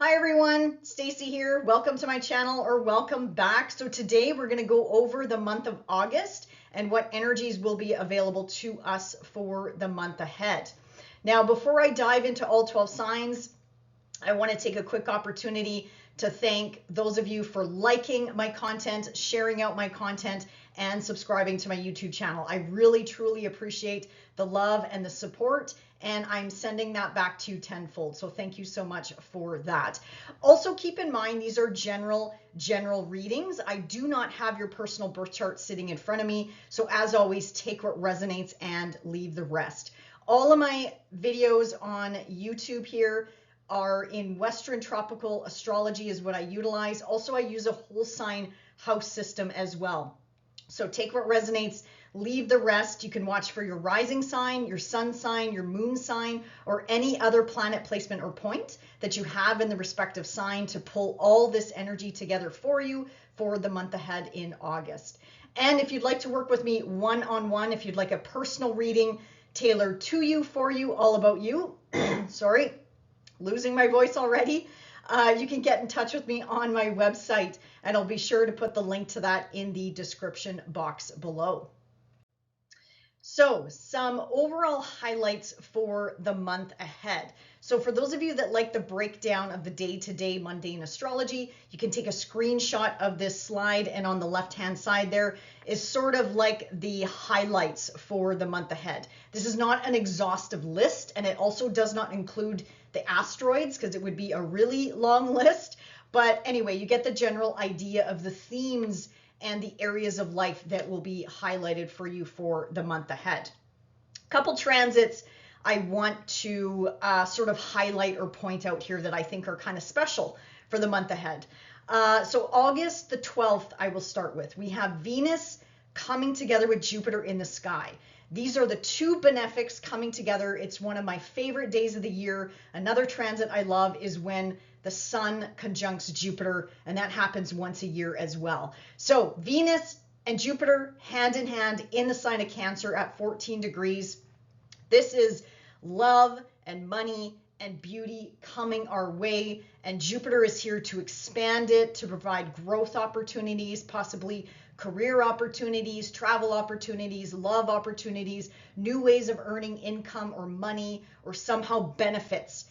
Hi everyone, Stacy here. Welcome to my channel or welcome back. So today we're going to go over the month of August and what energies will be available to us for the month ahead. Now, before I dive into all 12 signs, I want to take a quick opportunity to thank those of you for liking my content, sharing out my content, and subscribing to my YouTube channel. I really, truly appreciate the love and the support, and I'm sending that back to you tenfold. So thank you so much for that. Also, keep in mind, these are general readings. I do not have your personal birth chart sitting in front of me. So as always, take what resonates and leave the rest. All of my videos on YouTube here are in Western tropical astrology is what I utilize. Also, I use a whole sign house system as well. So take what resonates, leave the rest. You can watch for your rising sign, your sun sign, your moon sign, or any other planet placement or point that you have in the respective sign to pull all this energy together for you for the month ahead in August. And if you'd like to work with me one-on-one, if you'd like a personal reading tailored to you, for you, all about you, sorry, losing my voice already, you can get in touch with me on my website, and I'll be sure to put the link to that in the description box below. So some overall highlights for the month ahead. So for those of you that like the breakdown of the day-to-day mundane astrology, you can take a screenshot of this slide, and on the left-hand side there is sort of like the highlights for the month ahead. This is not an exhaustive list, and it also does not include the asteroids because it would be a really long list. But anyway, you get the general idea of the themes and the areas of life that will be highlighted for you for the month ahead. Couple transits I want to sort of highlight or point out here that I think are kind of special for the month ahead. So August the 12th, I will start with. We have Venus coming together with Jupiter in the sky. These are the two benefics coming together. It's one of my favorite days of the year. Another transit I love is when the sun conjuncts Jupiter, and that happens once a year as well. So Venus and Jupiter hand in hand in the sign of Cancer at 14 degrees. This is love and money and beauty coming our way, and Jupiter is here to expand it, to provide growth opportunities, possibly career opportunities, travel opportunities, love opportunities, new ways of earning income or money, or somehow benefits,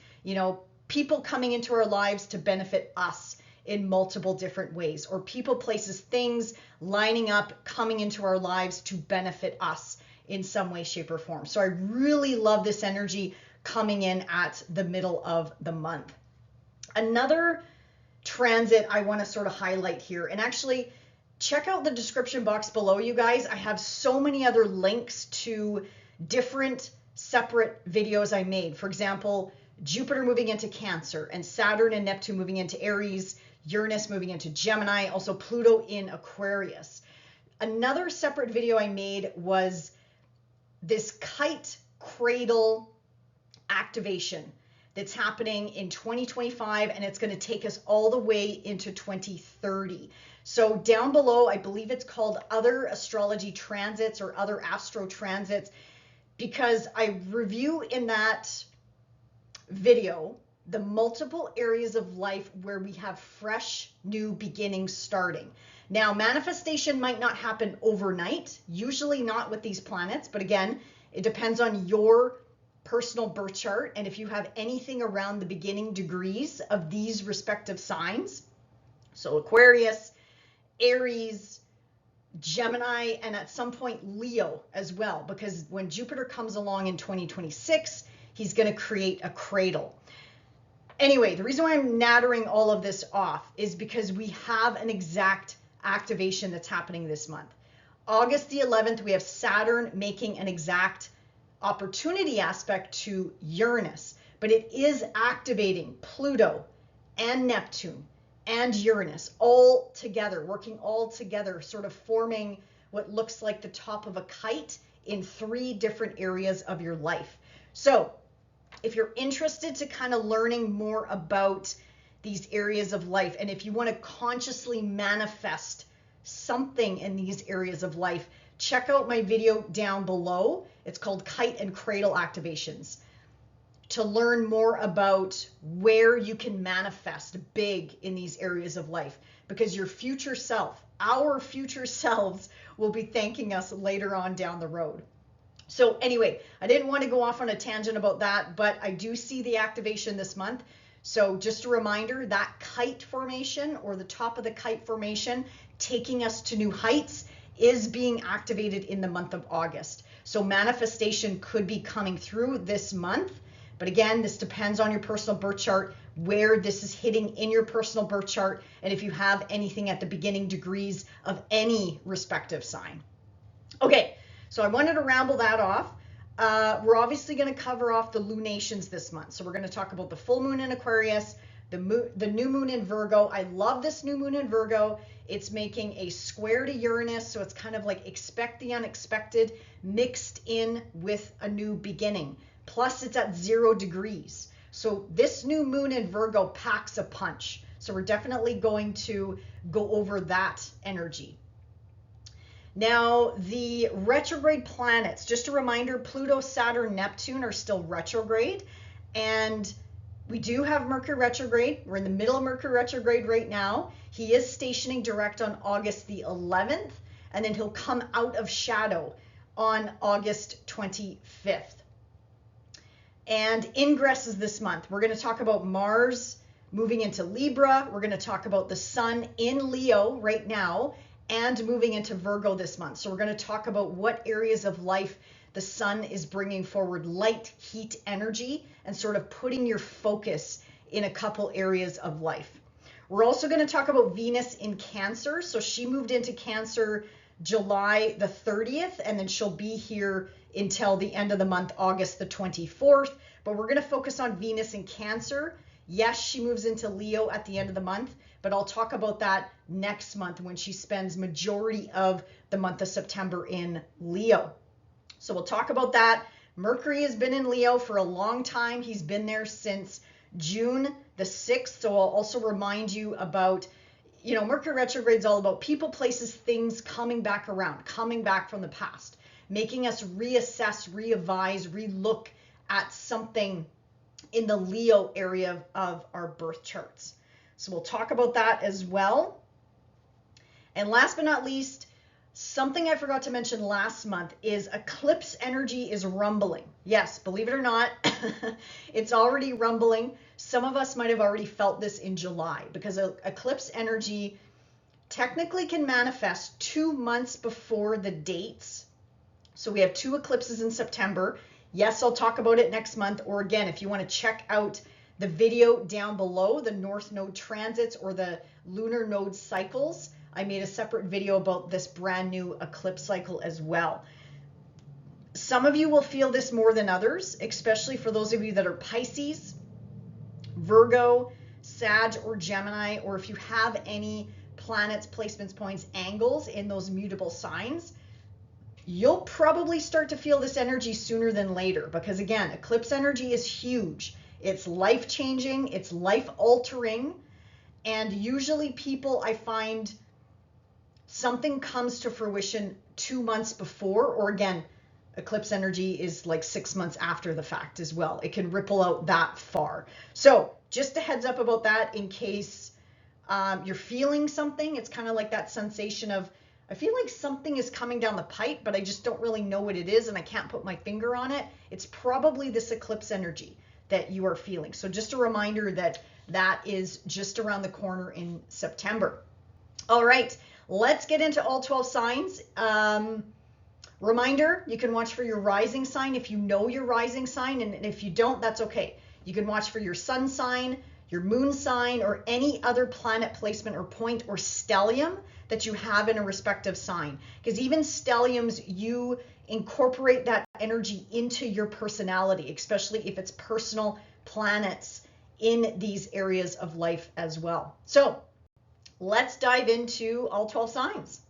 people coming into our lives to benefit us in multiple different ways, or people, places, things lining up, coming into our lives to benefit us in some way, shape, or form. So I really love this energy coming in at the middle of the month. Another transit I want to sort of highlight here, and actually check out the description box below, you guys. I have so many other links to different separate videos I made. For example, Jupiter moving into Cancer, and Saturn and Neptune moving into Aries, Uranus moving into Gemini, also Pluto in Aquarius. Another separate video I made was this kite cradle activation that's happening in 2025, and it's going to take us all the way into 2030. So down below, I believe it's called Other Astrology Transits or Other Astro Transits, because I review in that video the multiple areas of life where we have fresh new beginnings starting. Now, manifestation might not happen overnight, usually not with these planets, but again, it depends on your personal birth chart, and if you have anything around the beginning degrees of these respective signs, so Aquarius, Aries, Gemini, and at some point Leo as well, because when Jupiter comes along in 2026, he's going to create a cradle. Anyway, the reason why I'm nattering all of this off is because we have an exact activation that's happening this month. August the 11th, we have Saturn making an exact opportunity aspect to Uranus, but it is activating Pluto and Neptune and Uranus all together, working all together, sort of forming what looks like the top of a kite in 3 different areas of your life. So if you're interested to kind of learning more about these areas of life, and if you want to consciously manifest something in these areas of life, check out my video down below. It's called Kite and Cradle Activations. to learn more about where you can manifest big in these areas of life, because your future self, our future selves, will be thanking us later on down the road. So anyway, I didn't want to go off on a tangent about that, but I do see the activation this month. So just a reminder, that kite formation, or the top of the kite formation taking us to new heights, is being activated in the month of August. So manifestation could be coming through this month. But again, this depends on your personal birth chart, where this is hitting in your personal birth chart, and if you have anything at the beginning degrees of any respective sign. Okay, so I wanted to ramble that off. We're obviously going to cover off the lunations this month. So we're going to talk about the full moon in Aquarius, the new moon in Virgo. I love this new moon in Virgo. It's making a square to Uranus, so it's kind of like expect the unexpected mixed in with a new beginning. Plus it's at 0 degrees. So this new moon in Virgo packs a punch. So we're definitely going to go over that energy. Now, the retrograde planets, just a reminder, Pluto, Saturn, Neptune are still retrograde. And we do have Mercury retrograde. We're in the middle of Mercury retrograde right now. He is stationing direct on August the 11th, and then he'll come out of shadow on August 25th. And ingresses this month, we're going to talk about Mars moving into Libra. We're going to talk about the Sun in Leo right now and moving into Virgo this month. So we're going to talk about what areas of life the Sun is bringing forward light, heat, energy, and sort of putting your focus in a couple areas of life. We're also going to talk about Venus in Cancer. So she moved into Cancer July the 30th, and then she'll be here until the end of the month, August the 24th. But we're going to focus on Venus in Cancer. Yes, she moves into Leo at the end of the month, but I'll talk about that next month when she spends majority of the month of September in Leo. So we'll talk about that. Mercury has been in Leo for a long time. He's been there since June the 6th. So I'll also remind you about, Mercury retrograde is all about people, places, things coming back around, coming back from the past, making us reassess, reavise, relook at something in the Leo area of our birth charts. So we'll talk about that as well. And last but not least, something I forgot to mention last month is eclipse energy is rumbling. Yes, believe it or not, it's already rumbling. Some of us might have already felt this in July, because eclipse energy technically can manifest 2 months before the dates. So we have 2 eclipses in September. Yes, I'll talk about it next month. Or again, if you want to check out the video down below, the North Node transits or the lunar node cycles, I made a separate video about this brand new eclipse cycle as well. Some of you will feel this more than others, especially for those of you that are Pisces, Virgo, Sag, or Gemini, or if you have any planets, placements, points, angles in those mutable signs. You'll probably start to feel this energy sooner than later, because again, eclipse energy is huge. It's life-changing, it's life-altering, and usually people, I find, something comes to fruition 2 months before, or again, eclipse energy is like 6 months after the fact as well. It can ripple out that far. So just a heads up about that in case you're feeling something. It's kind of like that sensation of, I feel like something is coming down the pipe, but I just don't really know what it is and I can't put my finger on it. It's probably this eclipse energy that you are feeling. So just a reminder that that is just around the corner in September. All right, let's get into all 12 signs. Reminder, you can watch for your rising sign if you know your rising sign, and if you don't, that's okay. You can watch for your sun sign, your moon sign, or any other planet placement or point or stellium that you have in a respective sign. Because even stelliums, you incorporate that energy into your personality, especially if it's personal planets in these areas of life as well. So let's dive into all 12 signs.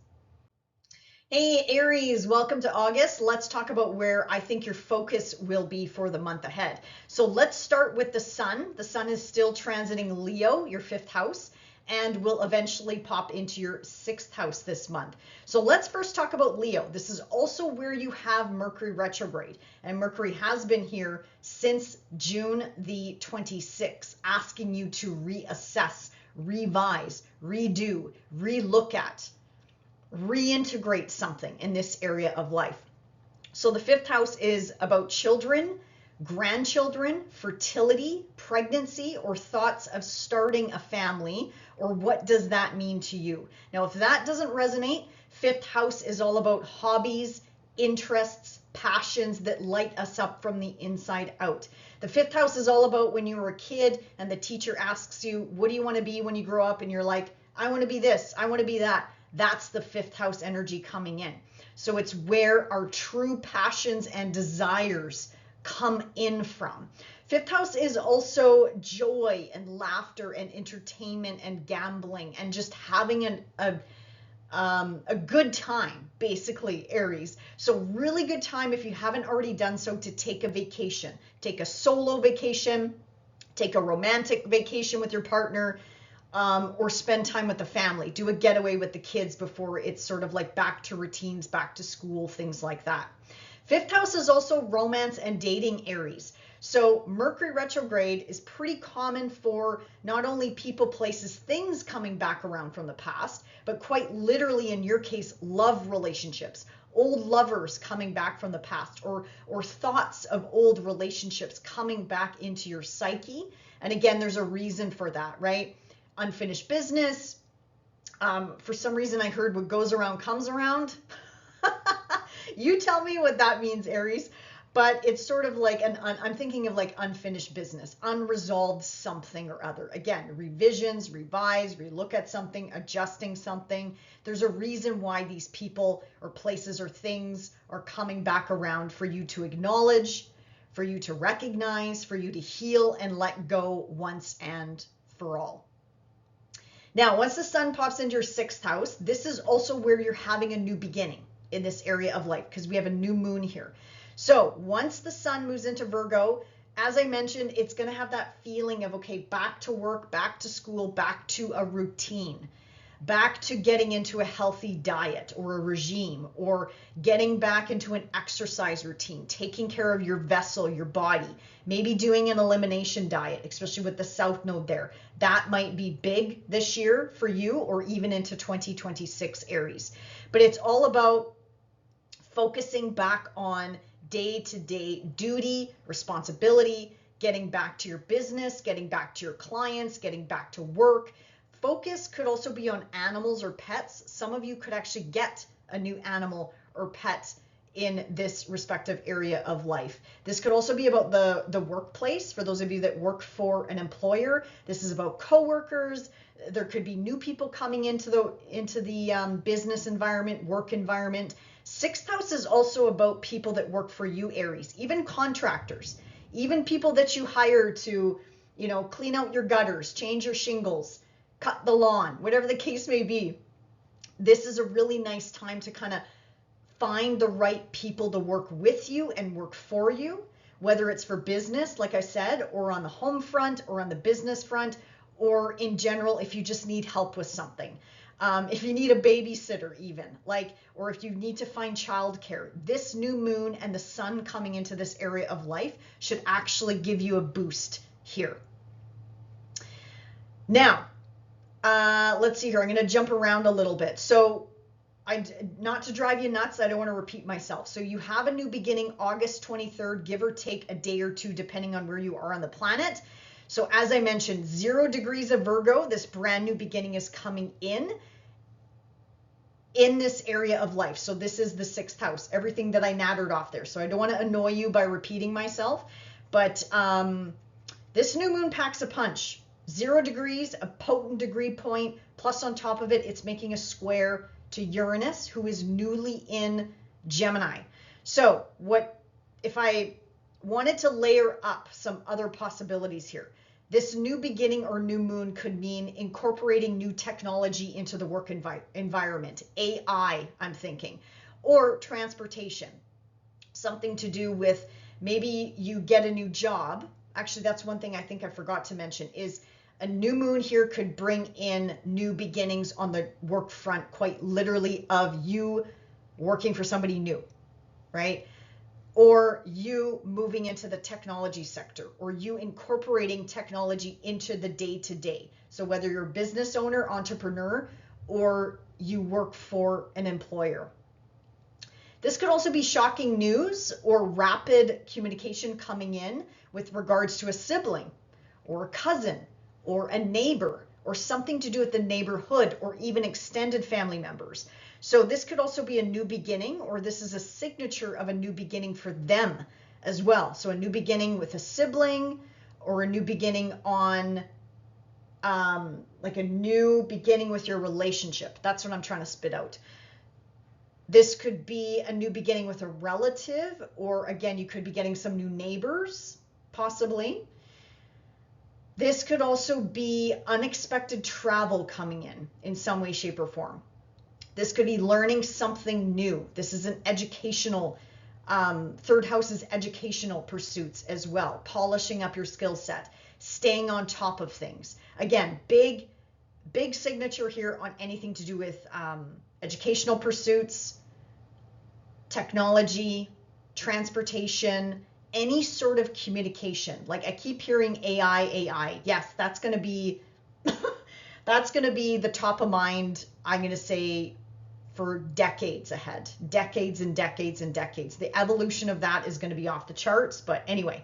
Hey Aries, welcome to August. Let's talk about where I think your focus will be for the month ahead. So let's start with the sun. The sun is still transiting Leo, your 5th house, and will eventually pop into your 6th house this month. So let's first talk about Leo. This is also where you have Mercury retrograde, and Mercury has been here since June the 26th, asking you to reassess, revise, redo, relook at, reintegrate something in this area of life. So the 5th house is about children, grandchildren, fertility, pregnancy, or thoughts of starting a family, or what does that mean to you? Now, if that doesn't resonate, 5th house is all about hobbies, interests, passions that light us up from the inside out. The 5th house is all about when you were a kid and the teacher asks you, what do you want to be when you grow up? And you're like, I want to be this, I want to be that. That's the 5th house energy coming in. So it's where our true passions and desires come in from. 5th house is also joy and laughter and entertainment and gambling and just having a good time, basically, Aries. So really good time, if you haven't already done so, to take a vacation. Take a solo vacation, take a romantic vacation with your partner, or spend time with the family. Do a getaway with the kids before it's sort of like back to routines, back to school, things like that. 5th house is also romance and dating, Aries. So Mercury retrograde is pretty common for not only people, places, things coming back around from the past, but quite literally in your case, love relationships, old lovers coming back from the past, or thoughts of old relationships coming back into your psyche. And again, there's a reason for that, right? Unfinished business. For some reason I heard what goes around comes around. You tell me what that means, Aries. But it's sort of like I'm thinking of like unfinished business, unresolved something or other. Again, revisions, revise, relook at something, adjusting something. There's a reason why these people or places or things are coming back around, for you to acknowledge, for you to recognize, for you to heal and let go once and for all. Now, once the sun pops into your 6th house, this is also where you're having a new beginning in this area of life, because we have a new moon here. So once the sun moves into Virgo, as I mentioned, it's going to have that feeling of, okay, back to work, back to school, back to a routine, back to getting into a healthy diet or a regime, or getting back into an exercise routine, taking care of your vessel, your body, maybe doing an elimination diet, especially with the South Node there. That might be big this year for you, or even into 2026, Aries. But it's all about focusing back on day-to-day duty, responsibility, getting back to your business, getting back to your clients, getting back to work. Focus could also be on animals or pets. Some of you could actually get a new animal or pet in this respective area of life. This could also be about the workplace. For those of you that work for an employer, this is about coworkers. There could be new people coming into the business environment, work environment. 6th house is also about people that work for you, Aries, even contractors, even people that you hire to, clean out your gutters, change your shingles, cut the lawn, whatever the case may be. This is a really nice time to kind of find the right people to work with you and work for you, whether it's for business, like I said, or on the home front, or on the business front, or in general, if you just need help with something. If you need a babysitter even, or if you need to find childcare, this new moon and the sun coming into this area of life should actually give you a boost here. Now, let's see here. I'm going to jump around a little bit. So not to drive you nuts, I don't want to repeat myself. So you have a new beginning August 23rd, give or take a day or two, depending on where you are on the planet. So as I mentioned, 0 degrees of Virgo, this brand new beginning is coming in this area of life. So this is the 6th house, everything that I nattered off there. So I don't want to annoy you by repeating myself, but this new moon packs a punch. 0 degrees, a potent degree point, plus on top of it, it's making a square to Uranus, who is newly in Gemini. So what if I wanted to layer up some other possibilities here? This new beginning or new moon could mean incorporating new technology into the work environment, AI, I'm thinking, or transportation, something to do with maybe you get a new job. Actually, that's one thing I think I forgot to mention is A new moon here could bring in new beginnings on the work front, quite literally, of you working for somebody new, right? Or you moving into the technology sector, or you incorporating technology into the day-to-day. So whether you're a business owner, entrepreneur, or you work for an employer. This could also be shocking news or rapid communication coming in with regards to a sibling or a cousin or a neighbor or something to do with the neighborhood or even extended family members. So this could also be a new beginning, or this is a signature of a new beginning for them as well. So a new beginning with a sibling, or a new beginning on like a new beginning with your relationship. That's what I'm trying to spit out. This could be a new beginning with a relative, or again, you could be getting some new neighbors, possibly. This could also be unexpected travel coming in some way, shape, or form. This could be learning something new. This is an educational, third house is educational pursuits as well, polishing up your skill set, staying on top of things. Again, big signature here on anything to do with educational pursuits, technology, transportation, any sort of communication. Like I keep hearing AI. Yes, that's going to be that's going to be the top of mind, I'm going to say, for decades ahead. Decades and decades and decades. The evolution of that is going to be off the charts. But anyway,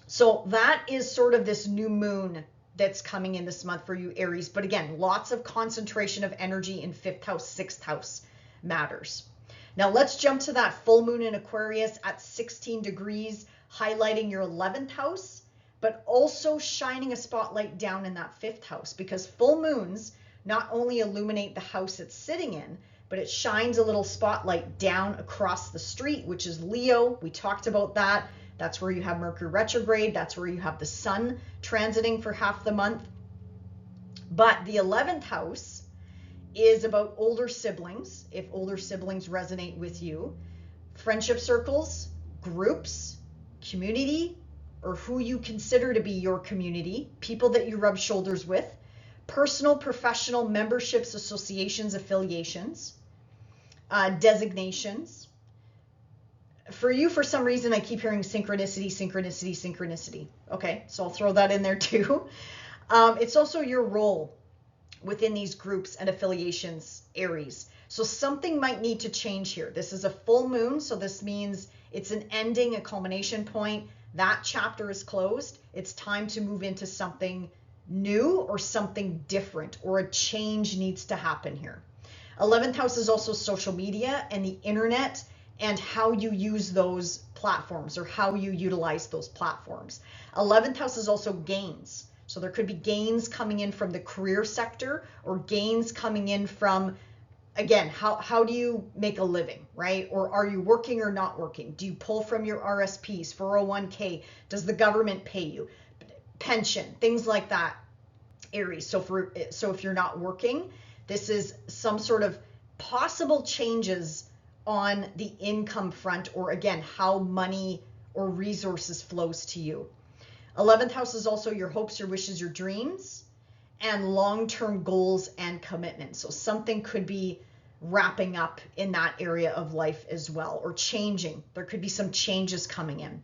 so that is sort of this new moon that's coming in this month for you, Aries. But again, lots of concentration of energy in 5th house, 6th house matters. Now let's jump to that full moon in Aquarius at 16 degrees, highlighting your 11th house, but also shining a spotlight down in that 5th house, because full moons not only illuminate the house it's sitting in, but it shines a little spotlight down across the street, which is Leo. We talked about that. That's where you have Mercury retrograde. That's where you have the sun transiting for half the month. But the 11th house is about older siblings, if older siblings resonate with you, friendship circles, groups, community, or who you consider to be your community, people that you rub shoulders with, personal, professional, memberships, associations, affiliations, designations. For you, for some reason, I keep hearing synchronicity. Okay, so I'll throw that in there too. It's also your role within these groups and affiliations, Aries. So something might need to change here. This is a full moon, so this means it's an ending, a culmination point. That chapter is closed. It's time to move into something new or something different, or a change needs to happen here. 11th house is also social media and the internet and how you use those platforms or how you utilize those platforms. 11th house is also gains. So there could be gains coming in from the career sector, or gains coming in from, again, how do you make a living, right? Or are you working or not working? Do you pull from your RSPs, 401k? Does the government pay you? Pension, things like that, Aries. So if you're not working, this is some sort of possible changes on the income front, or again, how money or resources flows to you. 11th house is also your hopes, your wishes, your dreams, and long-term goals and commitments. So something could be wrapping up in that area of life as well, or changing. There could be some changes coming in.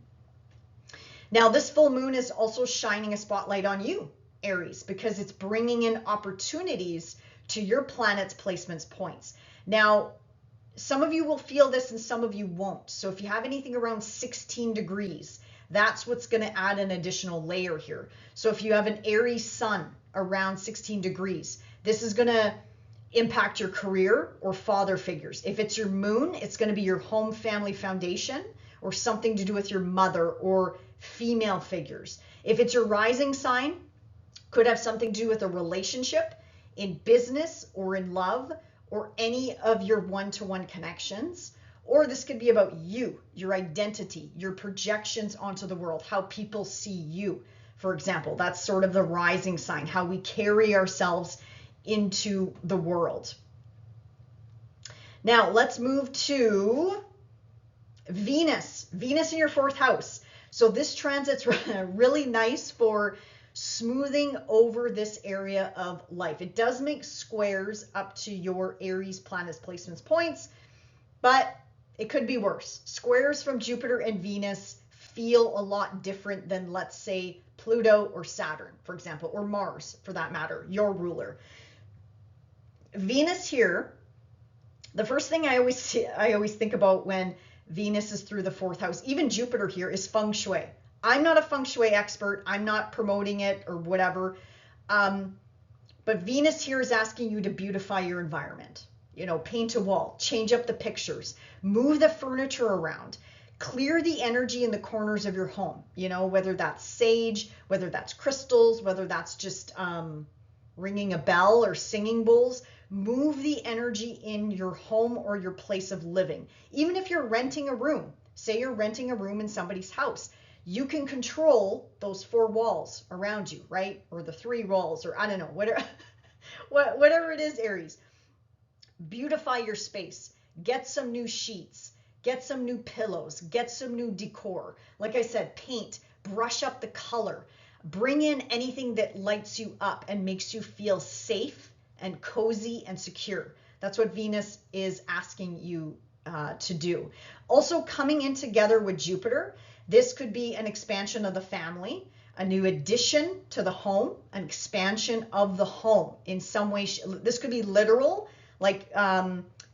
Now, this full moon is also shining a spotlight on you, Aries, because it's bringing in opportunities to your planet's placements points. Now, some of you will feel this and some of you won't. So if you have anything around 16 degrees, that's what's going to add an additional layer here. So if you have an Aries sun around 16 degrees, this is going to impact your career or father figures. If it's your moon, it's going to be your home family foundation, or something to do with your mother or female figures. If it's your rising sign, could have something to do with a relationship, in business or in love, or any of your one-to-one connections. Or this could be about you, your identity, your projections onto the world, how people see you. For example, that's sort of the rising sign, how we carry ourselves into the world. Now let's move to Venus. Venus in your 4th house. So this transit's really nice for smoothing over this area of life. It does make squares up to your Aries planets, placements, points, but it could be worse. Squares from Jupiter and Venus feel a lot different than, let's say, Pluto or Saturn, for example, or Mars, for that matter, your ruler. Venus here, the first thing I always think about when Venus is through the 4th house, even Jupiter here, is feng shui. I'm not a feng shui expert. I'm not promoting it or whatever. But Venus here is asking you to beautify your environment. You know, paint a wall, change up the pictures, move the furniture around, clear the energy in the corners of your home. You know, whether that's sage, whether that's crystals, whether that's just ringing a bell or singing bowls. Move the energy in your home or your place of living. Even if you're renting a room, say you're renting a room in somebody's house, you can control those 4 walls around you, right? Or the 3 walls, or I don't know, whatever it is, Aries. Beautify your space. Get some new sheets. Get some new pillows. Get some new decor. Like I said, paint, brush up the color. Bring in anything that lights you up and makes you feel safe and cozy and secure. That's what Venus is asking you to do. Also, coming in together with Jupiter, this could be an expansion of the family, a new addition to the home, an expansion of the home in some way. This could be literal, like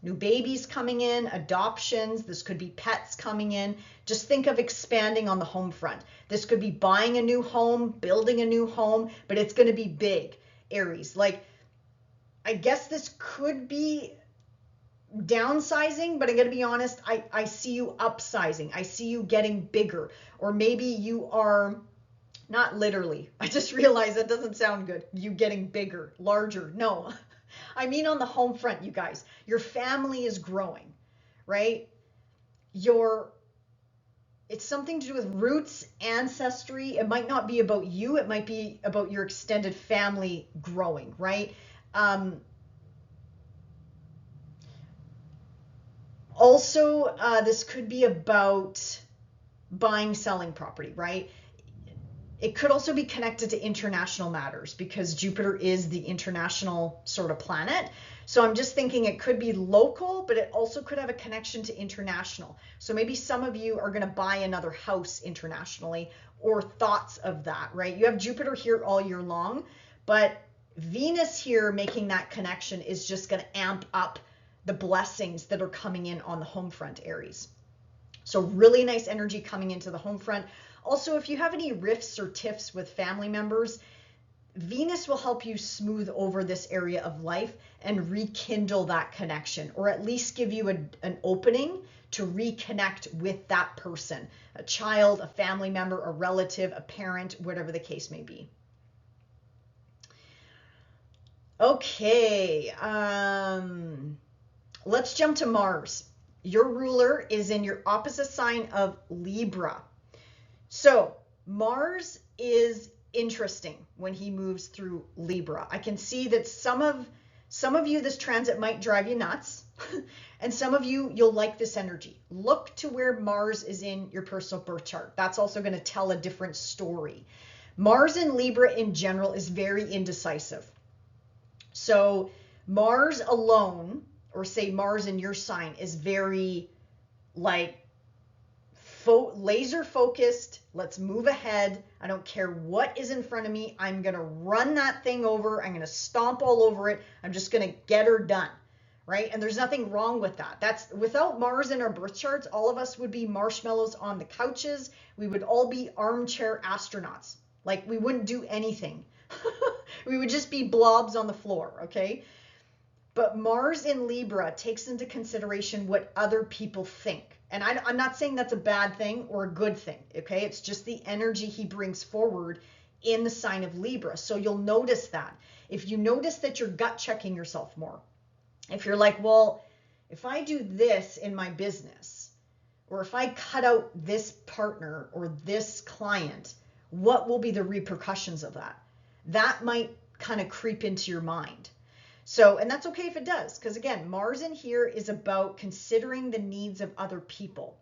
new babies coming in, adoptions. This could be pets coming in. Just think of expanding on the home front. This could be buying a new home, building a new home, but it's going to be big, Aries. Like, I guess this could be downsizing, but I'm going to be honest, I see you upsizing. I see you getting bigger, or maybe you are not literally. I just realized that doesn't sound good. You getting bigger, larger. No, I mean on the home front, you guys. Your family is growing, right? It's something to do with roots, ancestry. It might not be about you. It might be about your extended family growing, right? Also, this could be about buying, selling property, right? It could also be connected to international matters because Jupiter is the international sort of planet. So I'm just thinking it could be local, but it also could have a connection to international. So maybe some of you are going to buy another house internationally, or thoughts of that, right? You have Jupiter here all year long, but Venus here making that connection is just going to amp up the blessings that are coming in on the home front, Aries. So really nice energy coming into the home front. Also, if you have any rifts or tiffs with family members, Venus will help you smooth over this area of life and rekindle that connection, or at least give you an opening to reconnect with that person, a child, a family member, a relative, a parent, whatever the case may be. Okay, let's jump to Mars. Your ruler is in your opposite sign of Libra. So Mars is interesting when he moves through Libra. I can see that some of you, this transit might drive you nuts, and some of you, you'll like this energy. Look to where Mars is in your personal birth chart. That's also going to tell a different story. Mars in Libra in general is very indecisive. So Mars alone, or say Mars in your sign, is very like laser focused. Let's move ahead. I don't care what is in front of me. I'm going to run that thing over. I'm going to stomp all over it. I'm just going to get her done, right? And there's nothing wrong with that. That's without Mars in our birth charts, all of us would be marshmallows on the couches. We would all be armchair astronauts. Like, we wouldn't do anything. We would just be blobs on the floor, okay? But Mars in Libra takes into consideration what other people think. And I'm not saying that's a bad thing or a good thing, okay? It's just the energy he brings forward in the sign of Libra. So you'll notice that. If you notice that you're gut checking yourself more, if you're like, well, if I do this in my business, or if I cut out this partner or this client, what will be the repercussions of that? That might kind of creep into your mind. So, and that's okay if it does, because again, Mars in here is about considering the needs of other people.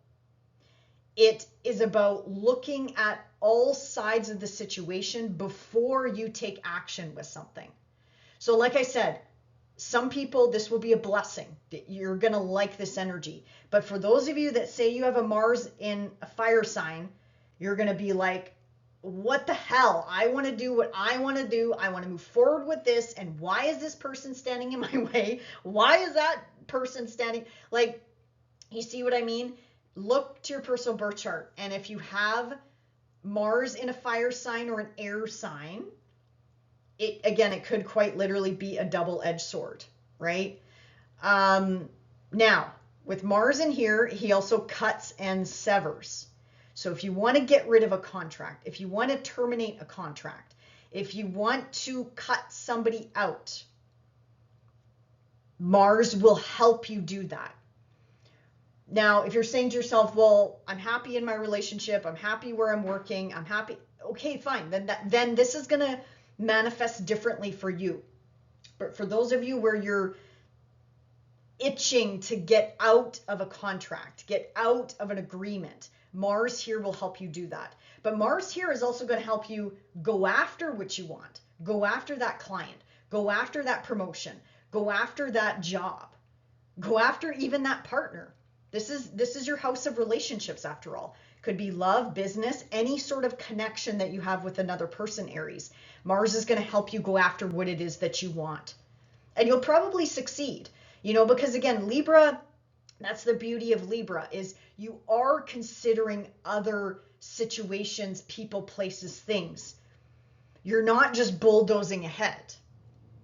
It is about looking at all sides of the situation before you take action with something. So like I said, some people, this will be a blessing. You're going to like this energy. But for those of you that say you have a Mars in a fire sign, you're going to be like, what the hell? I want to do what I want to do. I want to move forward with this. And why is this person standing in my way? Why is that person standing? Like, you see what I mean? Look to your personal birth chart. And if you have Mars in a fire sign or an air sign, it could quite literally be a double-edged sword, right? Now, with Mars in here, he also cuts and severs. So if you want to get rid of a contract, if you want to terminate a contract, if you want to cut somebody out, Mars will help you do that. Now, if you're saying to yourself, well, I'm happy in my relationship, I'm happy where I'm working, I'm happy, okay, fine. Then this is going to manifest differently for you. But for those of you where you're itching to get out of a contract, get out of an agreement, Mars here will help you do that. But Mars here is also going to help you go after what you want, go after that client, go after that promotion, go after that job, go after even that partner. This is your house of relationships after all. Could be love, business, any sort of connection that you have with another person, Aries. Mars is going to help you go after what it is that you want. And you'll probably succeed, because again, Libra, that's the beauty of Libra, is you are considering other situations, people, places, things. You're not just bulldozing ahead,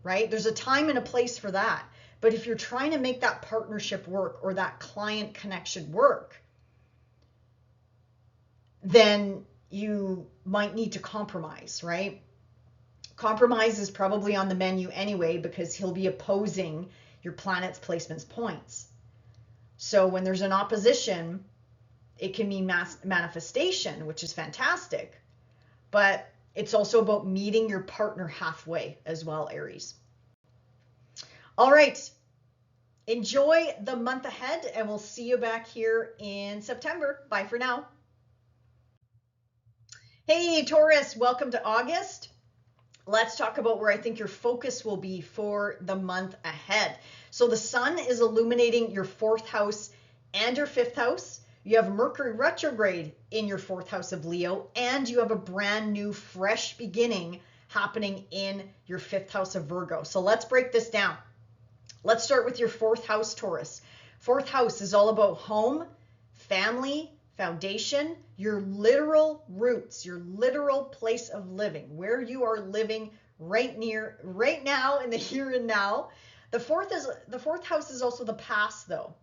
right? There's a time and a place for that. But if you're trying to make that partnership work or that client connection work, then you might need to compromise, right? Compromise is probably on the menu anyway because he'll be opposing your planet's placement's points. So when there's an opposition, it can mean manifestation, which is fantastic. But it's also about meeting your partner halfway as well, Aries. All right. Enjoy the month ahead, and we'll see you back here in September. Bye for now. Hey, Taurus, welcome to August. Let's talk about where I think your focus will be for the month ahead. So the sun is illuminating your 4th house and your 5th house. You have Mercury retrograde in your 4th house of Leo, and you have a brand new fresh beginning happening in your 5th house of Virgo. So let's break this down. Let's start with your 4th house, Taurus. 4th house is all about home, family, foundation, your literal roots, your literal place of living, where you are living right now in the here and now. The 4th house is also the past though.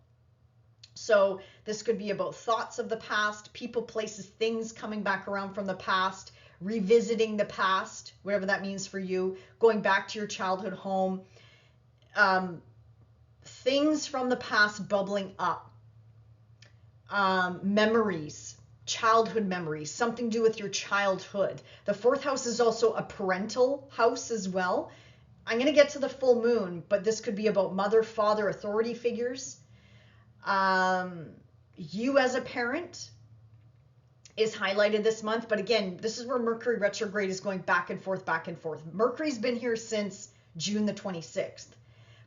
So this could be about thoughts of the past, people, places, things coming back around from the past, revisiting the past, whatever that means for you, going back to your childhood home, things from the past bubbling up, memories, childhood memories, something to do with your childhood. The 4th house is also a parental house as well. I'm going to get to the full moon, but this could be about mother, father, authority figures. You as a parent is highlighted this month, but again, this is where Mercury retrograde is going back and forth, back and forth. Mercury's been here since June the 26th,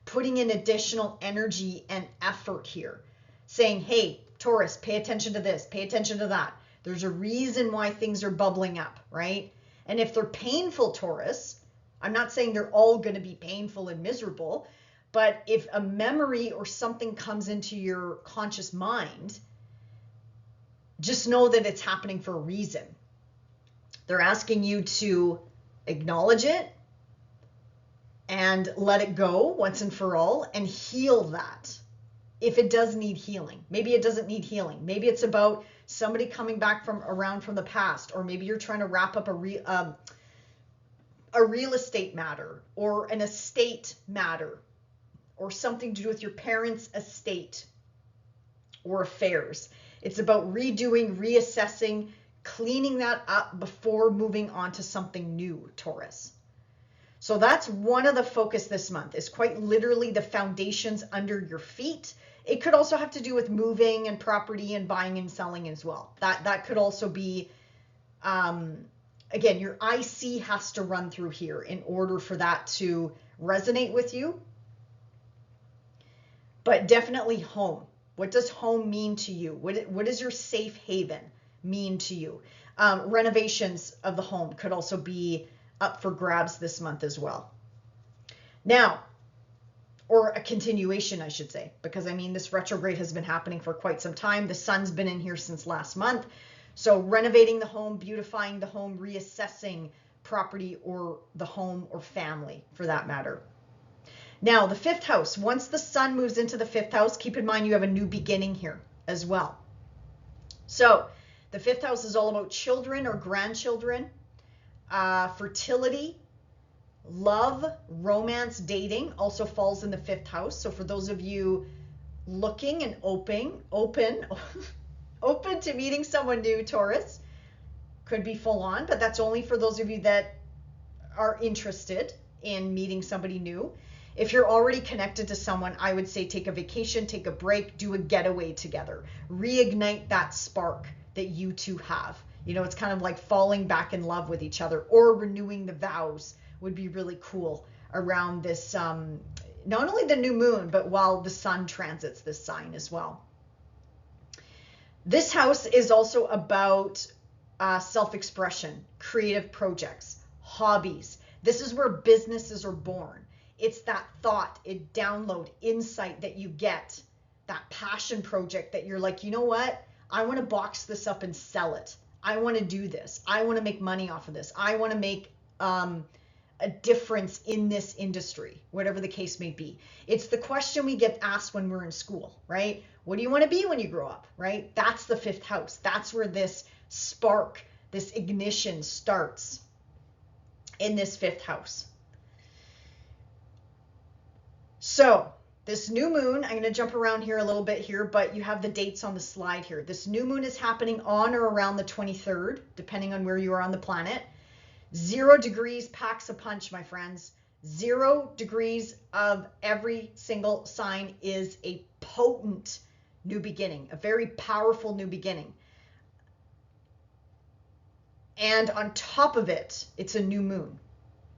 putting in additional energy and effort here, saying, hey, Taurus, pay attention to this, pay attention to that. There's a reason why things are bubbling up, right? And if they're painful, Taurus, I'm not saying they're all going to be painful and miserable, but if a memory or something comes into your conscious mind, just know that it's happening for a reason. They're asking you to acknowledge it and let it go once and for all and heal that. If it does need healing, maybe it doesn't need healing. Maybe it's about somebody coming back from the past, or maybe you're trying to wrap up a real estate matter or an estate matter or something to do with your parents' estate or affairs. It's about redoing, reassessing, cleaning that up before moving on to something new, Taurus. So that's one of the focus this month, is quite literally the foundations under your feet. It could also have to do with moving and property and buying and selling as well. That could also be Again, your IC has to run through here in order for that to resonate with you. But definitely home. What does home mean to you? What does your safe haven mean to you? Renovations of the home could also be up for grabs this month as well. Now, or a continuation, I should say, because I mean, this retrograde has been happening for quite some time. The sun's been in here since last month. So renovating the home, beautifying the home, reassessing property or the home or family for that matter. Now, the fifth house, once the sun moves into the fifth house, keep in mind you have a new beginning here as well. So the fifth house is all about children or grandchildren, fertility, love, romance, dating also falls in the fifth house. So for those of you looking and open to meeting someone new, Taurus, could be full on, but that's only for those of you that are interested in meeting somebody new. If you're already connected to someone, I would say take a vacation, take a break, do a getaway together, reignite that spark that you two have. You know, it's kind of like falling back in love with each other, or renewing the vows would be really cool around this, not only the new moon, but while the sun transits this sign as well. This house is also about self-expression, creative projects, hobbies. This is where businesses are born. It's that thought, download, insight that you get, that passion project that you're like, you know what? I want to box this up and sell it. I want to do this. I want to make money off of this. I want to make a difference in this industry, whatever the case may be. It's the question we get asked when we're in school, right? What do you want to be when you grow up, right? That's the fifth house. That's where this spark, this ignition starts in this fifth house. So this new moon, I'm going to jump around here a little bit here, but you have the dates on the slide here. This new moon is happening on or around the 23rd, depending on where you are on the planet. 0 degrees packs a punch, my friends. 0 degrees of every single sign is a potent new beginning, a very powerful new beginning. And on top of it, it's a new moon.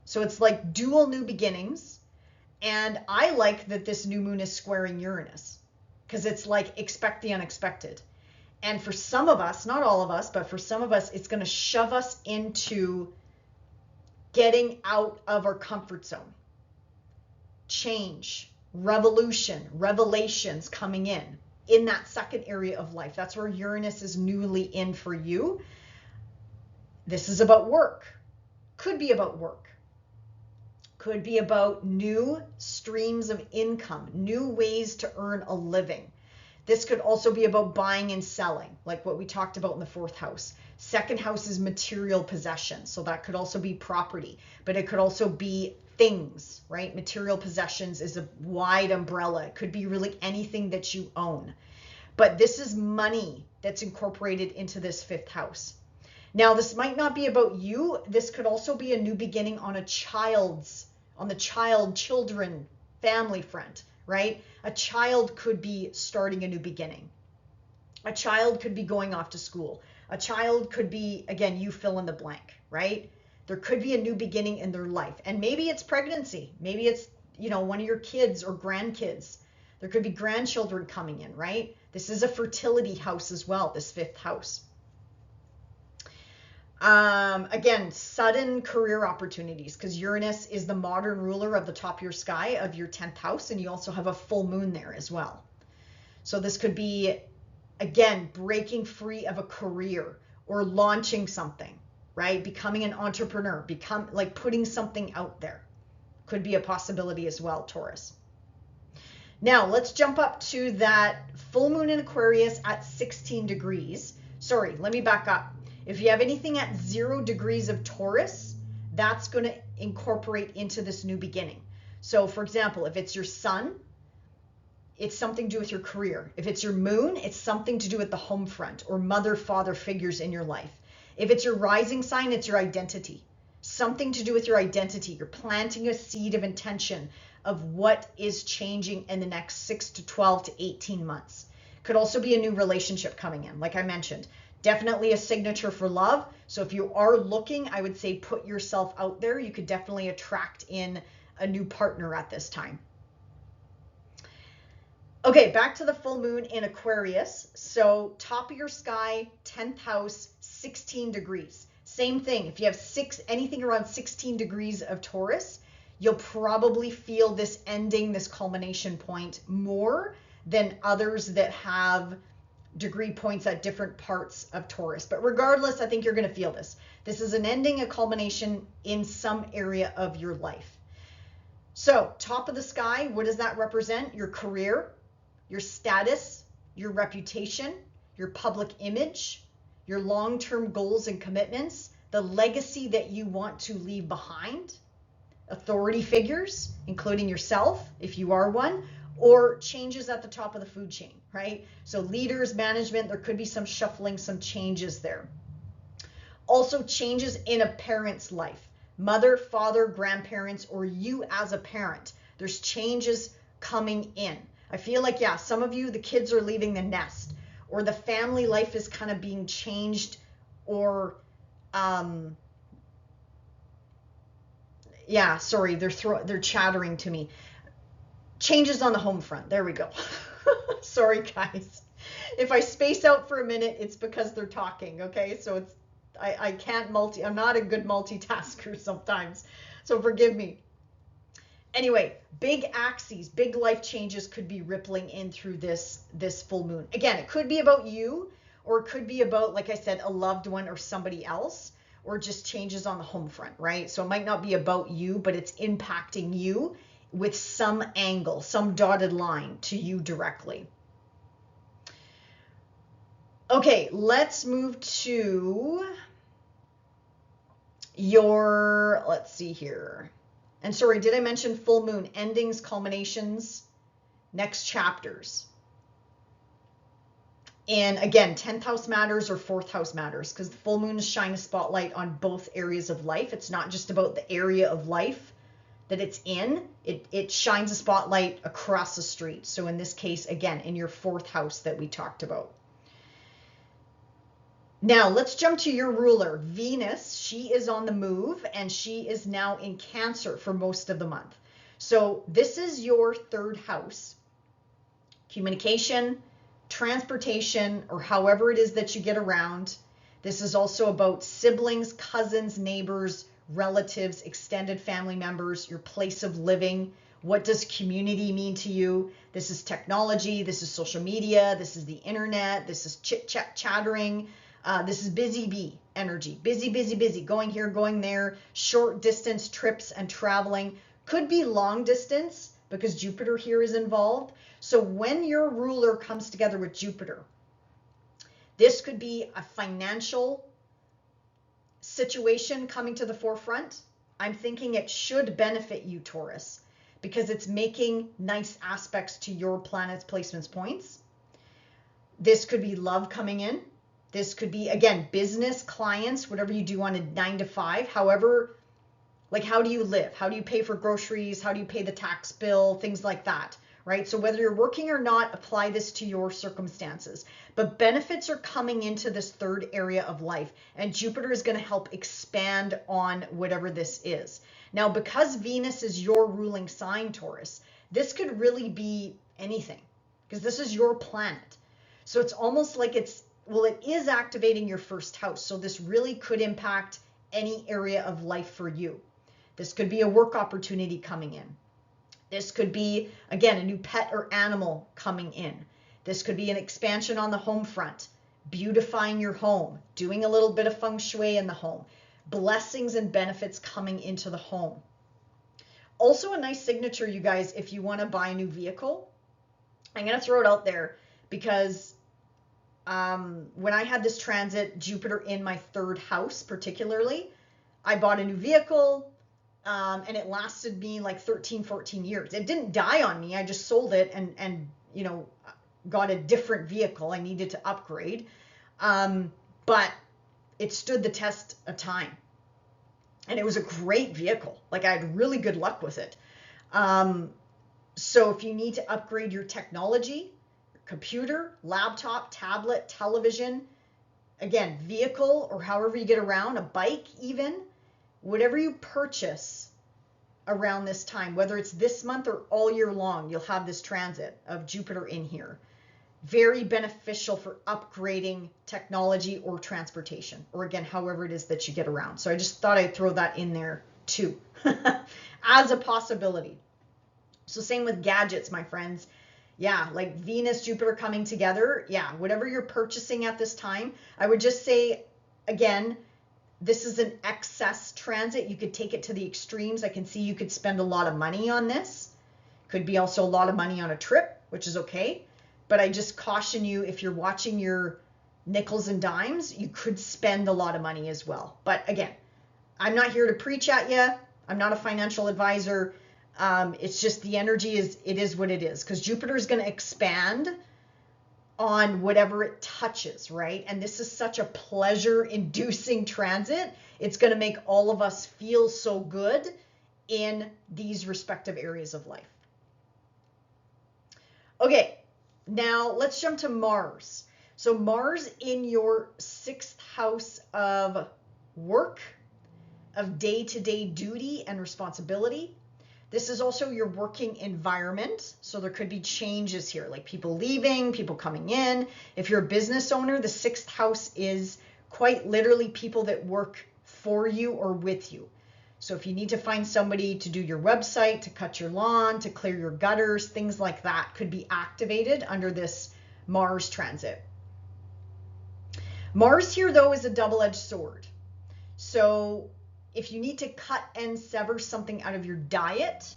So it's like dual new beginnings. And I like that this new moon is squaring Uranus, because it's like expect the unexpected. And for some of us, not all of us, but for some of us, it's going to shove us into getting out of our comfort zone. Change, revolution, revelations coming in that second area of life. That's where Uranus is newly in for you. This is about work. Could be about work. Could be about new streams of income, new ways to earn a living. This could also be about buying and selling, like what we talked about in the fourth house. Second house is material possession, so that could also be property, but it could also be things, right? Material possessions is a wide umbrella. It could be really anything that you own. But this is money that's incorporated into this fifth house. Now, this might not be about you. This could also be a new beginning on the children, family front, right? A child could be starting a new beginning. A child could be going off to school. A child could be, again, you fill in the blank, right? There could be a new beginning in their life. And maybe it's pregnancy. Maybe it's, one of your kids or grandkids. There could be grandchildren coming in, right? This is a fertility house as well, this fifth house. Again, sudden career opportunities, because Uranus is the modern ruler of the top of your sky of your 10th house, and you also have a full moon there as well. So this could be, again, breaking free of a career or launching something, right? Becoming an entrepreneur, putting something out there. Could be a possibility as well, Taurus. Now, let's jump up to that full moon in Aquarius at 16 degrees. Sorry, let me back up. If you have anything at 0 degrees of Taurus, that's going to incorporate into this new beginning. So, for example, if it's your sun, it's something to do with your career. If it's your moon, it's something to do with the home front or mother, father figures in your life. If it's your rising sign, it's your identity. Something to do with your identity. You're planting a seed of intention of what is changing in the next 6 to 12 to 18 months. Could also be a new relationship coming in, like I mentioned. Definitely a signature for love. So if you are looking, I would say put yourself out there. You could definitely attract in a new partner at this time. Okay, back to the full moon in Aquarius. So top of your sky, 10th house, 16 degrees. Same thing. If you have anything around 16 degrees of Taurus, you'll probably feel this ending, this culmination point more than others that have degree points at different parts of Taurus. But regardless, I think you're going to feel this. This is an ending, a culmination in some area of your life. So top of the sky, what does that represent? Your career, your status, your reputation, your public image, your long-term goals and commitments, the legacy that you want to leave behind, authority figures, including yourself, if you are one, or changes at the top of the food chain, right? So leaders, management, there could be some shuffling, some changes there. Also changes in a parent's life, mother, father, grandparents, or you as a parent. There's changes coming in. I feel like, yeah, some of you, the kids are leaving the nest, or the family life is kind of being changed, or yeah, sorry, they're chattering to me. Changes on the home front. There we go. Sorry, guys. If I space out for a minute, it's because they're talking, okay? So I can't I'm not a good multitasker sometimes, so forgive me. Anyway, big axes, big life changes could be rippling in through this full moon. Again, it could be about you, or it could be about, like I said, a loved one or somebody else, or just changes on the home front, right? So it might not be about you, but it's impacting you with some angle, some dotted line to you directly. Okay, let's move to your, let's see here. And sorry, did I mention full moon? Endings, culminations, next chapters. And again, 10th house matters or 4th house matters, because the full moons shine a spotlight on both areas of life. It's not just about the area of life that it's in. It shines a spotlight across the street. So in this case, again, in your 4th house that we talked about. Now let's jump to your ruler, Venus. She is on the move, and she is now in Cancer for most of the month. So this is your 3rd house. Communication, transportation, or however it is that you get around. This is also about siblings, cousins, neighbors, relatives, extended family members, your place of living. What does community mean to you? This is technology. This is social media. This is the internet. This is chit-chat, chattering. This is busy bee energy. Busy, busy, busy. Going here, going there. Short distance trips and traveling. Could be long distance because Jupiter here is involved. So when your ruler comes together with Jupiter, this could be a financial situation coming to the forefront. I'm thinking it should benefit you, Taurus, because it's making nice aspects to your planet's placements points. This could be love coming in. This could be, again, business, clients, whatever you do on a 9 to 5. However, like, how do you live? How do you pay for groceries? How do you pay the tax bill? Things like that, right? So whether you're working or not, apply this to your circumstances. But benefits are coming into this 3rd area of life, and Jupiter is going to help expand on whatever this is. Now, because Venus is your ruling sign, Taurus, this could really be anything, because this is your planet. So it's almost like it is activating your 1st house. So this really could impact any area of life for you. This could be a work opportunity coming in. This could be, again, a new pet or animal coming in. This could be an expansion on the home front, beautifying your home, doing a little bit of feng shui in the home, blessings and benefits coming into the home. Also a nice signature, you guys, if you want to buy a new vehicle. I'm going to throw it out there because when I had this transit, Jupiter in my 3rd house particularly, I bought a new vehicle, and it lasted me like 13, 14 years. It didn't die on me. I just sold it and you know, got a different vehicle. I needed to upgrade. But it stood the test of time. And it was a great vehicle. Like, I had really good luck with it. So if you need to upgrade your technology, computer, laptop, tablet, television, again, vehicle or however you get around, a bike even, whatever you purchase around this time, whether it's this month or all year long, you'll have this transit of Jupiter in here. Very beneficial for upgrading technology or transportation, or again, however it is that you get around. So I just thought I'd throw that in there too, as a possibility. So same with gadgets, my friends. Yeah, like Venus, Jupiter coming together. Yeah, whatever you're purchasing at this time, I would just say, again, this is an excess transit. You could take it to the extremes. I can see you could spend a lot of money on this. Could be also a lot of money on a trip, which is okay. But I just caution you, if you're watching your nickels and dimes, you could spend a lot of money as well. But again, I'm not here to preach at you. I'm not a financial advisor. It's just the energy it is what it is, because Jupiter is going to expand on whatever it touches, right? And this is such a pleasure-inducing transit. It's going to make all of us feel so good in these respective areas of life. Okay, now let's jump to Mars. So Mars in your 6th house of work, of day-to-day duty and responsibility. This is also your working environment. So there could be changes here, like people leaving, people coming in. If you're a business owner, the 6th house is quite literally people that work for you or with you. So if you need to find somebody to do your website, to cut your lawn, to clear your gutters, things like that could be activated under this Mars transit. Mars here, though, is a double-edged sword. So if you need to cut and sever something out of your diet,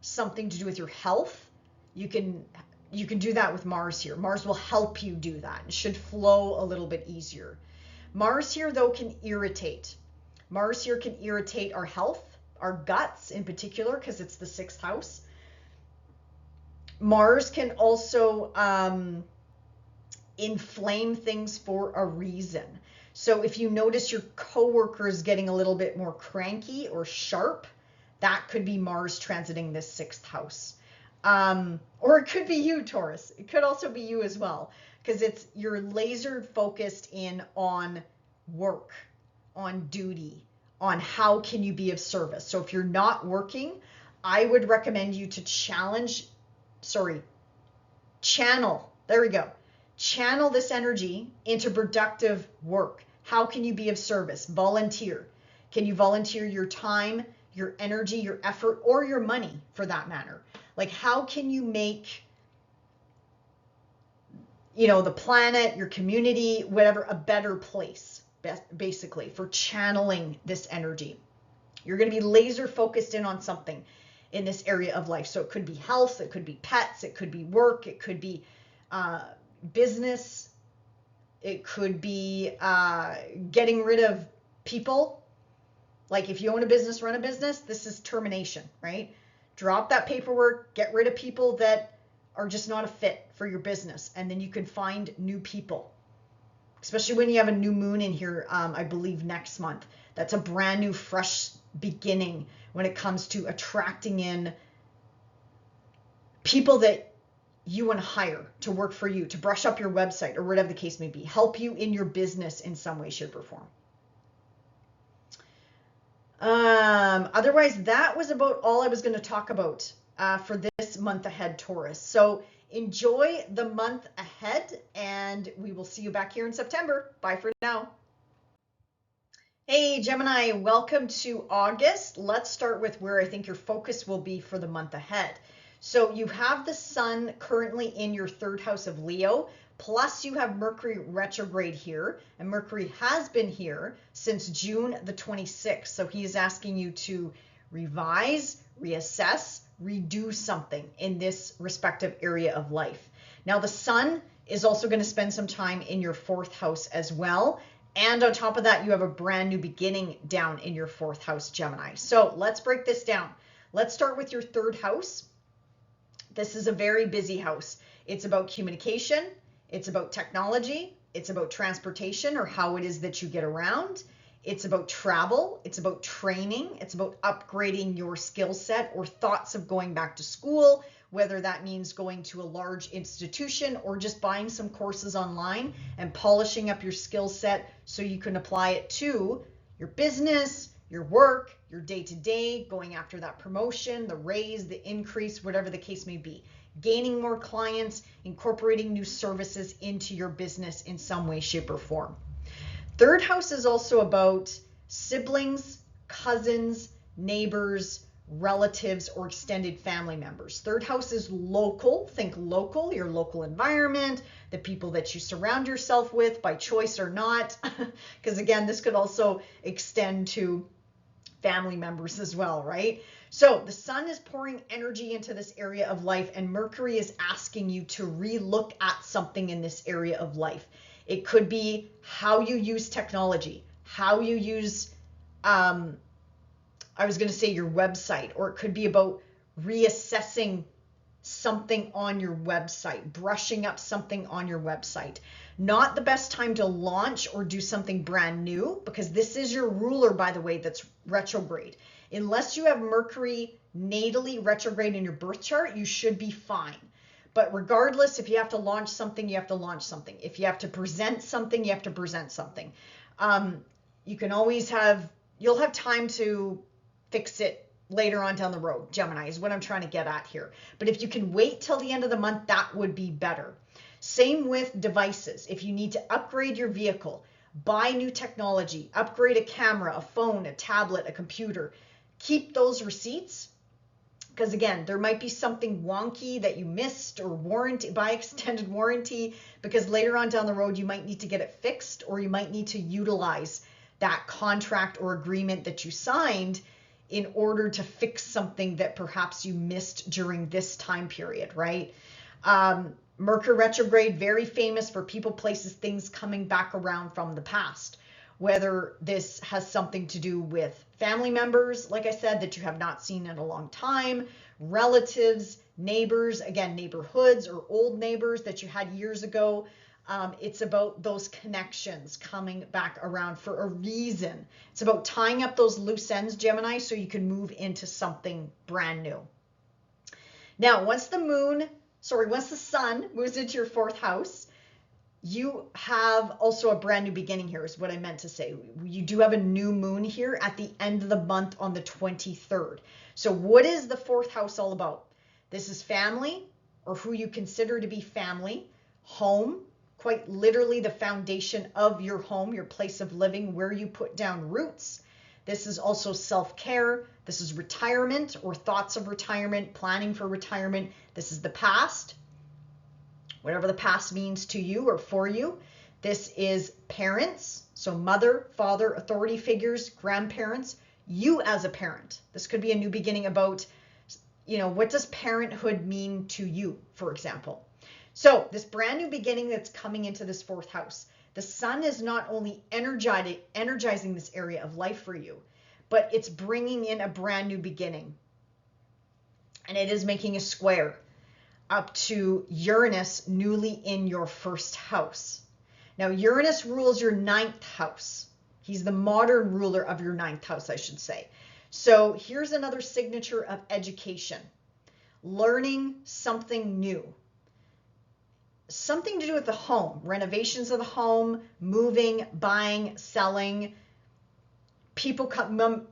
something to do with your health, you can do that with Mars here. Mars will help you do that. It should flow a little bit easier. Mars here, though, can irritate. Mars here can irritate our health, our guts in particular, because it's the 6th house. Mars can also inflame things for a reason. So if you notice your coworkers getting a little bit more cranky or sharp, that could be Mars transiting this 6th house. Or it could be you, Taurus. It could also be you as well, because you're laser focused in on work, on duty, on how can you be of service. So if you're not working, I would recommend you to channel, there we go. Channel this energy into productive work. How can you be of service? Volunteer. Can you volunteer your time, your energy, your effort, or your money for that matter? Like, how can you make, the planet, your community, whatever, a better place, basically, for channeling this energy? You're going to be laser focused in on something in this area of life. So it could be health, it could be pets, it could be work, it could be business, it could be getting rid of people. Like if you own a business, run a business, this is termination, right? Drop that paperwork, get rid of people that are just not a fit for your business, and then you can find new people. Especially when you have a new moon in here, I believe next month. That's a brand new, fresh beginning when it comes to attracting in people that you want to hire to work for you, to brush up your website or whatever the case may be, help you in your business in some way, shape, or form. Otherwise, that was about all I was going to talk about for this month ahead, Taurus. So enjoy the month ahead, and we will see you back here in September. Bye for now. Hey, Gemini, welcome to August. Let's start with where I think your focus will be for the month ahead. So you have the sun currently in your 3rd house of Leo, plus you have Mercury retrograde here, and Mercury has been here since June the 26th. So he is asking you to revise, reassess, redo something in this respective area of life. Now the sun is also going to spend some time in your 4th house as well. And on top of that, you have a brand new beginning down in your 4th house, Gemini. So let's break this down. Let's start with your 3rd house. This is a very busy house. It's about communication. It's about technology. It's about transportation or how it is that you get around. It's about travel. It's about training. It's about upgrading your skill set or thoughts of going back to school, whether that means going to a large institution or just buying some courses online and polishing up your skill set so you can apply it to your business, your work, your day-to-day, going after that promotion, the raise, the increase, whatever the case may be. Gaining more clients, incorporating new services into your business in some way, shape, or form. Third house is also about siblings, cousins, neighbors, relatives, or extended family members. Third house is local. Think local, your local environment, the people that you surround yourself with by choice or not. Because again, this could also extend to family members as well, right? So the sun is pouring energy into this area of life, and Mercury is asking you to re-look at something in this area of life. It could be how you use technology, how you use, I was going to say your website, or it could be about reassessing something on your website, brushing up something on your website. Not the best time to launch or do something brand new, because this is your ruler, by the way, that's retrograde. Unless you have Mercury natally retrograde in your birth chart, you should be fine. But regardless, if you have to launch something, you have to launch something. If you have to present something, you have to present something. You can always you'll have time to fix it later on down the road. Gemini is what I'm trying to get at here. But if you can wait till the end of the month, that would be better. Same with devices. If you need to upgrade your vehicle, buy new technology, upgrade a camera, a phone, a tablet, a computer, keep those receipts. Because again, there might be something wonky that you missed, or buy extended warranty, because later on down the road, you might need to get it fixed, or you might need to utilize that contract or agreement that you signed in order to fix something that perhaps you missed during this time period, right? Mercury retrograde, very famous for people, places, things coming back around from the past. Whether this has something to do with family members, like I said, that you have not seen in a long time, relatives, neighbors, again, neighborhoods or old neighbors that you had years ago. It's about those connections coming back around for a reason. It's about tying up those loose ends, Gemini, so you can move into something brand new. Now, once the sun moves into your fourth house, you have also a brand new beginning here, is what I meant to say. You do have a new moon here at the end of the month on the 23rd. So what is the fourth house all about? This is family, or who you consider to be family, home, quite literally the foundation of your home, your place of living, where you put down roots. This is also self-care. This is retirement or thoughts of retirement, planning for retirement. This is the past, whatever the past means to you or for you. This is parents, so mother, father, authority figures, grandparents, you as a parent. This could be a new beginning about, what does parenthood mean to you, for example? So this brand new beginning that's coming into this fourth house, the sun is not only energizing this area of life for you, but it's bringing in a brand new beginning. And it is making a square up to Uranus, newly in your first house. Now, Uranus rules your ninth house. He's the modern ruler of your ninth house, I should say. So here's another signature of education. Learning something new. Something to do with the home, renovations of the home, moving, buying, selling, people moving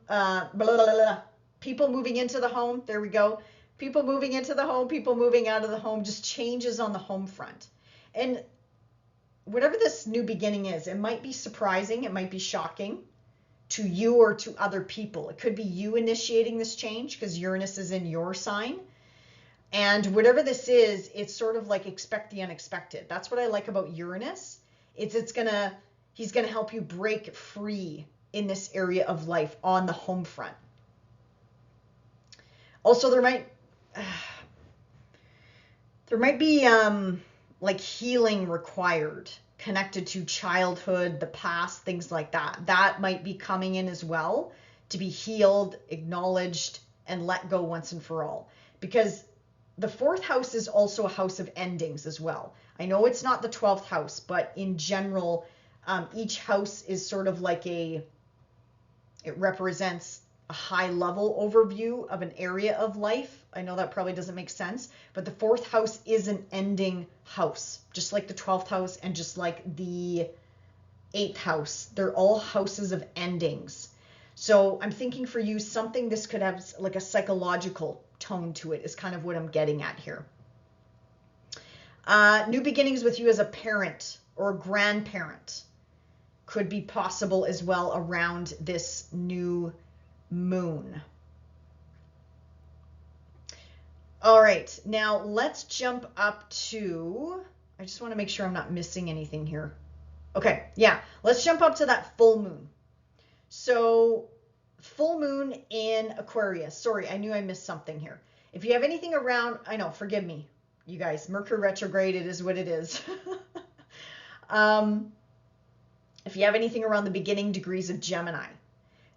into the home. There we go. People moving into the home, people moving out of the home, just changes on the home front. And whatever this new beginning is, it might be surprising, it might be shocking to you or to other people. It could be you initiating this change because Uranus is in your sign. And whatever this is, it's sort of like expect the unexpected. That's what I like about Uranus. He's gonna help you break free in this area of life on the home front. Also, there might be like healing required, connected to childhood, the past, things like that. That might be coming in as well, to be healed, acknowledged, and let go once and for all. Because the fourth house is also a house of endings as well. I know it's not the 12th house, but in general, each house is sort of like a It represents a high level overview of an area of life. I know that probably doesn't make sense, but the 4th house is an ending house, just like the 12th house and just like the 8th house. They're all houses of endings. So I'm thinking for you, something this could have like a psychological tone to it is kind of what I'm getting at here. New beginnings with you as a parent or a grandparent could be possible as well around this new moon. All right, now let's jump up to, I just want to make sure I'm not missing anything here. Okay, yeah, let's jump up to that full moon. So full moon in Aquarius. Sorry, I knew I missed something here. If you have anything around, I know, forgive me, you guys, Mercury retrograde, it is what it is. If you have anything around the beginning degrees of Gemini,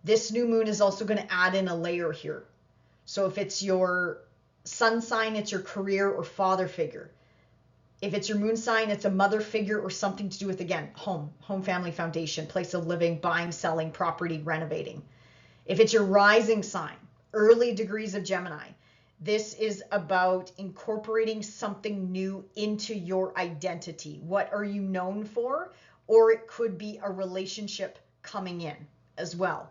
this new moon is also going to add in a layer here. So if it's your sun sign, it's your career or father figure. If it's your moon sign, it's a mother figure or something to do with, again, home, family foundation, place of living, buying, selling, property, renovating. If it's your rising sign, early degrees of Gemini, this is about incorporating something new into your identity. What are you known for? Or it could be a relationship coming in as well.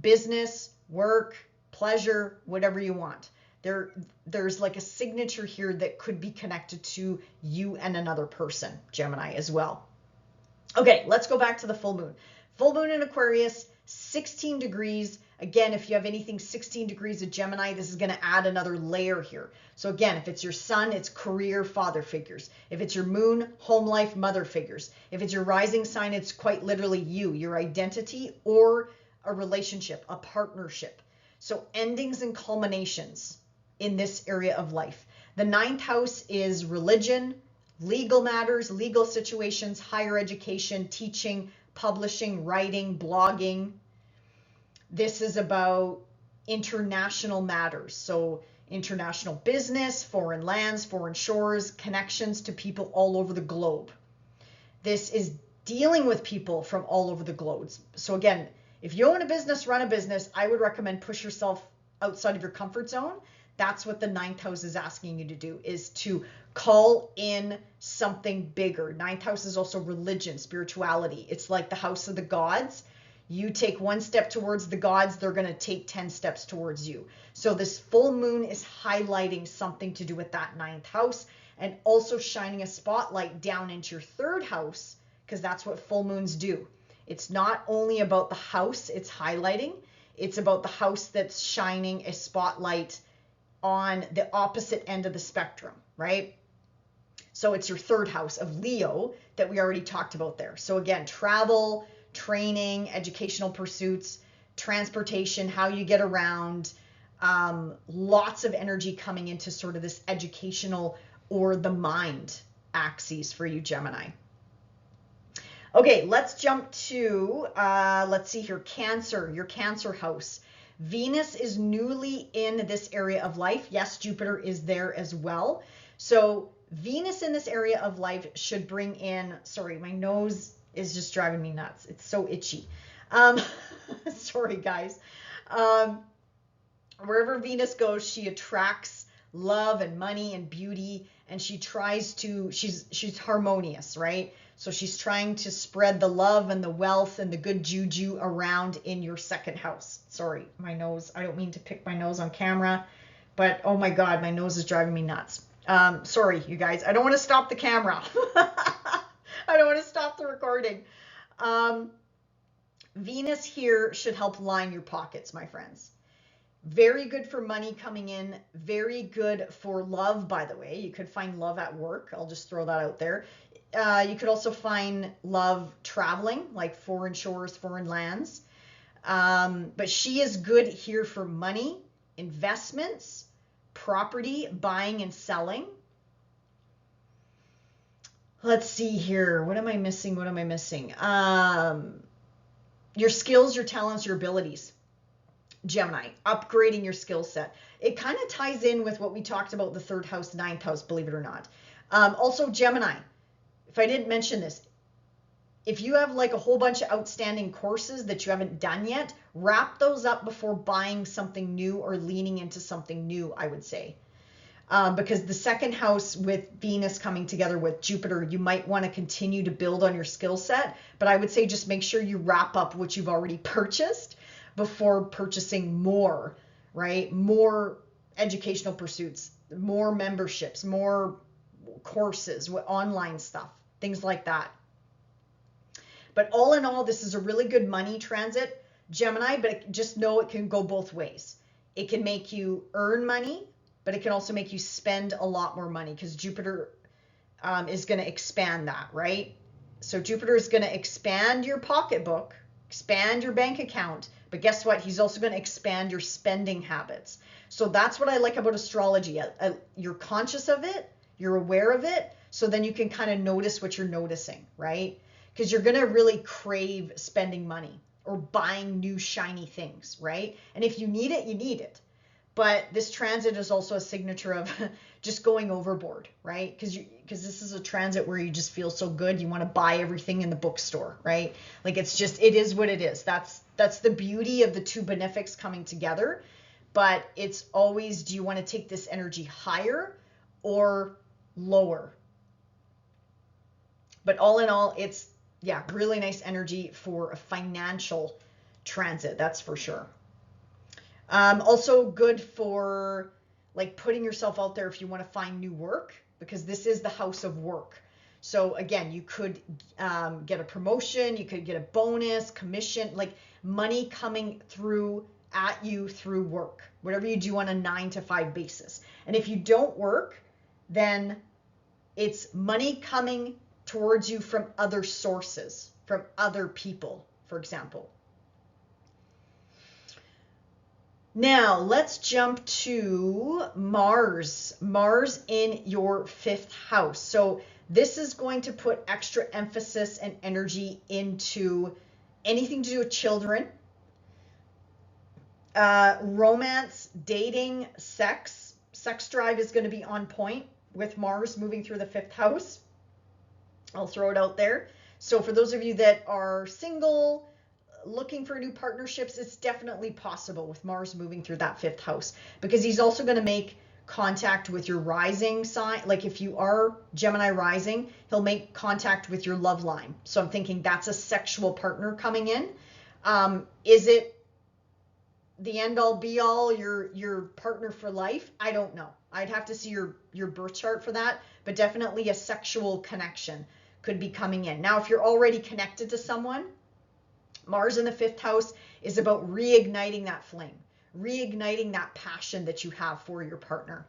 Business, work, pleasure, whatever you want. There's like a signature here that could be connected to you and another person, Gemini, as well. Okay, let's go back to the full moon. Full moon in Aquarius, 16 degrees. Again, if you have anything 16 degrees of Gemini, this is going to add another layer here. So again, if it's your sun, it's career, father figures. If it's your moon, home life, mother figures. If it's your rising sign, it's quite literally you, your identity, or a relationship, a partnership. So endings and culminations in this area of life. The 9th house is religion, legal matters, legal situations, higher education, teaching, publishing, writing, blogging. This is about international matters. So international business, foreign lands, foreign shores, connections to people all over the globe. This is dealing with people from all over the globe. So again, if you own a business, run a business, I would recommend push yourself outside of your comfort zone. That's what the 9th house is asking you to do, is to call in something bigger. 9th house is also religion, spirituality. It's like the house of the gods. You take one step towards the gods, they're going to take 10 steps towards you. So this full moon is highlighting something to do with that 9th house and also shining a spotlight down into your 3rd house, because that's what full moons do. It's not only about the house it's highlighting, it's about the house that's shining a spotlight on the opposite end of the spectrum, right? So it's your 3rd house of Leo that we already talked about there. So again, travel, training, educational pursuits, transportation, how you get around, lots of energy coming into sort of this educational or the mind axes for you, Gemini. Okay, let's jump to, let's see here, Cancer, your Cancer house. Venus is newly in this area of life. Yes, Jupiter is there as well. So Venus in this area of life should bring in, sorry, my nose is just driving me nuts. It's so itchy. Sorry, guys. Wherever Venus goes, she attracts love and money and beauty, and she tries to, she's harmonious, right? So she's trying to spread the love and the wealth and the good juju around in your 2nd house. Sorry, my nose, I don't mean to pick my nose on camera, but oh my God, my nose is driving me nuts. Sorry, you guys, I don't want to stop the camera. I don't want to stop the recording. Venus here should help line your pockets, my friends. Very good for money coming in. Very good for love, by the way. You could find love at work. I'll just throw that out there. You could also find love traveling, like foreign shores, foreign lands. But she is good here for money, investments, property, buying and selling. Let's see here. What am I missing? What am I missing? Your skills, your talents, your abilities. Gemini, upgrading your skill set. It kind of ties in with what we talked about, the 3rd house, 9th house, believe it or not. Also, Gemini, if I didn't mention this, if you have like a whole bunch of outstanding courses that you haven't done yet, wrap those up before buying something new or leaning into something new, I would say. Because the second house with Venus coming together with Jupiter, you might want to continue to build on your skill set. But I would say just make sure you wrap up what you've already purchased before purchasing more, right? More educational pursuits, more memberships, more courses, online stuff, things like that. But all in all, this is a really good money transit, Gemini, but just know it can go both ways. It can make you earn money, but it can also make you spend a lot more money because Jupiter is going to expand that, right? So Jupiter is going to expand your pocketbook, expand your bank account, but guess what? He's also going to expand your spending habits. So that's what I like about astrology. You're conscious of it, you're aware of it, so then you can kind of notice what you're noticing, right? Because you're going to really crave spending money or buying new shiny things, right? And if you need it, you need it. But this transit is also a signature of just going overboard, right? Because this is a transit where you just feel so good, you want to buy everything in the bookstore, right? Like it is what it is. That's the beauty of the two benefics coming together. But it's always, do you want to take this energy higher or lower? But all in all, it's, yeah, really nice energy for a financial transit, that's for sure. Also good for like putting yourself out there if you want to find new work, because this is the house of work. So again, you could get a promotion, you could get a bonus, commission, like money coming through at you through work, whatever you do on a 9-to-5 basis. And if you don't work, then it's money coming towards you from other sources, from other people, for example. Now, let's jump to Mars. Mars in your 5th house. So this is going to put extra emphasis and energy into anything to do with children, romance, dating, sex. Sex drive is going to be on point with Mars moving through the 5th house. I'll throw it out there. So for those of you that are single, looking for new partnerships, it's definitely possible with Mars moving through that 5th house, because he's also going to make contact with your rising sign. Like if you are Gemini rising, he'll make contact with your love line. So I'm thinking that's a sexual partner coming in. Is it the end all be all, your partner for life? I don't know. I'd have to see your birth chart for that, but definitely a sexual connection could be coming in. Now, if you're already connected to someone, Mars in the 5th house is about reigniting that flame, reigniting that passion that you have for your partner.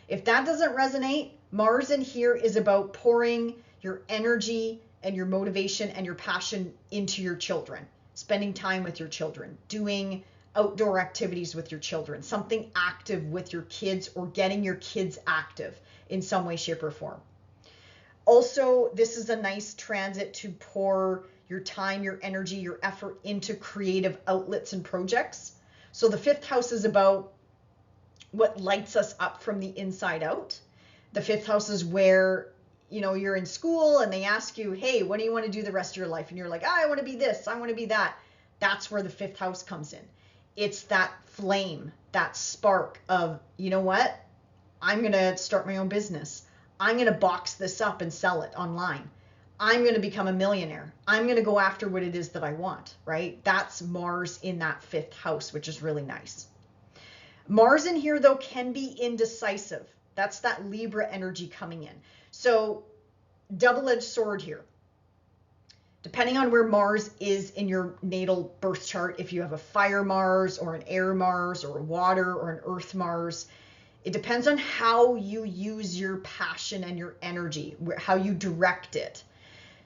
If that doesn't resonate, Mars in here is about pouring your energy and your motivation and your passion into your children, spending time with your children, doing outdoor activities with your children, something active with your kids, or getting your kids active in some way, shape, or form. Also, this is a nice transit to pour your time, your energy, your effort into creative outlets and projects. So the 5th house is about what lights us up from the inside out. The 5th house is where, you're in school and they ask you, hey, what do you want to do the rest of your life? And you're like, I want to be this, I want to be that. That's where the 5th house comes in. It's that flame, that spark of, you know what? I'm going to start my own business. I'm going to box this up and sell it online. I'm going to become a millionaire. I'm going to go after what it is that I want, right? That's Mars in that 5th house, which is really nice. Mars in here, though, can be indecisive. That's that Libra energy coming in. So double-edged sword here. Depending on where Mars is in your natal birth chart, if you have a fire Mars or an air Mars or a water or an earth Mars, it depends on how you use your passion and your energy, how you direct it.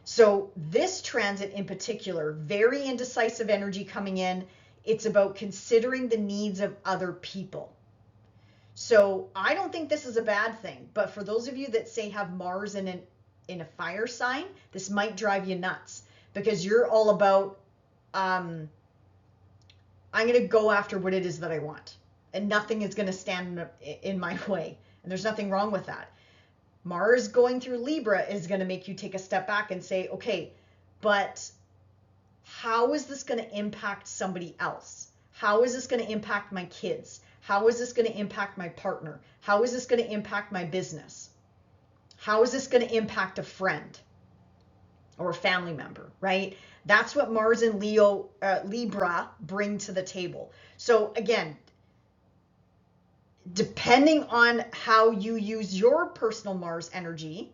So this transit in particular, very indecisive energy coming in. It's about considering the needs of other people. So I don't think this is a bad thing, but for those of you that say have Mars in a fire sign, this might drive you nuts, because you're all about, I'm going to go after what it is that I want, and nothing is going to stand in my way. And there's nothing wrong with that. Mars going through Libra is going to make you take a step back and say, okay, but how is this going to impact somebody else? How is this going to impact my kids? How is this going to impact my partner? How is this going to impact my business? How is this going to impact a friend or a family member, right? That's what Mars and Libra bring to the table. So again, depending on how you use your personal Mars energy,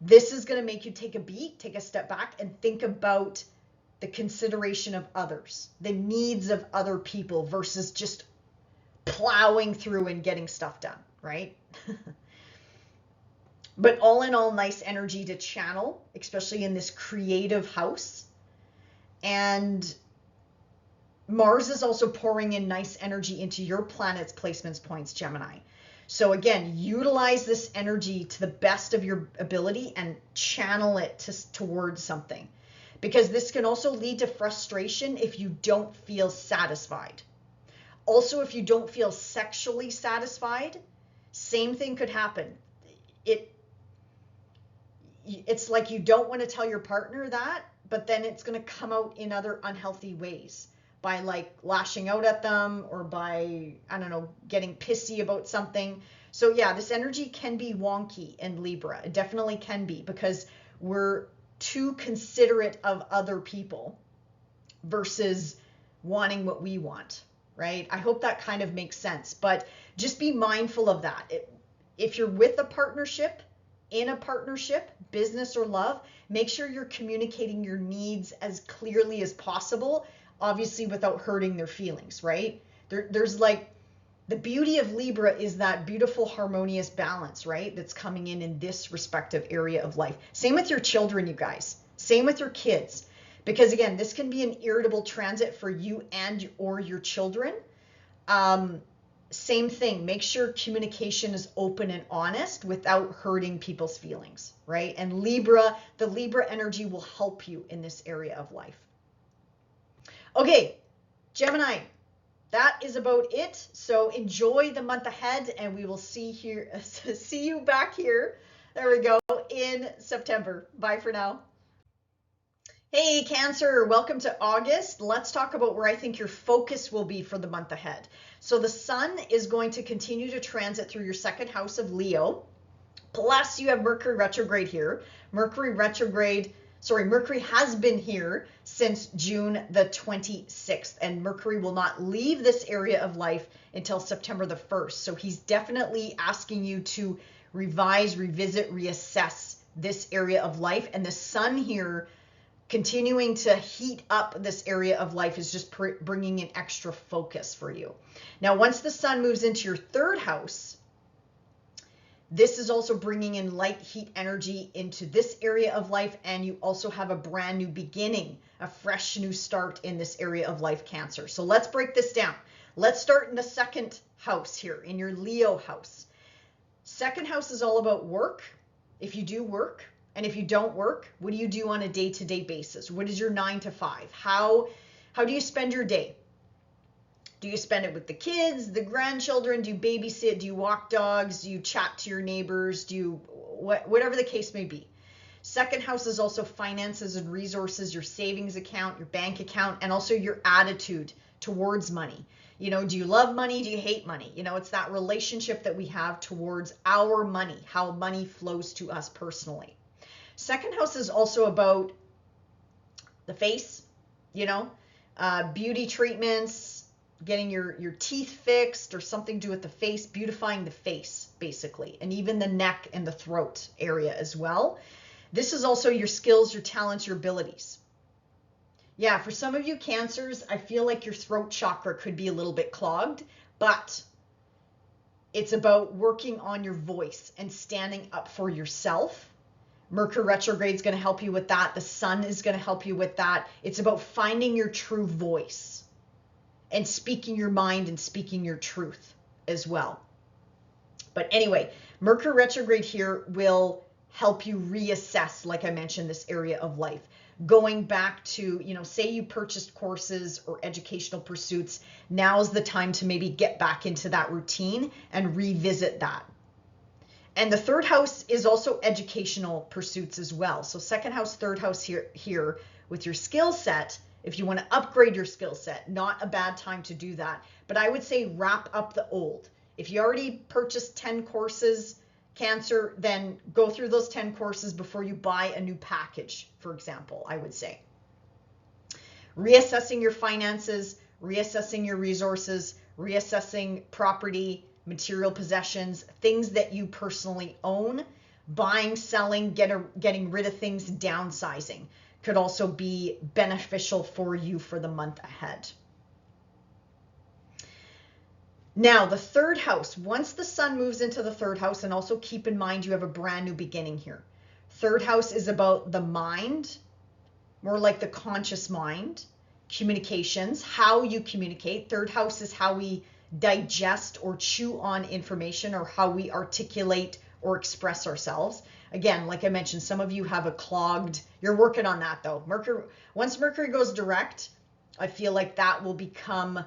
this is going to make you take a beat, take a step back, and think about the consideration of others, the needs of other people versus just plowing through and getting stuff done, right? But all in all, nice energy to channel, especially in this creative house. And Mars is also pouring in nice energy into your planet's placements points, Gemini. So again, utilize this energy to the best of your ability and channel it towards something, because this can also lead to frustration if you don't feel satisfied. Also, if you don't feel sexually satisfied, same thing could happen. It's like you don't want to tell your partner that, but then it's going to come out in other unhealthy ways by like lashing out at them or by, I don't know, getting pissy about something. So yeah, this energy can be wonky in Libra. It definitely can be, because we're too considerate of other people versus wanting what we want, right? I hope that kind of makes sense, but just be mindful of that. If you're with a partnership, in a partnership, business or love, make sure you're communicating your needs as clearly as possible, obviously without hurting their feelings, right? There's like, the beauty of Libra is that beautiful harmonious balance, right? That's coming in this respective area of life. Same with your children, you guys. Same with your kids. Because again, this can be an irritable transit for you and or your children. Same thing, make sure communication is open and honest without hurting people's feelings, right? And Libra, the Libra energy will help you in this area of life. Okay, Gemini, that is about it. So enjoy the month ahead, and we will see you back here. There we go, in September. Bye for now. Hey, Cancer, welcome to August. Let's talk about where I think your focus will be for the month ahead. So the sun is going to continue to transit through your second house of Leo. Plus you have Mercury retrograde here. Mercury has been here since June the 26th, and Mercury will not leave this area of life until September the 1st. So he's definitely asking you to revise, revisit, reassess this area of life. And the sun here continuing to heat up this area of life is just bringing in extra focus for you. Now, once the sun moves into your third house, this is also bringing in light heat energy into this area of life, and you also have a brand new beginning, a fresh new start in this area of life, Cancer. So let's break this down. Let's start in the second house here, in your Leo house. Second house is all about work, if you do work. And if you don't work, what do you do on a day-to-day basis? What is your 9 to 5? How do you spend your day? Do you spend it with the kids, the grandchildren? Do you babysit? Do you walk dogs? Do you chat to your neighbors? Do you whatever the case may be? Second house is also finances and resources, your savings account, your bank account, and also your attitude towards money. You know, do you love money? Do you hate money? You know, it's that relationship that we have towards our money, how money flows to us personally. Second house is also about the face, you know, beauty treatments, getting your teeth fixed or something to do with the face, beautifying the face, basically, and even the neck and the throat area as well. This is also your skills, your talents, your abilities. Yeah, for some of you Cancers, I feel like your throat chakra could be a little bit clogged, but it's about working on your voice and standing up for yourself. Mercury retrograde is going to help you with that. The sun is going to help you with that. It's about finding your true voice and speaking your mind and speaking your truth as well. But anyway, Mercury retrograde here will help you reassess, like I mentioned, this area of life. Going back to, you know, say you purchased courses or educational pursuits, now's the time to maybe get back into that routine and revisit that. And the third house is also educational pursuits as well. So second house, third house here with your skill set. If you want to upgrade your skill set, not a bad time to do that. But I would say wrap up the old. If you already purchased 10 courses, Cancer, then go through those 10 courses before you buy a new package, for example, I would say. Reassessing your finances, reassessing your resources, reassessing property, material possessions, things that you personally own, buying, selling, getting rid of things, downsizing could also be beneficial for you for the month ahead. Now, the third house, once the sun moves into the third house, and also keep in mind you have a brand new beginning here. Third house is about the mind, more like the conscious mind, communications, how you communicate. Third house is how we digest or chew on information, or how we articulate or express ourselves. Again, like I mentioned, some of you have a clogged, you're working on that though. Once Mercury goes direct, I feel like that will become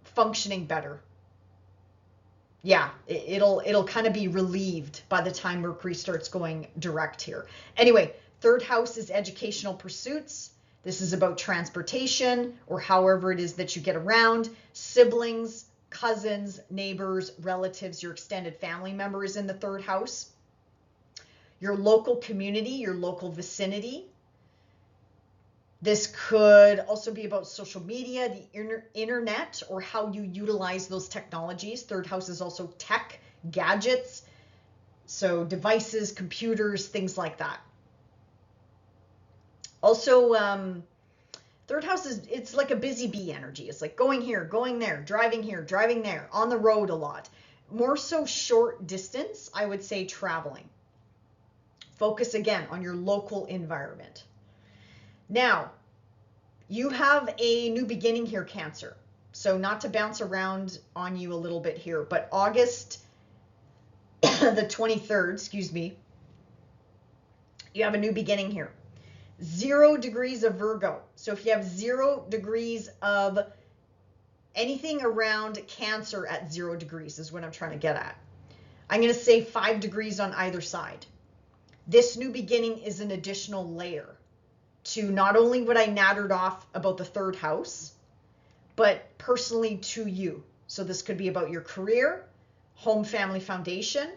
functioning better. Yeah, it'll kind of be relieved by the time Mercury starts going direct here. Anyway, third house is educational pursuits. This is about transportation, or however it is that you get around, siblings, cousins, neighbors, relatives, your extended family members in the third house, your local community, your local vicinity. This could also be about social media, the internet, or how you utilize those technologies. Third house is also tech, gadgets, so devices, computers, things like that. Also, third house it's like a busy bee energy. It's like going here, going there, driving there, on the road a lot. More so short distance, I would say traveling. Focus again on your local environment. Now, you have a new beginning here, Cancer. So not to bounce around on you a little bit here, but August the 23rd, excuse me, you have a new beginning here. 0 degrees of Virgo. So if you have 0 degrees of anything around Cancer at 0 degrees is what I'm trying to get at. I'm going to say 5 degrees on either side. This new beginning is an additional layer to not only what I nattered off about the third house, but personally to you. So this could be about your career, home, family, foundation,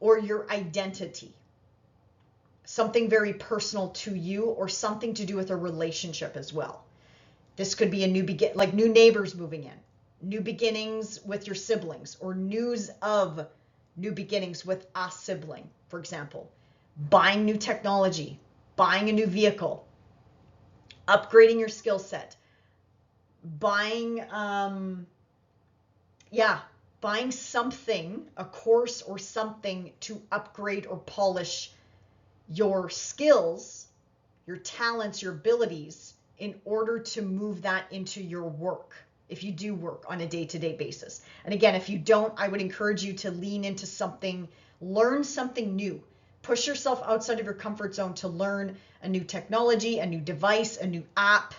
or your identity. Something very personal to you, or something to do with a relationship as well. This could be a new like new neighbors moving in, new beginnings with your siblings, or news of new beginnings with a sibling, for example. Buying new technology, buying a new vehicle, upgrading your skill set, buying, buying something, a course or something to upgrade or polish your skills, your talents, your abilities, in order to move that into your work, if you do work on a day-to-day basis. And again, if you don't, I would encourage you to lean into something, learn something new. Push yourself outside of your comfort zone to learn a new technology, a new device, a new app,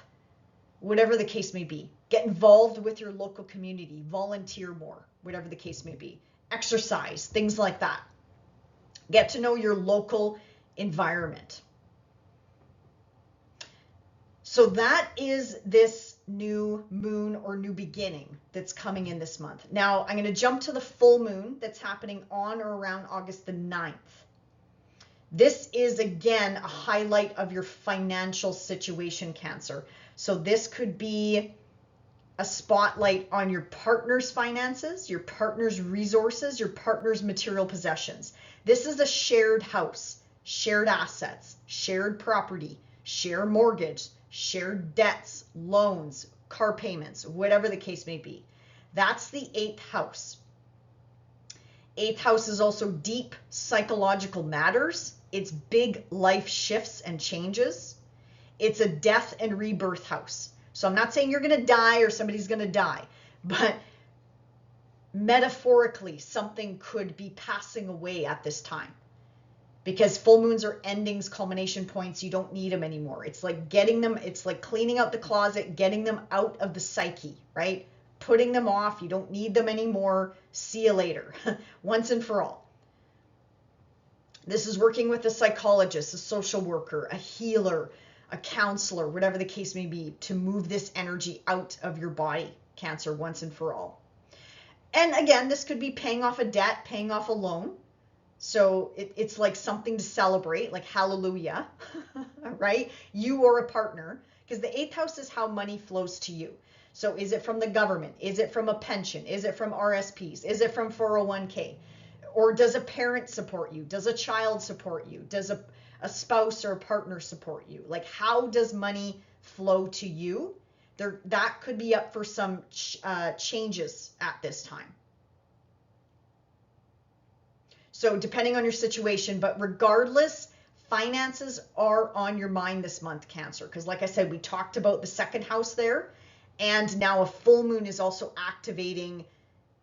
whatever the case may be. Get involved with your local community, volunteer more, whatever the case may be. Exercise, things like that. Get to know your local environment. So that is this new moon or new beginning that's coming in this month. Now I'm going to jump to the full moon that's happening on or around August the 9th. This is again a highlight of your financial situation, Cancer. So this could be a spotlight on your partner's finances, your partner's resources, your partner's material possessions. This is a shared house, shared assets, shared property, shared mortgage, shared debts, loans, car payments, whatever the case may be. That's the 8th house. 8th house is also deep psychological matters. It's big life shifts and changes. It's a death and rebirth house. So I'm not saying you're going to die or somebody's going to die, but metaphorically, something could be passing away at this time. Because full moons are endings, culmination points. You don't need them anymore. It's like getting them, it's like cleaning out the closet, getting them out of the psyche, right? putting them off. You don't need them anymore. See you later, once and for all. This is working with a psychologist, a social worker, a healer, a counselor, whatever the case may be, to move this energy out of your body, Cancer, once and for all. And again, this could be paying off a debt, paying off a loan. So it's like something to celebrate, like hallelujah, right? You or a partner, because the 8th house is how money flows to you. So is it from the government? Is it from a pension? Is it from RSPs? Is it from 401k? Or does a parent support you? Does a child support you? Does a spouse or a partner support you? Like, how does money flow to you? That could be up for some changes at this time. So depending on your situation, but regardless, finances are on your mind this month, Cancer. Because like I said, we talked about the 2nd house there. And now a full moon is also activating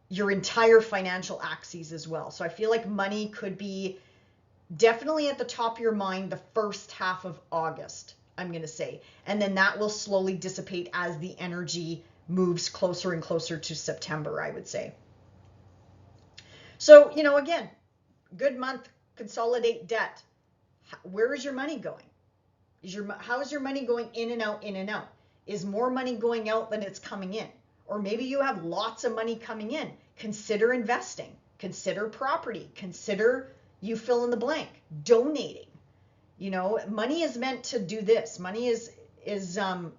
your entire financial axes as well. So I feel like money could be definitely at the top of your mind the first half of August, I'm going to say. And then that will slowly dissipate as the energy moves closer and closer to September, I would say. So, again, good month, consolidate debt. Where is your money going? How is your money going in and out, in and out? Is more money going out than it's coming in? Or maybe you have lots of money coming in. Consider investing. Consider property. Consider, you fill in the blank, donating. Money is meant to do this. Money is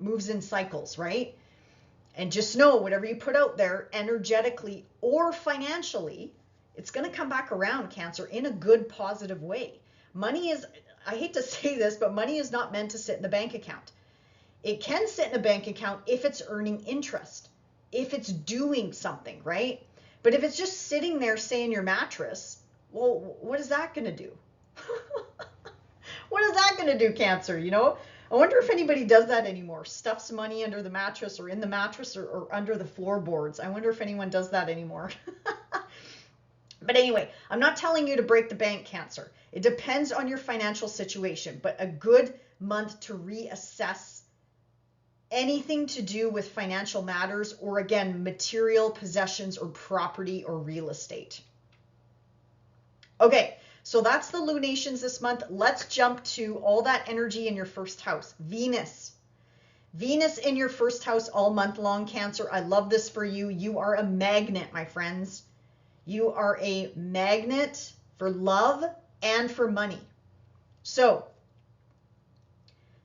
moves in cycles, right? And just know whatever you put out there energetically or financially, it's going to come back around, Cancer, in a good, positive way. Money is, I hate to say this, but money is not meant to sit in the bank account. It can sit in a bank account if it's earning interest, if it's doing something, right? But if it's just sitting there, say, in your mattress, well, what is that going to do? What is that going to do, Cancer? I wonder if anybody does that anymore. Stuffs money under the mattress or in the mattress or under the floorboards. I wonder if anyone does that anymore. But anyway, I'm not telling you to break the bank, Cancer. It depends on your financial situation, but a good month to reassess anything to do with financial matters or, again, material possessions or property or real estate. Okay, so that's the lunations this month. Let's jump to all that energy in your 1st house. Venus. Venus in your 1st house all month long, Cancer. I love this for you. You are a magnet, my friends. You are a magnet for love and for money. So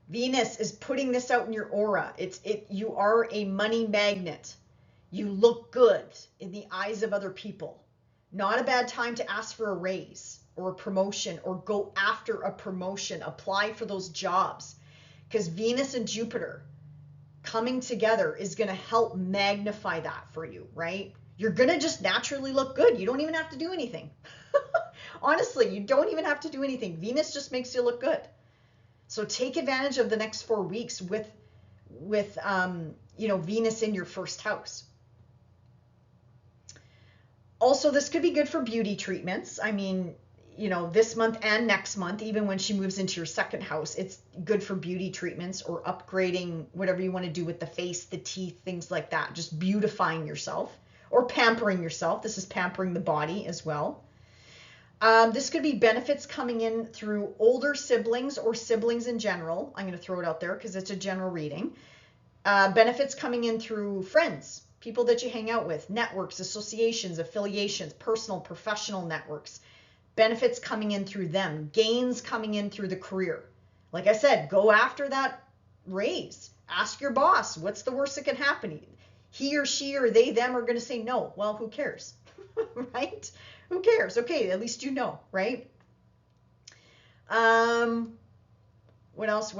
Venus is putting this out in your aura. You are a money magnet. You look good in the eyes of other people. Not a bad time to ask for a raise or a promotion or go after a promotion. Apply for those jobs, because Venus and Jupiter coming together is going to help magnify that for you, right? You're going to just naturally look good. You don't even have to do anything. Honestly, you don't even have to do anything. Venus just makes you look good. So take advantage of the next 4 weeks with Venus in your 1st house. Also, this could be good for beauty treatments. I mean, this month and next month, even when she moves into your 2nd house, it's good for beauty treatments or upgrading whatever you want to do with the face, the teeth, things like that. Just beautifying yourself or pampering yourself. This is pampering the body as well. This could be benefits coming in through older siblings or siblings in general. I'm going to throw it out there because it's a general reading. Benefits coming in through friends, people that you hang out with, networks, associations, affiliations, personal, professional networks. Benefits coming in through them, gains coming in through the career. Like I said, go after that raise. Ask your boss, what's the worst that can happen? He or she or they, them are going to say no. Well, who cares, right? Who cares? Okay, at least you know, right? What else?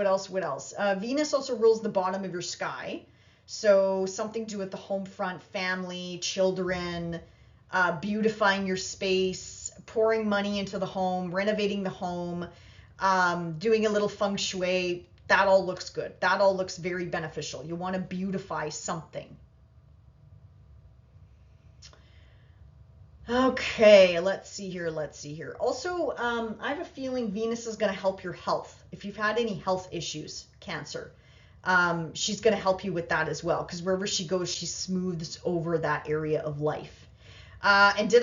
Venus also rules the bottom of your sky. So something to do with the home front, family, children, beautifying your space, pouring money into the home, renovating the home, doing a little feng shui. That all looks good. That all looks very beneficial. You want to beautify something. Okay, let's see here. Also, I have a feeling Venus is going to help your health. If you've had any health issues, Cancer, she's going to help you with that as well, because wherever she goes, she smooths over that area of life. And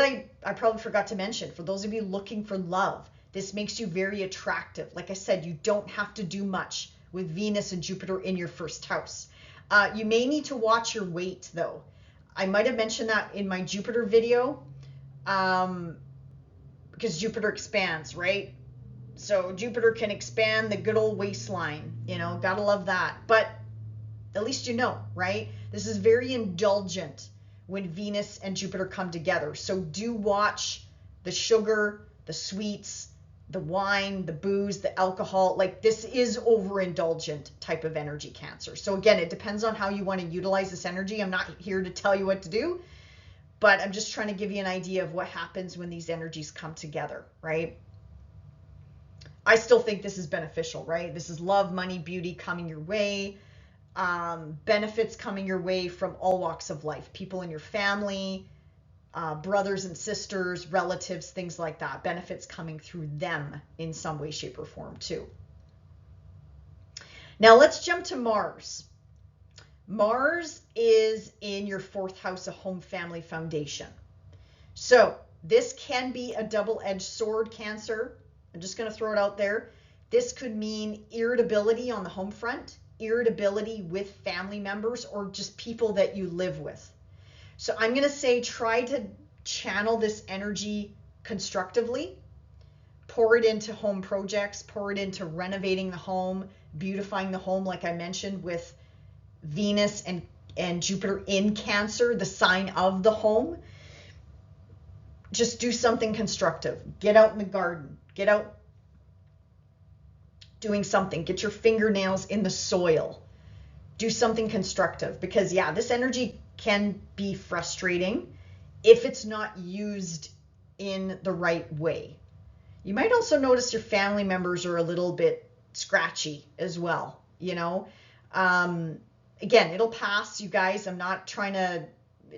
I probably forgot to mention, for those of you looking for love, this makes you very attractive. Like I said, you don't have to do much with Venus and Jupiter in your first house. You may need to watch your weight, though. I might have mentioned that in my Jupiter video, because Jupiter expands, right? So Jupiter can expand the good old waistline, you know, gotta love that. But at least you know, right? This is very indulgent when Venus and Jupiter come together. So do watch the sugar, the sweets, the wine, the booze, the alcohol. Like, this is overindulgent type of energy, Cancer. So again, it depends on how you want to utilize this energy. I'm not here to tell you what to do, but I'm just trying to give you an idea of what happens when these energies come together, right? I still think this is beneficial, right? This is love, money, beauty coming your way, benefits coming your way from all walks of life, people in your family, brothers and sisters, relatives, things like that, benefits coming through them in some way, shape, or form too. Now let's jump to Mars. Mars is in your 4th house of home, family, foundation. So this can be a double-edged sword, Cancer. I'm just going to throw it out there. This could mean irritability on the home front, irritability with family members, or just people that you live with. So I'm going to say, try to channel this energy constructively, pour it into home projects, pour it into renovating the home, beautifying the home, like I mentioned, with Venus and Jupiter in Cancer, the sign of the home. Just do something constructive. Get out in the garden. Get out doing something. Get your fingernails in the soil. Do something constructive, because yeah, this energy can be frustrating if it's not used in the right way. You might also notice your family members are a little bit scratchy as well, you know. Again, it'll pass, you guys. I'm not trying to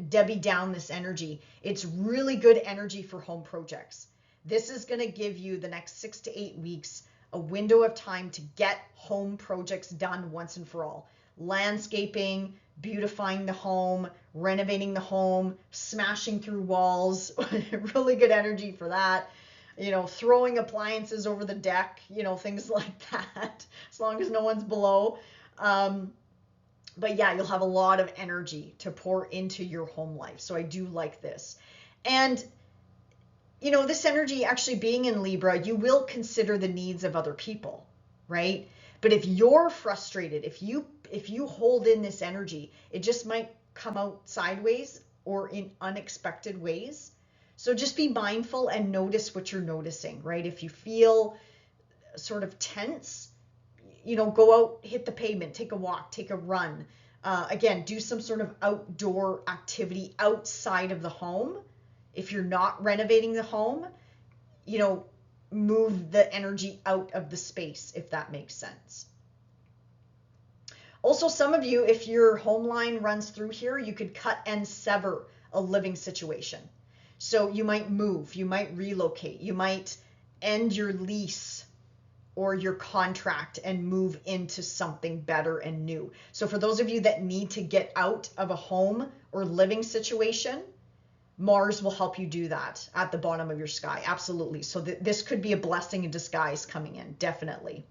Debbie down this energy. It's really good energy for home projects. This is going to give you the next 6 to 8 weeks a window of time to get home projects done once and for all. Landscaping, beautifying the home, renovating the home, smashing through walls. Really good energy for that. You know, throwing appliances over the deck, you know, things like that, as long as no one's below. But yeah, you'll have a lot of energy to pour into your home life. So I do like this. And, you know, this energy actually being in Libra, you will consider the needs of other people, right? But if you're frustrated, if you hold in this energy, it just might come out sideways or in unexpected ways. So just be mindful and notice what you're noticing, right? If you feel sort of tense, you know, go out, hit the pavement, take a walk, take a run. Again, do some sort of outdoor activity outside of the home. If you're not renovating the home, you know, move the energy out of the space, if that makes sense. Also, some of you, if your home line runs through here, you could cut and sever a living situation. So you might move, you might relocate, you might end your lease or your contract and move into something better and new. So for those of you that need to get out of a home or living situation, Mars will help you do that at the bottom of your sky. Absolutely. So this could be a blessing in disguise coming in, definitely.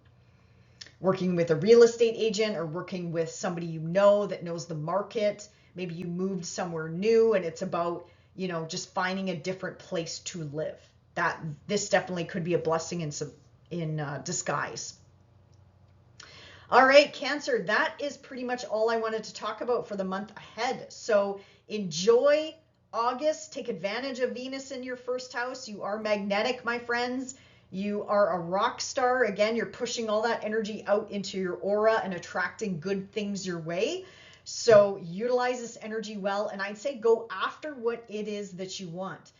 Working with a real estate agent or working with somebody you know that knows the market. Maybe you moved somewhere new and it's about, you know, just finding a different place to live. This definitely could be a blessing in disguise. All right, Cancer, that is pretty much all I wanted to talk about for the month ahead. So enjoy August. Take advantage of Venus in your first house. You are magnetic, my friends. You are a rock star. Again, you're pushing all that energy out into your aura and attracting good things your way. So utilize this energy well. And I'd say go after what it is that you want.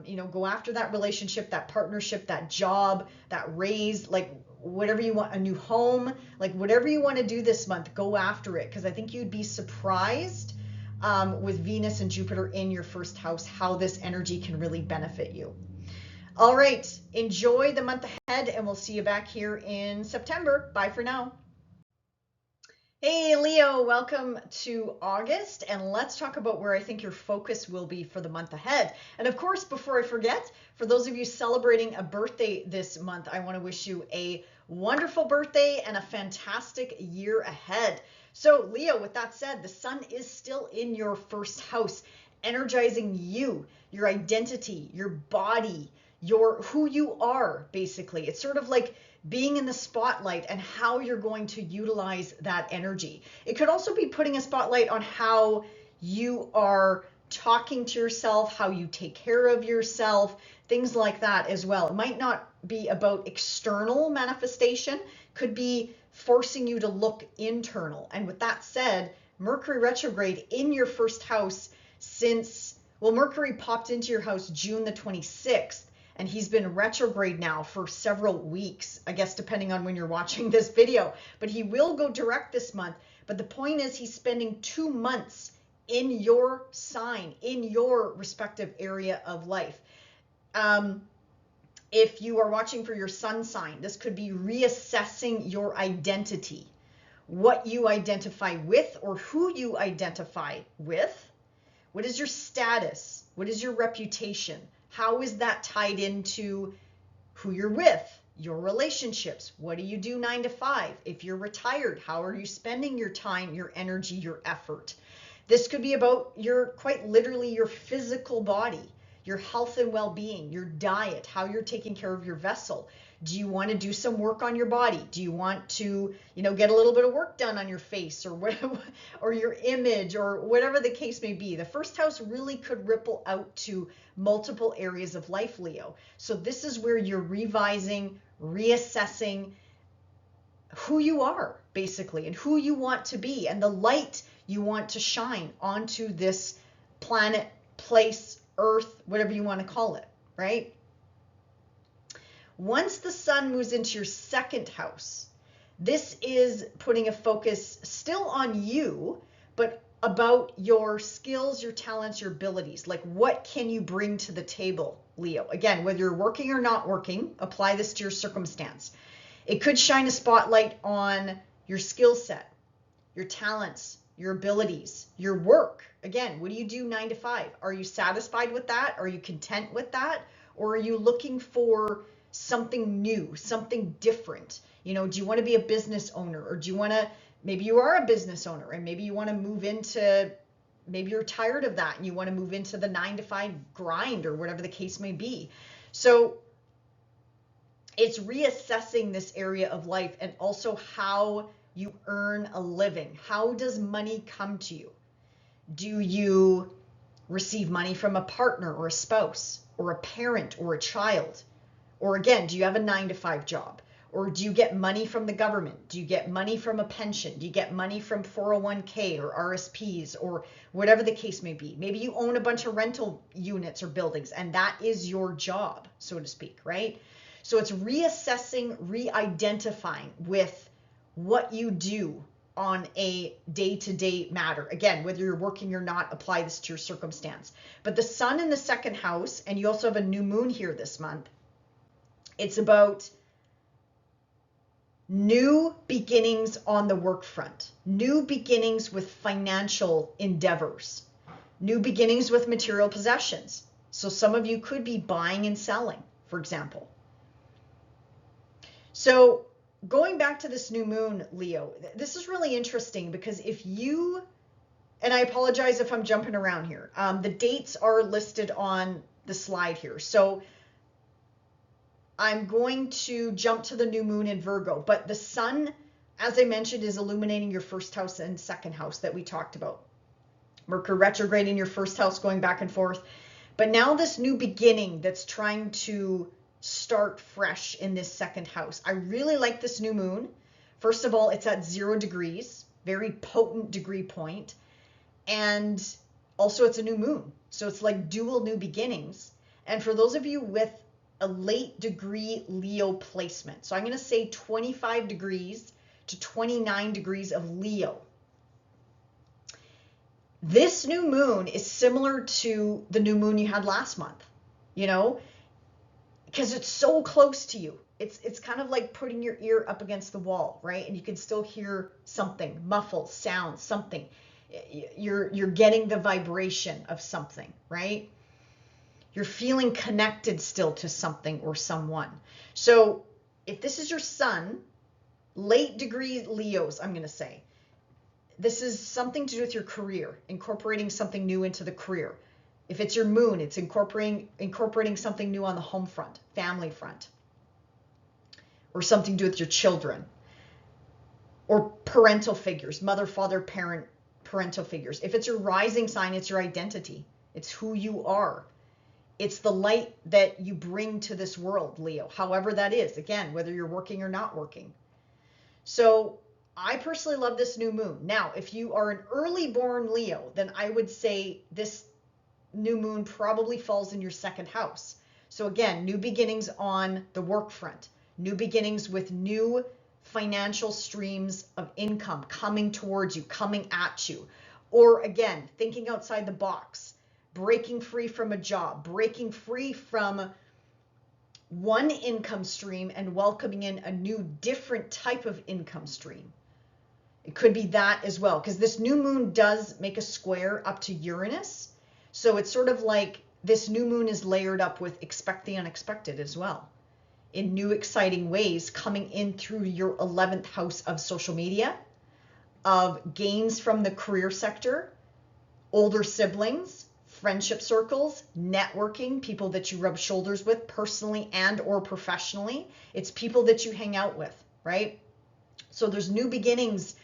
You know, go after that relationship, that partnership, that job, that raise, like whatever you want, a new home, like whatever you want to do this month, go after it. Because I think you'd be surprised with Venus and Jupiter in your first house, how this energy can really benefit you. All right, enjoy the month ahead and we'll see you back here in September. Bye for now. Hey Leo, welcome to August, and let's talk about where I think your focus will be for the month ahead. And of course, before I forget, for those of you celebrating a birthday this month, I want to wish you a wonderful birthday and a fantastic year ahead. So Leo, with that said, the sun is still in your first house, energizing you, your identity, your body, your who you are, basically. It's sort of like being in the spotlight and how you're going to utilize that energy. It could also be putting a spotlight on how you are talking to yourself, how you take care of yourself, things like that as well. It might not be about external manifestation, could be forcing you to look internal. And with that said, Mercury retrograde in your first house since, well, Mercury popped into your house June the 26th. And he's been retrograde now for several weeks, I guess, depending on when you're watching this video. But he will go direct this month. But the point is, he's spending 2 months in your sign, in your respective area of life. If you are watching for your sun sign, this could be reassessing your identity, what you identify with or who you identify with. What is your status? What is your reputation? How is that tied into who you're with, your relationships? What do you do 9 to 5? If you're retired, how are you spending your time, your energy, your effort? This could be about quite literally your physical body, your health and well-being, your diet, how you're taking care of your vessel. Do you want to do some work on your body? Do you want to, get a little bit of work done on your face or whatever, or your image or whatever the case may be? The first house really could ripple out to multiple areas of life, Leo. So this is where you're revising, reassessing who you are, basically, and who you want to be and the light you want to shine onto this planet, place, earth, whatever you want to call it, right? Once the sun moves into your second house, this is putting a focus still on you, but about your skills, your talents, your abilities. Like, what can you bring to the table, Leo? Again, whether you're working or not working, apply this to your circumstance. It could shine a spotlight on your skill set, your talents, your abilities, your work. Again, what do you do 9 to 5? Are you satisfied with that? Are you content with that? Or are you looking for something new, something different? Do you want to be a business owner, or do you want to, maybe you are a business owner and maybe you want to move into, maybe you're tired of that and you want to move into the 9 to 5 grind or whatever the case may be. So it's reassessing this area of life and also how you earn a living. How does money come to you? Do you receive money from a partner or a spouse or a parent or a child? Or again, do you have a 9 to 5 job? Or do you get money from the government? Do you get money from a pension? Do you get money from 401k or RSPs or whatever the case may be? Maybe you own a bunch of rental units or buildings and that is your job, so to speak, right? So it's reassessing, re-identifying with what you do on a day-to-day matter. Again, whether you're working or not, apply this to your circumstance. But the sun in the second house, and you also have a new moon here this month, it's about new beginnings on the work front, new beginnings with financial endeavors, new beginnings with material possessions. So some of you could be buying and selling, for example. So going back to this new moon, Leo, this is really interesting because if you, and I apologize if I'm jumping around here, the dates are listed on the slide here. So I'm going to jump to the new moon in Virgo, but the sun, as I mentioned, is illuminating your first house and second house that we talked about. Mercury retrograde in your first house, going back and forth. But now this new beginning that's trying to start fresh in this second house. I really like this new moon. First of all, it's at 0 degrees, very potent degree point. And also it's a new moon. So it's like dual new beginnings. And for those of you with a late degree Leo placement, so I'm going to say 25 degrees to 29 degrees of Leo. This new moon is similar to the new moon you had last month, because it's so close to you. It's kind of like putting your ear up against the wall, right? And you can still hear something, muffled sound, something. You're getting the vibration of something, right? You're feeling connected still to something or someone. So if this is your sun, late degree Leos, I'm going to say, this is something to do with your career, incorporating something new into the career. If it's your moon, it's incorporating something new on the home front, family front, or something to do with your children, or parental figures, mother, father, parent, parental figures. If it's your rising sign, it's your identity. It's who you are. It's the light that you bring to this world, Leo, however that is, again, whether you're working or not working. So I personally love this new moon. Now, if you are an early born Leo, then I would say this new moon probably falls in your second house. So again, new beginnings on the work front, new beginnings with new financial streams of income coming towards you, coming at you. Or again, thinking outside the box, breaking free from a job, breaking free from one income stream and welcoming in a new, different type of income stream. It could be that as well, because this new moon does make a square up to Uranus. So it's sort of like this new moon is layered up with expect the unexpected as well, in new exciting ways, coming in through your 11th house of social media, of gains from the career sector, older siblings, friendship circles, networking, people that you rub shoulders with personally and or professionally. It's people that you hang out with, right? So there's new beginnings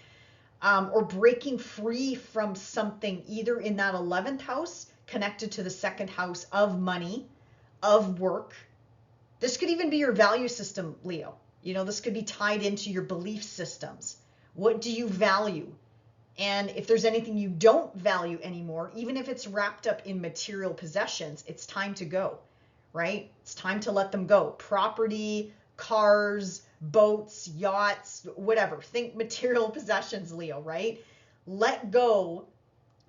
or breaking free from something either in that 11th house connected to the second house of money, of work. This could even be your value system, Leo. You know, this could be tied into your belief systems. What do you value? And if there's anything you don't value anymore, even if it's wrapped up in material possessions, it's time to go, right? It's time to let them go. Property, cars, boats, yachts, whatever. Think material possessions, Leo, right? Let go.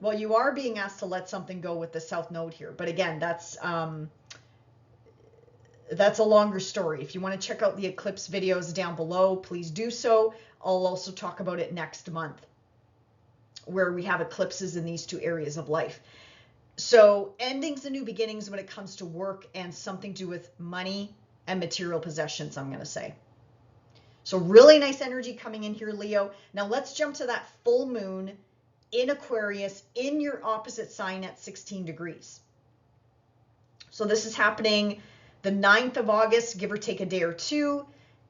Well, you are being asked to let something go with the South Node here. But again, that's a longer story. If you want to check out the eclipse videos down below, please do so. I'll also talk about it next month, where we have eclipses in these two areas of life. So endings and new beginnings when it comes to work and something to do with money and material possessions, I'm going to say. So really nice energy coming in here, Leo. Now let's jump to that full moon in Aquarius in your opposite sign at 16 degrees. So this is happening the 9th of August, give or take a day or two.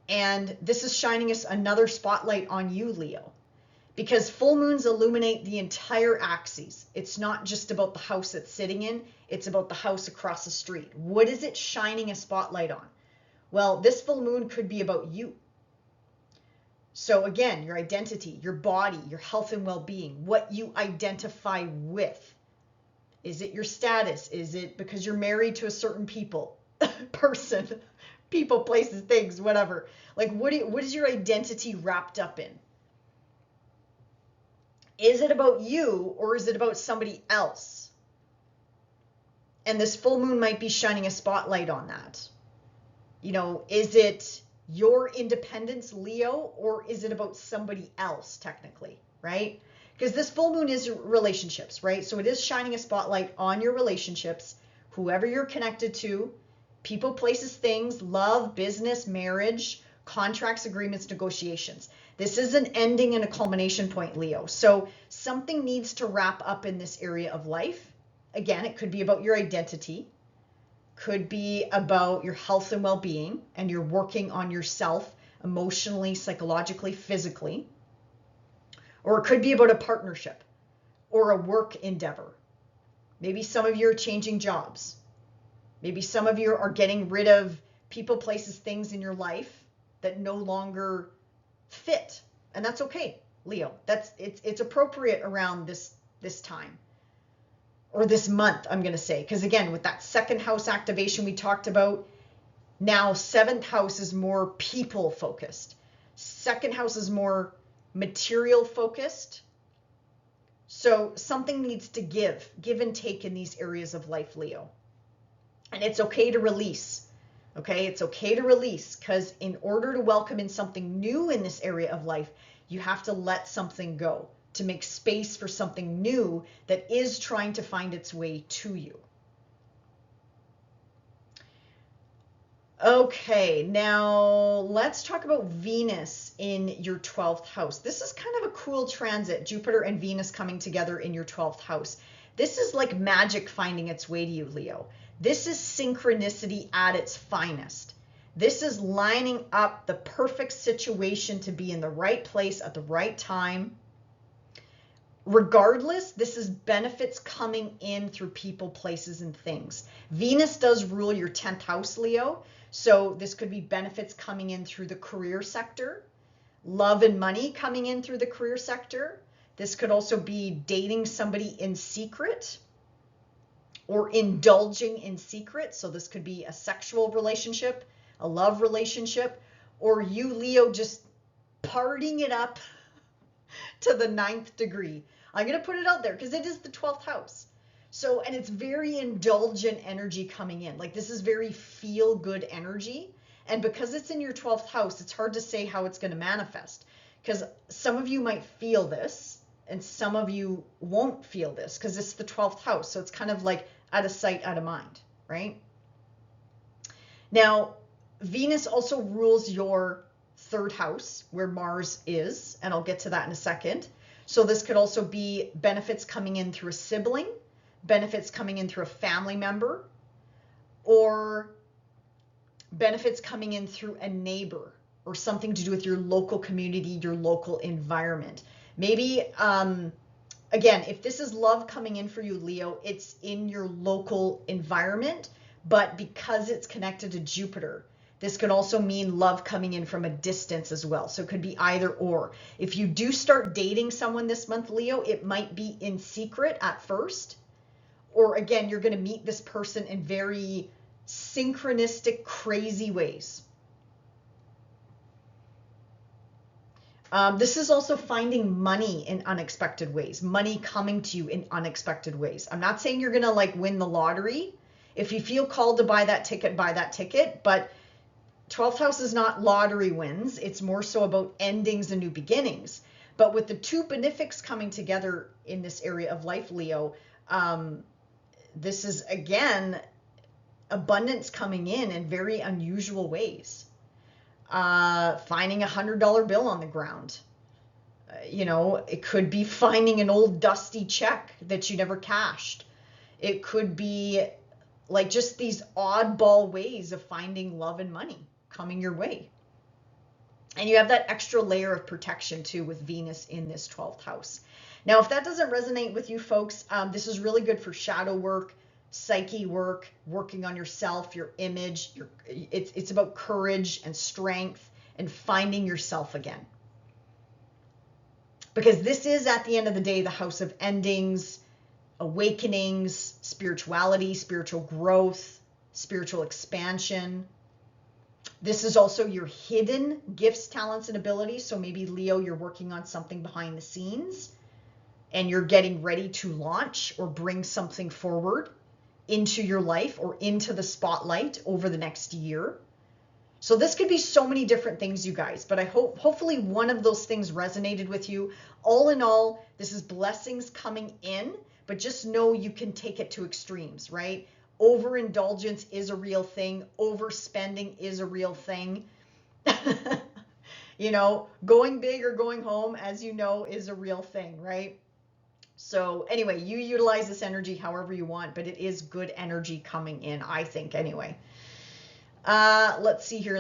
And this is shining us another spotlight on you, Leo. Because full moons illuminate the entire axis. It's not just about the house it's sitting in, it's about the house across the street. What is it shining a spotlight on? Well, this full moon could be about you. So again, your identity, your body, your health and well-being, what you identify with. Is it your status? Is it because you're married to a certain person, people, places, things, whatever? Like what is your identity wrapped up in? Is it about you or is it about somebody else? And this full moon might be shining a spotlight on that. You know, is it your independence, Leo, or is it about somebody else technically, right? Because this full moon is relationships, right? So it is shining a spotlight on your relationships, whoever you're connected to, people, places, things, love, business, marriage, contracts, agreements, negotiations. This is an ending and a culmination point, Leo. So something needs to wrap up in this area of life. Again, it could be about your identity, could be about your health and well-being, and you're working on yourself emotionally, psychologically, physically. Or it could be about a partnership or a work endeavor. Maybe some of you are changing jobs. Maybe some of you are getting rid of people, places, things in your life that no longer fit. And that's okay, Leo. It's appropriate around this time. Or this month, I'm going to say. Because again, with that second house activation we talked about, now 7th house is more people focused. Second house is more material focused. So something needs to give and take in these areas of life, Leo. And it's okay to release, Okay, it's okay to release, because in order to welcome in something new in this area of life, you have to let something go to make space for something new that is trying to find its way to you. Okay, now let's talk about Venus in your 12th house. This is kind of a cool transit, Jupiter and Venus coming together in your 12th house. This is like magic finding its way to you, Leo. This is synchronicity at its finest. This is lining up the perfect situation to be in the right place at the right time. Regardless, this is benefits coming in through people, places, and things. Venus does rule your 10th house, Leo. So this could be benefits coming in through the career sector, love and money coming in through the career sector. This could also be dating somebody in secret or indulging in secret. So this could be a sexual relationship, a love relationship, or you, Leo, just partying it up to the 9th degree. I'm going to put it out there because it is the 12th house. So, and it's very indulgent energy coming in. Like this is very feel good energy. And because it's in your 12th house, it's hard to say how it's going to manifest, because some of you might feel this and some of you won't feel this because it's the 12th house. So it's kind of like out of sight, out of mind, right? Now, Venus also rules your 3rd house where Mars is, and I'll get to that in a second. So this could also be benefits coming in through a sibling, benefits coming in through a family member, or benefits coming in through a neighbor or something to do with your local community, your local environment. Maybe, again, if this is love coming in for you, Leo, it's in your local environment, but because it's connected to Jupiter, this could also mean love coming in from a distance as well. So it could be either or. If you do start dating someone this month, Leo, it might be in secret at first. Or again, you're going to meet this person in very synchronistic, crazy ways. This is also finding money in unexpected ways, money coming to you in unexpected ways. I'm not saying you're going to like win the lottery. If you feel called to buy that ticket, but 12th house is not lottery wins. It's more so about endings and new beginnings. But with the two benefics coming together in this area of life, Leo, this is, again, abundance coming in very unusual ways. Finding a $100 bill on the ground. It could be finding an old dusty check that you never cashed. It could be like just these oddball ways of finding love and money coming your way. And you have that extra layer of protection too with Venus in this 12th house. Now, if that doesn't resonate with you folks, this is really good for shadow work, psyche work, working on yourself, your image. It's about courage and strength and finding yourself again. Because this is, at the end of the day, the house of endings, awakenings, spirituality, spiritual growth, spiritual expansion. This is also your hidden gifts, talents, and abilities. So maybe, Leo, you're working on something behind the scenes and you're getting ready to launch or bring something forward into your life or into the spotlight over the next year. So this could be so many different things, you guys, but I hopefully one of those things resonated with you. All in all, this is blessings coming in, but just know you can take it to extremes, right? Overindulgence is a real thing. Overspending is a real thing. Going big or going home, as you know, is a real thing, right? So anyway, you utilize this energy however you want, but it is good energy coming in, I think, anyway. Let's see here.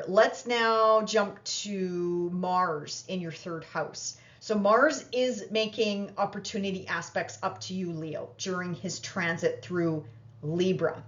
Let's now jump to Mars in your 3rd house. So Mars is making opportunity aspects up to you, Leo, during his transit through Libra.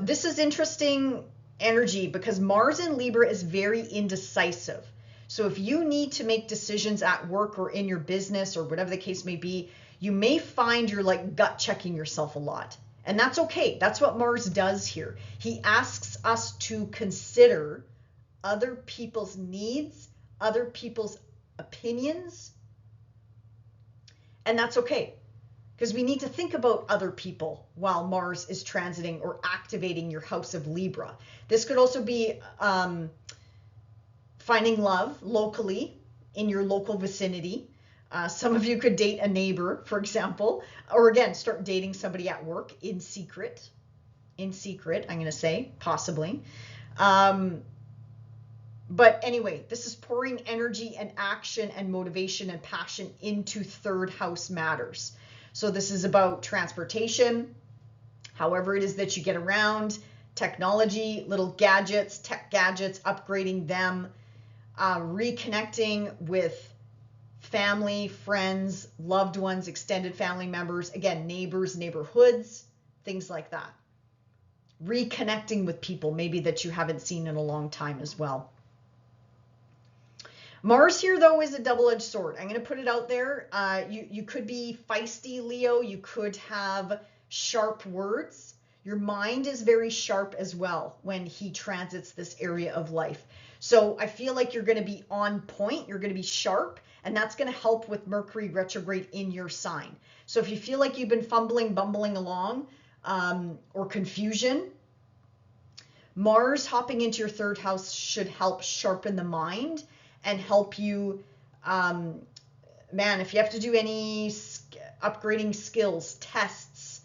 This is interesting energy because Mars in Libra is very indecisive. So if you need to make decisions at work or in your business or whatever the case may be, you may find you're like gut checking yourself a lot. And that's okay. That's what Mars does here. He asks us to consider other people's needs, other people's opinions, and that's okay. because we need to think about other people while Mars is transiting or activating your house of Libra. This could also be finding love locally in your local vicinity. Some of you could date a neighbor, for example, or again, start dating somebody at work in secret. In secret, I'm going to say, possibly. But anyway, this is pouring energy and action and motivation and passion into third house matters. So this is about transportation, however it is that you get around, technology, little gadgets, tech gadgets, upgrading them, reconnecting with family, friends, loved ones, extended family members, again, neighbors, neighborhoods, things like that. Reconnecting with people maybe that you haven't seen in a long time as well. Mars here, though, is a double-edged sword. I'm going to put it out there. You could be feisty, Leo. You could have sharp words. Your mind is very sharp as well when he transits this area of life. So I feel like you're going to be on point. You're going to be sharp, and that's going to help with Mercury retrograde in your sign. So if you feel like you've been fumbling, bumbling along, or confusion, Mars hopping into your third house should help sharpen the mind and help you, man, if you have to do any upgrading skills, tests,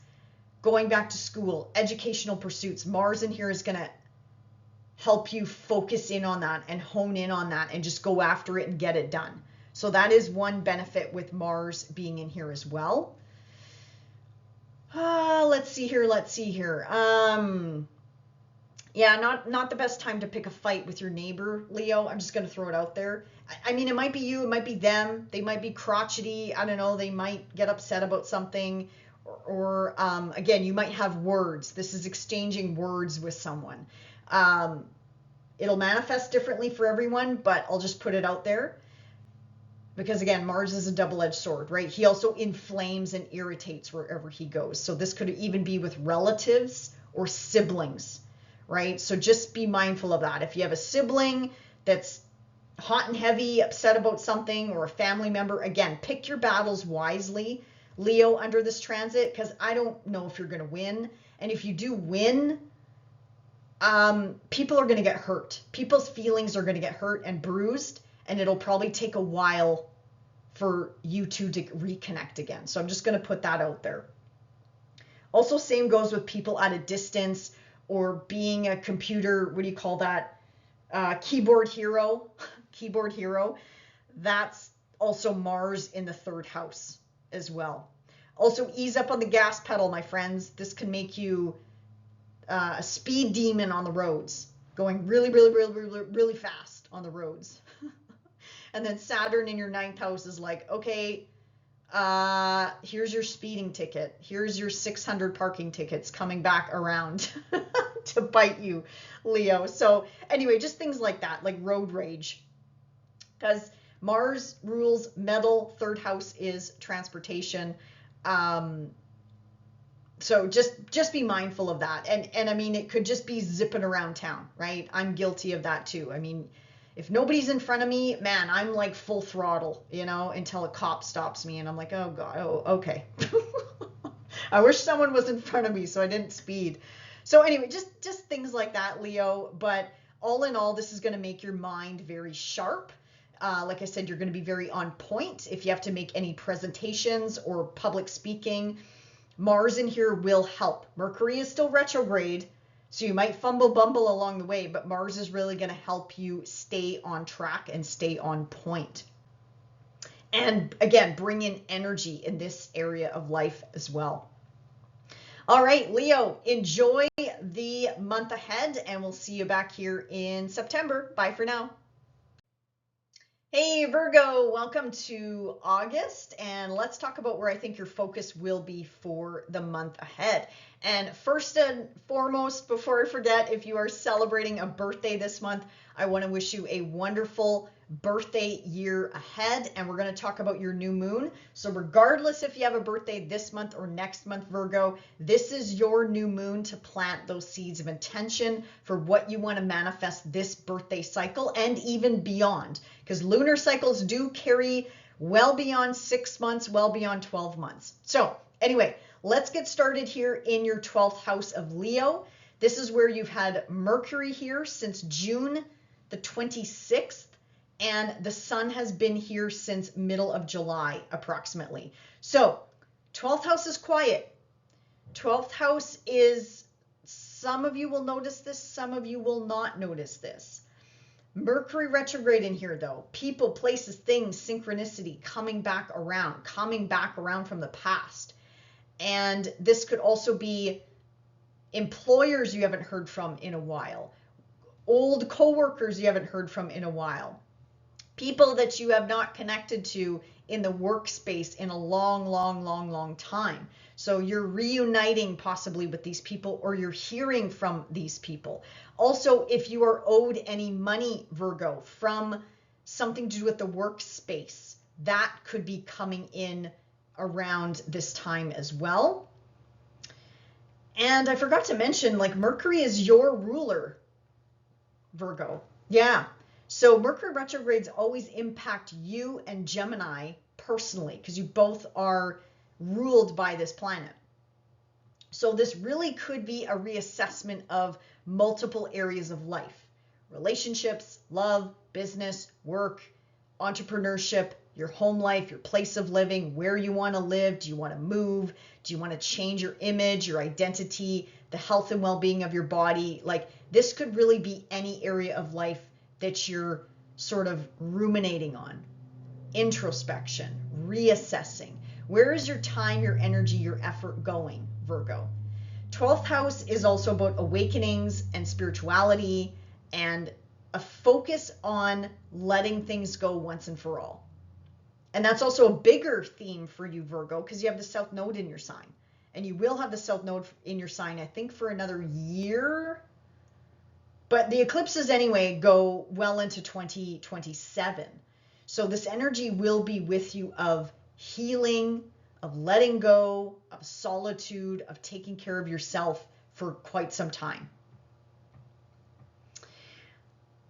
going back to school, educational pursuits, Mars in here is going to help you focus in on that and hone in on that and just go after it and get it done. So that is one benefit with Mars being in here as well. Let's see here. Yeah, not the best time to pick a fight with your neighbor, Leo. I'm just going to throw it out there. I mean, it might be you, it might be them. They might be crotchety. I don't know. They might get upset about something. Or again, you might have words. This is exchanging words with someone. It'll manifest differently for everyone, but I'll just put it out there. Because again, Mars is a double-edged sword, right? He also inflames and irritates wherever he goes. So this could even be with relatives or siblings, right? So just be mindful of that. If you have a sibling that's hot and heavy, upset about something, or a family member, again, pick your battles wisely, Leo, under this transit, because I don't know if you're going to win. And if you do win, people are going to get hurt. People's feelings are going to get hurt and bruised, and it'll probably take a while for you two to reconnect again. So I'm just going to put that out there. Also, same goes with people at a distance or being a computer, what do you call that? Keyboard hero. Keyboard hero. That's also Mars in the third house as well. Also, ease up on the gas pedal, my friends. This can make you a speed demon on the roads, going really, really, really, really, really fast on the roads. And then Saturn in your ninth house is like, okay, here's your speeding ticket. Here's your 600 parking tickets coming back around to bite you, Leo. So anyway, just things like that, like road rage. Because Mars rules metal, third house is transportation. So just be mindful of that. And I mean, it could just be zipping around town, right? I'm guilty of that too. I mean, if nobody's in front of me, man, I'm like full throttle, you know, until a cop stops me and I'm like, oh God, oh, okay. I wish someone was in front of me so I didn't speed. So anyway, just things like that, Leo. But all in all, this is going to make your mind very sharp. Like I said, you're going to be very on point. If you have to make any presentations or public speaking, Mars in here will help. Mercury is still retrograde, so you might bumble along the way, but Mars is really going to help you stay on track and stay on point. And again, bring in energy in this area of life as well. All right, Leo, enjoy the month ahead, and we'll see you back here in September. Bye for now. Hey Virgo, welcome to August, and let's talk about where I think your focus will be for the month ahead. And first and foremost, before I forget, if you are celebrating a birthday this month, I want to wish you a wonderful birthday year ahead, and we're going to talk about your new moon. So regardless if you have a birthday this month or next month, Virgo, this is your new moon to plant those seeds of intention for what you want to manifest this birthday cycle and even beyond, because lunar cycles do carry well beyond 6 months, well beyond 12 months. So anyway, let's get started here in your 12th house of Leo. This is where you've had Mercury here since June the 26th, and the sun has been here since middle of July approximately. So 12th house is quiet. 12th house is, some of you will notice this, some of you will not notice this. Mercury retrograde in here though. People, places, things, synchronicity coming back around from the past. And this could also be employers you haven't heard from in a while. Old coworkers you haven't heard from in a while. People that you have not connected to in the workspace in a long time. So you're reuniting possibly with these people, or you're hearing from these people. Also, if you are owed any money, Virgo, from something to do with the workspace, that could be coming in around this time as well. And I forgot to mention, like, Mercury is your ruler, Virgo. Yeah. So Mercury retrogrades always impact you and Gemini personally, because you both are ruled by this planet. So this really could be a reassessment of multiple areas of life: relationships, love, business, work, entrepreneurship, your home life, your place of living, where you want to live. Do you want to move? Do you want to change your image, your identity, the health and well-being of your body? Like, this could really be any area of life that you're sort of ruminating on. Introspection, reassessing. Where is your time, your energy, your effort going, Virgo? 12th house is also about awakenings and spirituality and a focus on letting things go once and for all. And that's also a bigger theme for you, Virgo, because you have the South Node in your sign. And you will have the South Node in your sign, I think, for another year. But the eclipses anyway go well into 2027. So this energy will be with you of healing, of letting go, of solitude, of taking care of yourself for quite some time.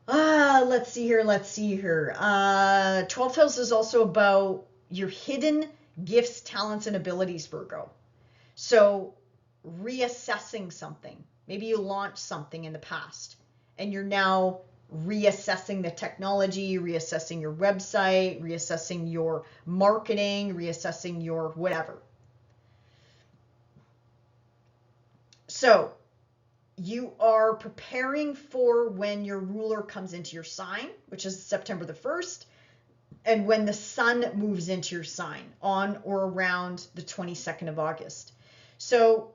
Let's see here. 12th house is also about your hidden gifts, talents, and abilities, Virgo. So reassessing something. Maybe you launched something in the past and you're now reassessing the technology, reassessing your website, reassessing your marketing, reassessing your whatever. So you are preparing for when your ruler comes into your sign, which is September the 1st, and when the sun moves into your sign on or around the 22nd of August. So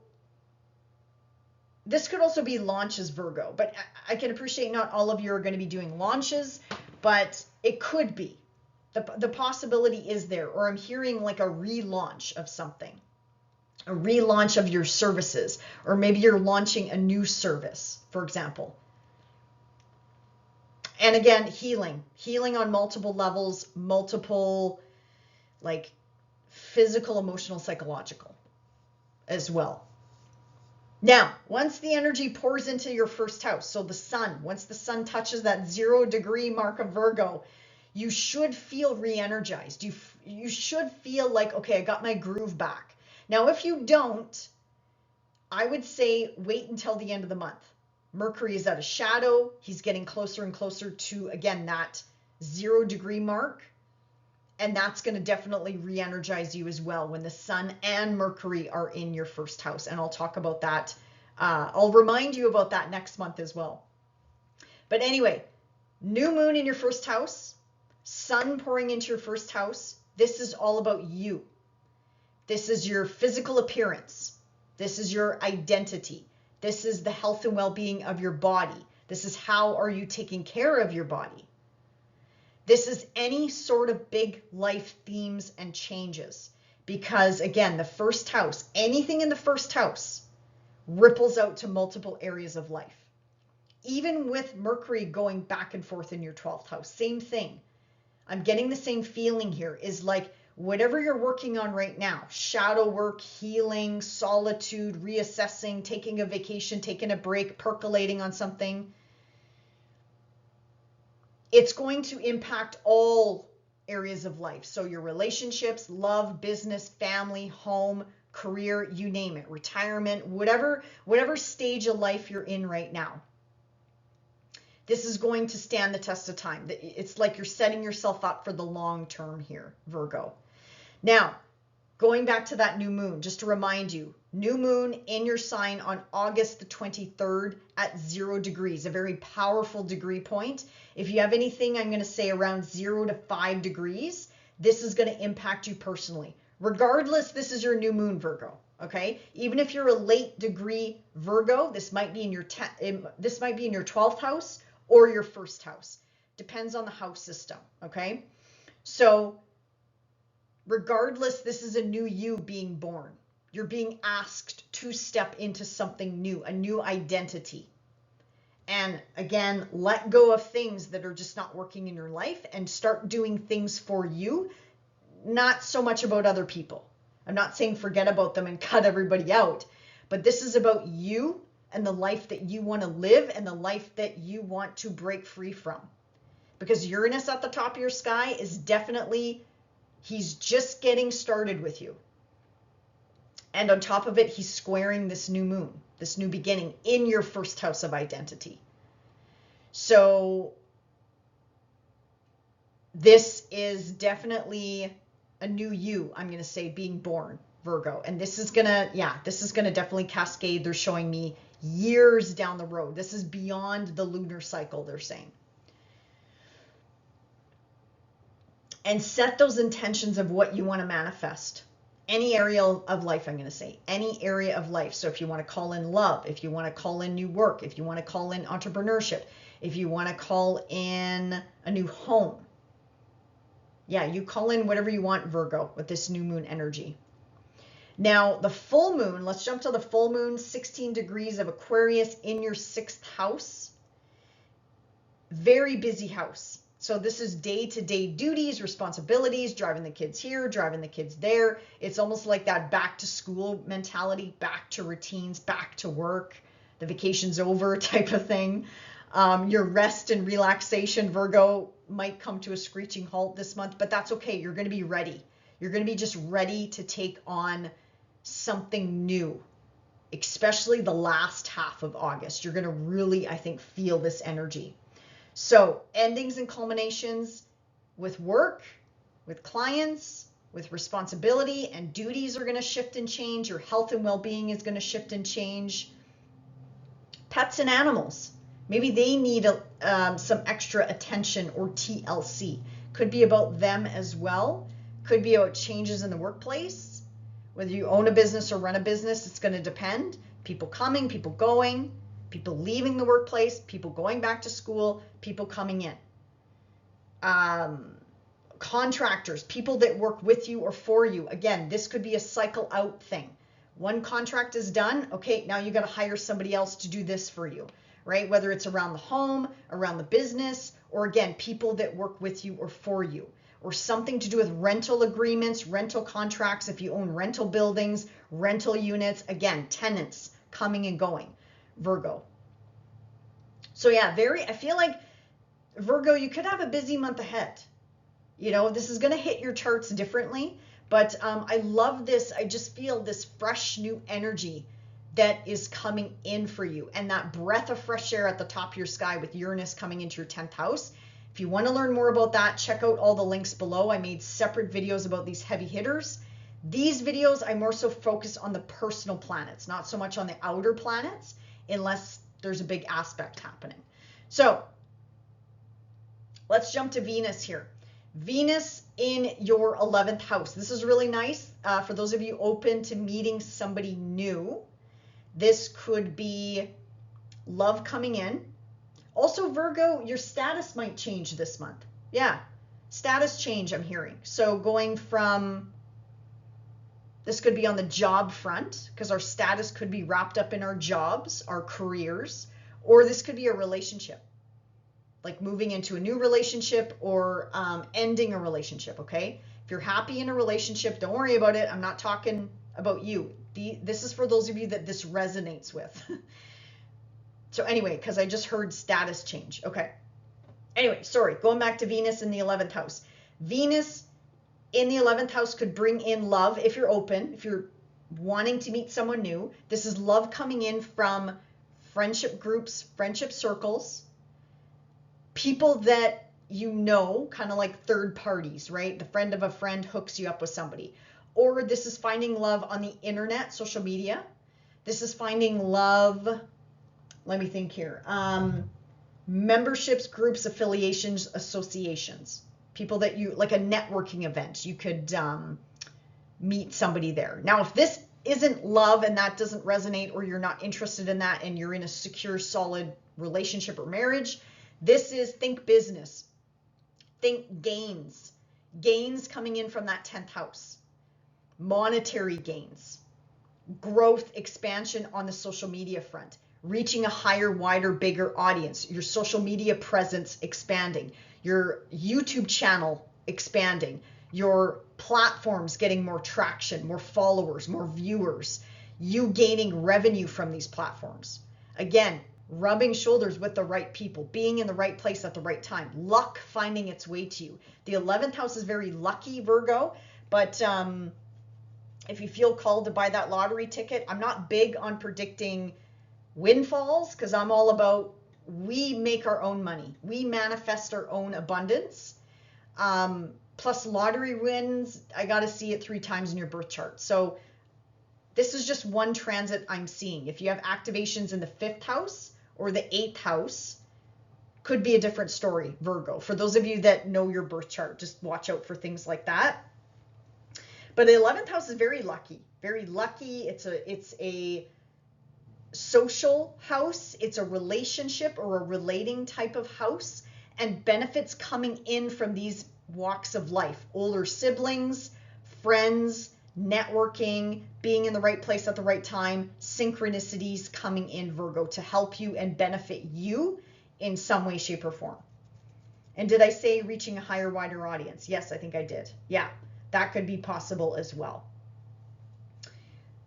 this could also be launches, Virgo, but I can appreciate not all of you are going to be doing launches, but it could be. The possibility is there, or I'm hearing like a relaunch of something. A relaunch of your services, or maybe you're launching a new service, for example. And again, healing on multiple levels, multiple, like, physical, emotional, psychological as well. Now, once the energy pours into your first house, so the sun, once the sun touches that 0 degree mark of Virgo, you should feel re-energized. You should feel like, okay, I got my groove back. Now, if you don't, I would say wait until the end of the month. Mercury is out of shadow. He's getting closer and closer to, again, that 0 degree mark. And that's going to definitely re-energize you as well when the sun and Mercury are in your first house. And I'll talk about that. I'll remind you about that next month as well. But anyway, new moon in your first house, sun pouring into your first house. This is all about you. This is your physical appearance. This is your identity. This is the health and well-being of your body. This is how are you taking care of your body. This is any sort of big life themes and changes. Because again, the first house, anything in the first house ripples out to multiple areas of life. Even with Mercury going back and forth in your 12th house, same thing. I'm getting the same feeling here, is like whatever you're working on right now, shadow work, healing, solitude, reassessing, taking a vacation, taking a break, percolating on something, it's going to impact all areas of life. So your relationships, love, business, family, home, career, you name it, retirement, whatever stage of life you're in right now. This is going to stand the test of time. It's like you're setting yourself up for the long term here, Virgo. Now, going back to that new moon, just to remind you, new moon in your sign on August the 23rd at 0 degrees, a very powerful degree point. If you have anything, I'm going to say around 0 to 5 degrees, this is going to impact you personally. Regardless, this is your new moon, Virgo. Okay, even if you're a late degree Virgo, this might be in your 12th house or your first house. Depends on the house system. Okay, so regardless, this is a new you being born. You're being asked to step into something new, a new identity. And again, let go of things that are just not working in your life and start doing things for you, not so much about other people. I'm not saying forget about them and cut everybody out, but this is about you and the life that you want to live and the life that you want to break free from. Because Uranus at the top of your sky is definitely, he's just getting started with you. And on top of it, he's squaring this new moon, this new beginning in your first house of identity. So this is definitely a new you, I'm going to say, being born, Virgo. And this is going to definitely cascade. They're showing me years down the road. This is beyond the lunar cycle, they're saying. And set those intentions of what you want to manifest. Any area of life, I'm going to say, any area of life. So if you want to call in love, if you want to call in new work, if you want to call in entrepreneurship, if you want to call in a new home. Yeah, you call in whatever you want, Virgo, with this new moon energy. Now, the full moon, let's jump to the full moon, 16 degrees of Aquarius in your 6th house. Very busy house. So this is day-to-day duties, responsibilities, driving the kids here, driving the kids there. It's almost like that back to school mentality, back to routines, back to work, the vacation's over type of thing. Your rest and relaxation, Virgo, might come to a screeching halt this month, but that's okay. You're going to be ready. You're going to be just ready to take on something new, especially the last half of August. You're going to really, I think, feel this energy. So endings and culminations with work, with clients, with responsibility and duties are going to shift and change. Your health and well-being is going to shift and change. Pets and animals. Maybe they need some extra attention or TLC. Could be about them as well. Could be about changes in the workplace. Whether you own a business or run a business, it's going to depend. People coming, people going, people leaving the workplace, people going back to school, people coming in. Contractors, people that work with you or for you. Again, this could be a cycle out thing. One contract is done. Okay, now you got to hire somebody else to do this for you. Right? Whether it's around the home, around the business, or again, people that work with you or for you, or something to do with rental agreements, rental contracts, if you own rental buildings, rental units, again, tenants coming and going, Virgo. So yeah, I feel like Virgo, you could have a busy month ahead. You know, this is going to hit your charts differently, but I love this. I just feel this fresh new energy that is coming in for you, and that breath of fresh air at the top of your sky with Uranus coming into your 10th house. If you want to learn more about that, check out all the links below. I made separate videos about these heavy hitters. These videos, I more so focus on the personal planets, not so much on the outer planets, unless there's a big aspect happening. So let's jump to Venus here. Venus in your 11th house. This is really nice for those of you open to meeting somebody new. This could be love coming in. Also, Virgo, your status might change this month. Yeah, status change I'm hearing. So going from, this could be on the job front, because our status could be wrapped up in our jobs, our careers, or this could be a relationship, like moving into a new relationship or ending a relationship, okay? If you're happy in a relationship, don't worry about it. I'm not talking about you. This is for those of you that this resonates with. So anyway, because I just heard status change. Okay. Anyway, sorry, going back to Venus in the 11th house. Venus in the 11th house could bring in love if you're open, if you're wanting to meet someone new. This is love coming in from friendship groups, friendship circles, people that you know, kind of like third parties, right? The friend of a friend hooks you up with somebody. Or this is finding love on the internet, social media. This is finding love, let me think here, memberships, groups, affiliations, associations, people that you, like a networking event, you could meet somebody there. Now, if this isn't love and that doesn't resonate, or you're not interested in that and you're in a secure, solid relationship or marriage, this is think business, think gains coming in from that 10th house, monetary gains, growth, expansion on the social media front, reaching a higher, wider, bigger audience, your social media presence expanding, your YouTube channel expanding, your platforms getting more traction, more followers, more viewers, you gaining revenue from these platforms. Again, rubbing shoulders with the right people, being in the right place at the right time, luck finding its way to you. The 11th house is very lucky, Virgo, but if you feel called to buy that lottery ticket, I'm not big on predicting windfalls, because I'm all about, we make our own money. We manifest our own abundance. Plus lottery wins, I got to see it 3 times in your birth chart. So this is just one transit I'm seeing. If you have activations in the 5th house or the 8th house, could be a different story, Virgo. For those of you that know your birth chart, just watch out for things like that. But the 11th house is very lucky, very lucky. It's a social house. It's a relationship or a relating type of house, and benefits coming in from these walks of life, older siblings, friends, networking, being in the right place at the right time, synchronicities coming in, Virgo, to help you and benefit you in some way, shape, or form. And did I say reaching a higher, wider audience? Yes, I think I did. Yeah, that could be possible as well.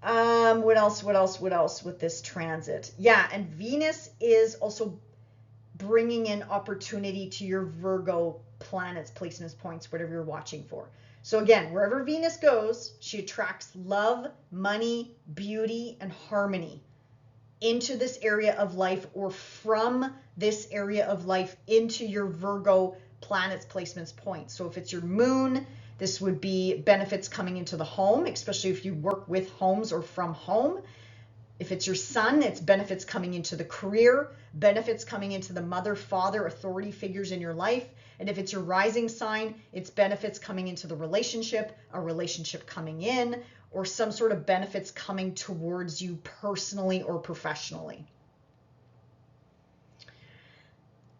What else with this transit? Yeah, and Venus is also bringing in opportunity to your Virgo planets, placements, points, whatever you're watching for. So again, wherever Venus goes, she attracts love, money, beauty, and harmony into this area of life, or from this area of life into your Virgo planets, placements, points. So if it's your moon, this would be benefits coming into the home, especially if you work with homes or from home. If it's your sun, it's benefits coming into the career, benefits coming into the mother, father, authority figures in your life. And if it's your rising sign, it's benefits coming into the relationship, a relationship coming in, or some sort of benefits coming towards you personally or professionally.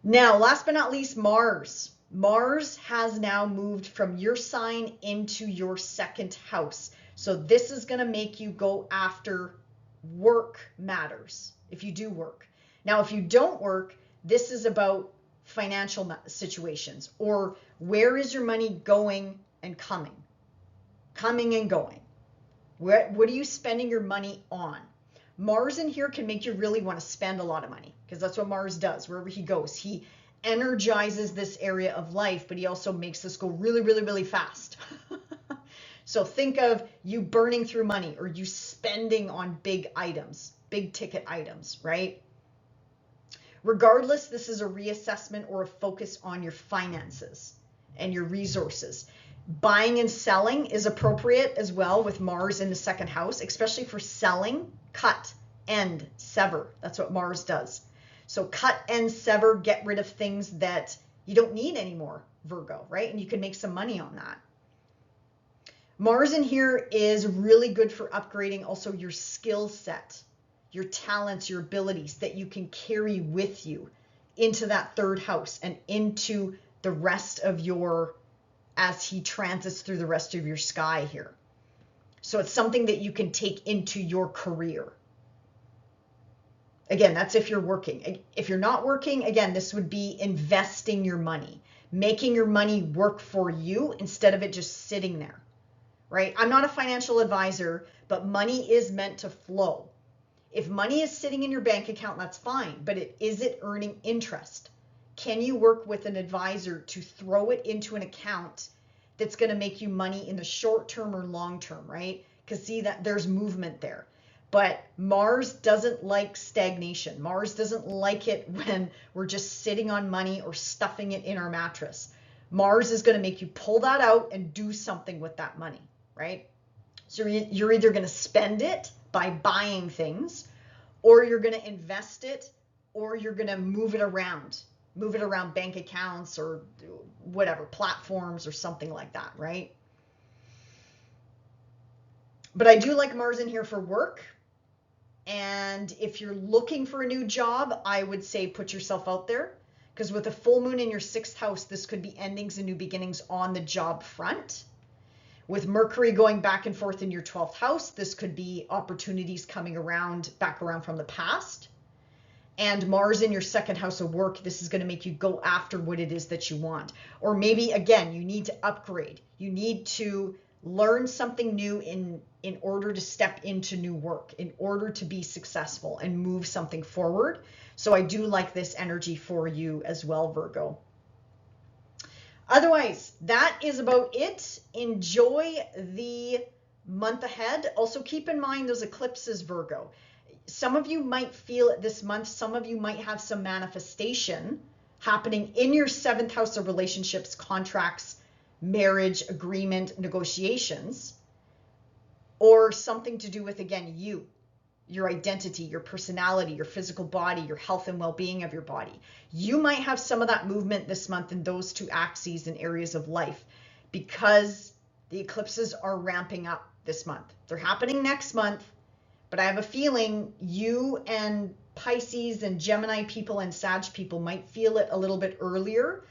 Now, last but not least, Mars. Mars has now moved from your sign into your 2nd house. So this is going to make you go after work matters if you do work. Now, if you don't work, this is about financial situations, or where is your money going and coming and going. What are you spending your money on? Mars in here can make you really want to spend a lot of money, because that's what Mars does. Wherever he goes, he energizes this area of life, but he also makes this go really, really, really fast. So think of you burning through money, or you spending on big items, big ticket items, right? Regardless, this is a reassessment or a focus on your finances and your resources. Buying and selling is appropriate as well with Mars in the 2nd house, especially for selling. Cut, end, sever. That's what Mars does. So cut, end, sever, get rid of things that you don't need anymore, Virgo, right? And you can make some money on that. Mars in here is really good for upgrading also your skill set, your talents, your abilities that you can carry with you into that 3rd house and into the rest of your, as he transits through the rest of your sky here. So it's something that you can take into your career. Again, that's if you're working. If you're not working, again, this would be investing your money, making your money work for you instead of it just sitting there, right? I'm not a financial advisor, but money is meant to flow. If money is sitting in your bank account, that's fine, but is it earning interest? Can you work with an advisor to throw it into an account that's going to make you money in the short term or long term, right? because see that there's movement there. But Mars doesn't like stagnation. Mars doesn't like it when we're just sitting on money or stuffing it in our mattress. Mars is going to make you pull that out and do something with that money, right? So you're either going to spend it by buying things, or you're going to invest it, or you're going to move it around bank accounts or whatever, platforms or something like that, right? But I do like Mars in here for work. And if you're looking for a new job, I would say put yourself out there, because with a full moon in your 6th house, this could be endings and new beginnings on the job front. With Mercury going back and forth in your 12th house, this could be opportunities coming back around from the past. And Mars in your 2nd house of work, this is going to make you go after what it is that you want. Or maybe, again, you need to upgrade. You need to learn something new in order to step into new work, in order to be successful and move something forward. So I do like this energy for you as well, Virgo. Otherwise, that is about it. Enjoy the month ahead. Also keep in mind those eclipses, Virgo. Some of you might feel it this month. Some of you might have some manifestation happening in your 7th house of relationships, contracts, marriage, agreement, negotiations, or something to do with, again, your identity, your personality, your physical body, your health and well-being of your body. You might have some of that movement this month in those 2 axes and areas of life, because the eclipses are ramping up this month. They're happening next month, but I have a feeling you and Pisces and Gemini people and Sag people might feel it a little bit earlier,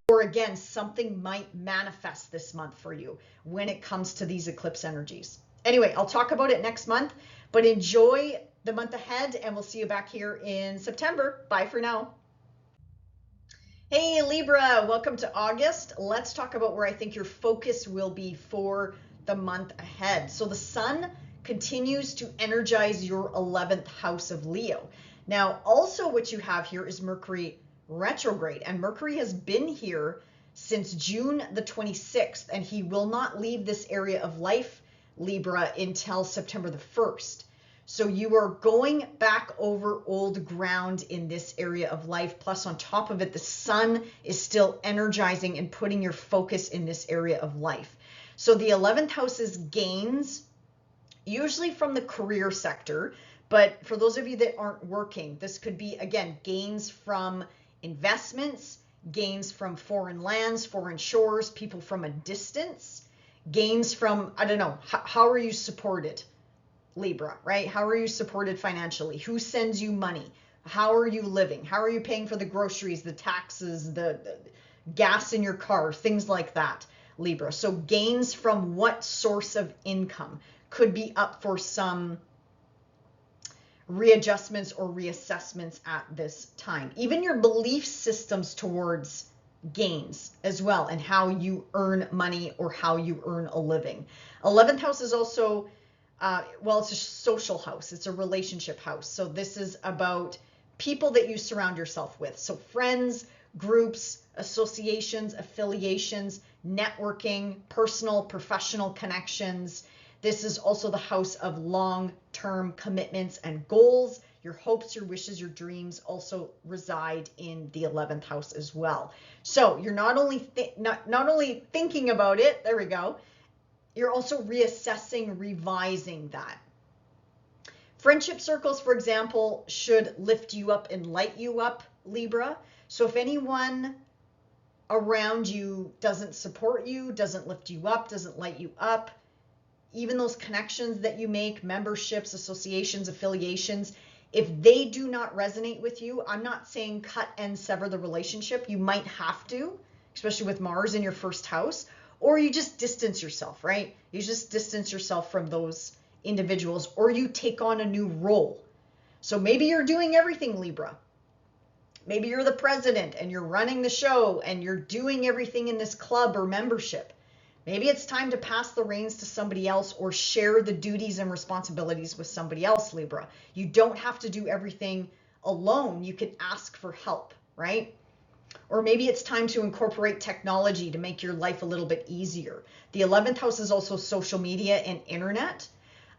or again, something might manifest this month for you when it comes to these eclipse energies. Anyway, I'll talk about it next month, but enjoy the month ahead, and we'll see you back here in September. Bye for now. Hey Libra, welcome to August. Let's talk about where I think your focus will be for the month ahead. So the sun continues to energize your 11th house of Leo. Now, also what you have here is Mercury retrograde, and Mercury has been here since June the 26th, and he will not leave this area of life, Libra, until September the 1st. So you are going back over old ground in this area of life. Plus, on top of it, the sun is still energizing and putting your focus in this area of life. So the 11th house is gains, usually from the career sector. But for those of you that aren't working, this could be, again, gains from investments, gains from foreign lands, foreign shores, people from a distance, gains from, I don't know, how are you supported? Libra, right? How are you supported financially? Who sends you money? How are you living? How are you paying for the groceries, the taxes, the gas in your car, things like that, Libra. So gains from what source of income could be up for some readjustments or reassessments at this time. Even your belief systems towards gains as well, and how you earn money or how you earn a living. 11th house is also well, it's a social house. It's a relationship house. So this is about people that you surround yourself with. So friends, groups, associations, affiliations, networking, personal, professional connections. This is also the house of long-term commitments and goals. Your hopes, your wishes, your dreams also reside in the 11th house as well. So you're not only not only thinking about it, there we go, you're also reassessing, revising that. Friendship circles, for example, should lift you up and light you up, Libra. So if anyone around you doesn't support you, doesn't lift you up, doesn't light you up, even those connections that you make, memberships, associations, affiliations, if they do not resonate with you, I'm not saying cut and sever the relationship. You might have to, especially with Mars in your 1st house. Or you just distance yourself, right? You just distance yourself from those individuals, or you take on a new role. So maybe you're doing everything, Libra. Maybe you're the president and you're running the show and you're doing everything in this club or membership. Maybe it's time to pass the reins to somebody else or share the duties and responsibilities with somebody else, Libra. You don't have to do everything alone. You can ask for help, right? Or maybe it's time to incorporate technology to make your life a little bit easier. The 11th house is also social media and internet.